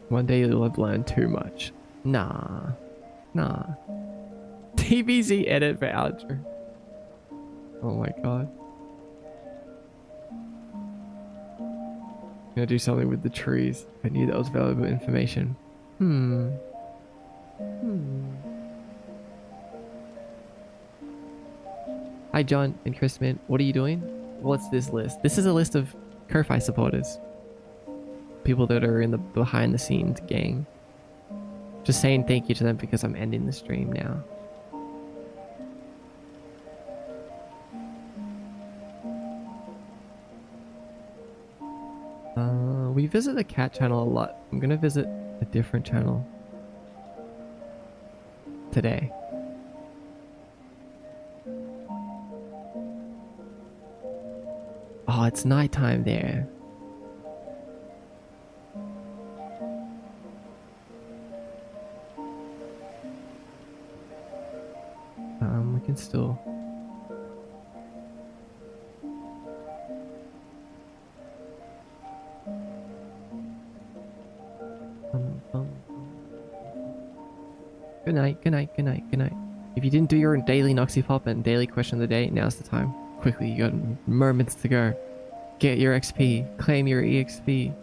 One day you'll have learned too much. Nah. TBZ edit for outro. Oh my god. I'm gonna do something with the trees. I knew that was valuable information. Hi John and Chrisman, what are you doing? What's this list? This is a list of Ko-Fi supporters. People that are in the behind the scenes gang. Just saying thank you to them because I'm ending the stream now. We visit the cat channel a lot. I'm gonna visit a different channel today. Oh, it's nighttime there. We can still... Good night, good night, good night, good night. If you didn't do your daily Noxy Pop and daily question of the day, now's the time. Quickly, you got moments to go. Get your XP. Claim your EXP.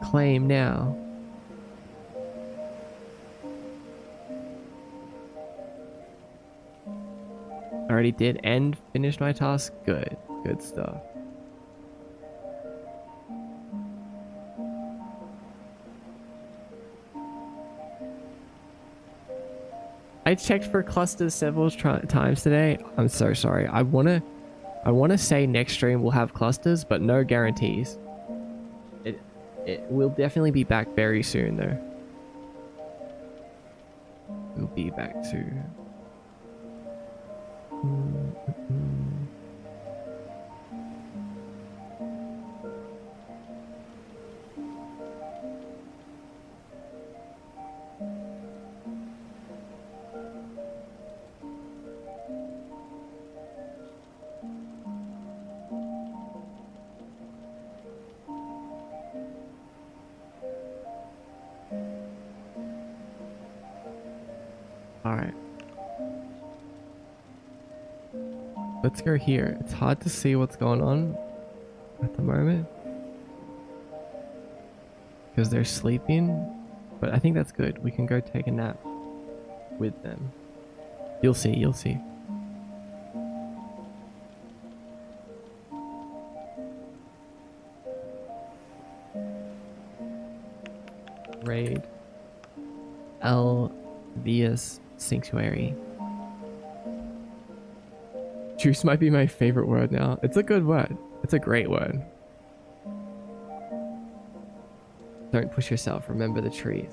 Claim now. I already did and finished my task. Good. Good stuff. I checked for clusters several times today. I'm so sorry. I wanna say next stream we'll have clusters, but no guarantees. It will definitely be back very soon though. We'll be back soon. Alright. Let's go here. It's hard to see what's going on at the moment because they're sleeping, but I think that's good. We can go take a nap with them. You'll see, you'll see. Raid Elvius Sanctuary. Juice might be my favorite word now. It's a good word. It's a great word. Don't push yourself. Remember the trees.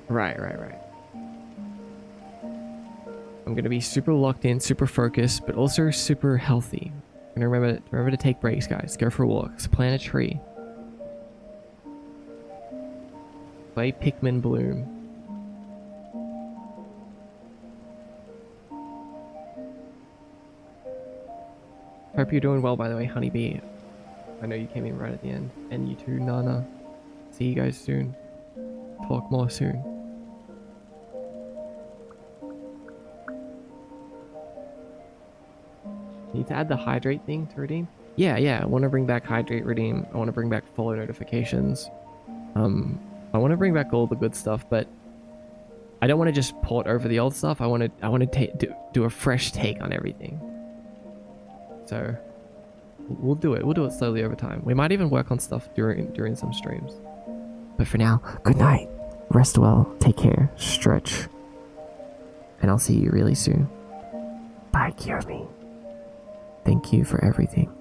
Right. I'm gonna be super locked in, super focused, but also super healthy. And remember to take breaks, guys. Go for walks. Plant a tree. Play Pikmin Bloom. Hope you're doing well, by the way, Honeybee. I know you came in right at the end. And you too, Nana. See you guys soon. Talk more soon. Need to add the hydrate thing to redeem? Yeah. I want to bring back hydrate redeem. I want to bring back follow notifications. I want to bring back all the good stuff, but I don't want to just port over the old stuff. I want to do a fresh take on everything. So we'll do it. We'll do it slowly over time. We might even work on stuff during some streams. But for now, good night. Rest well. Take care. Stretch. And I'll see you really soon. Bye, Kirby. Thank you for everything.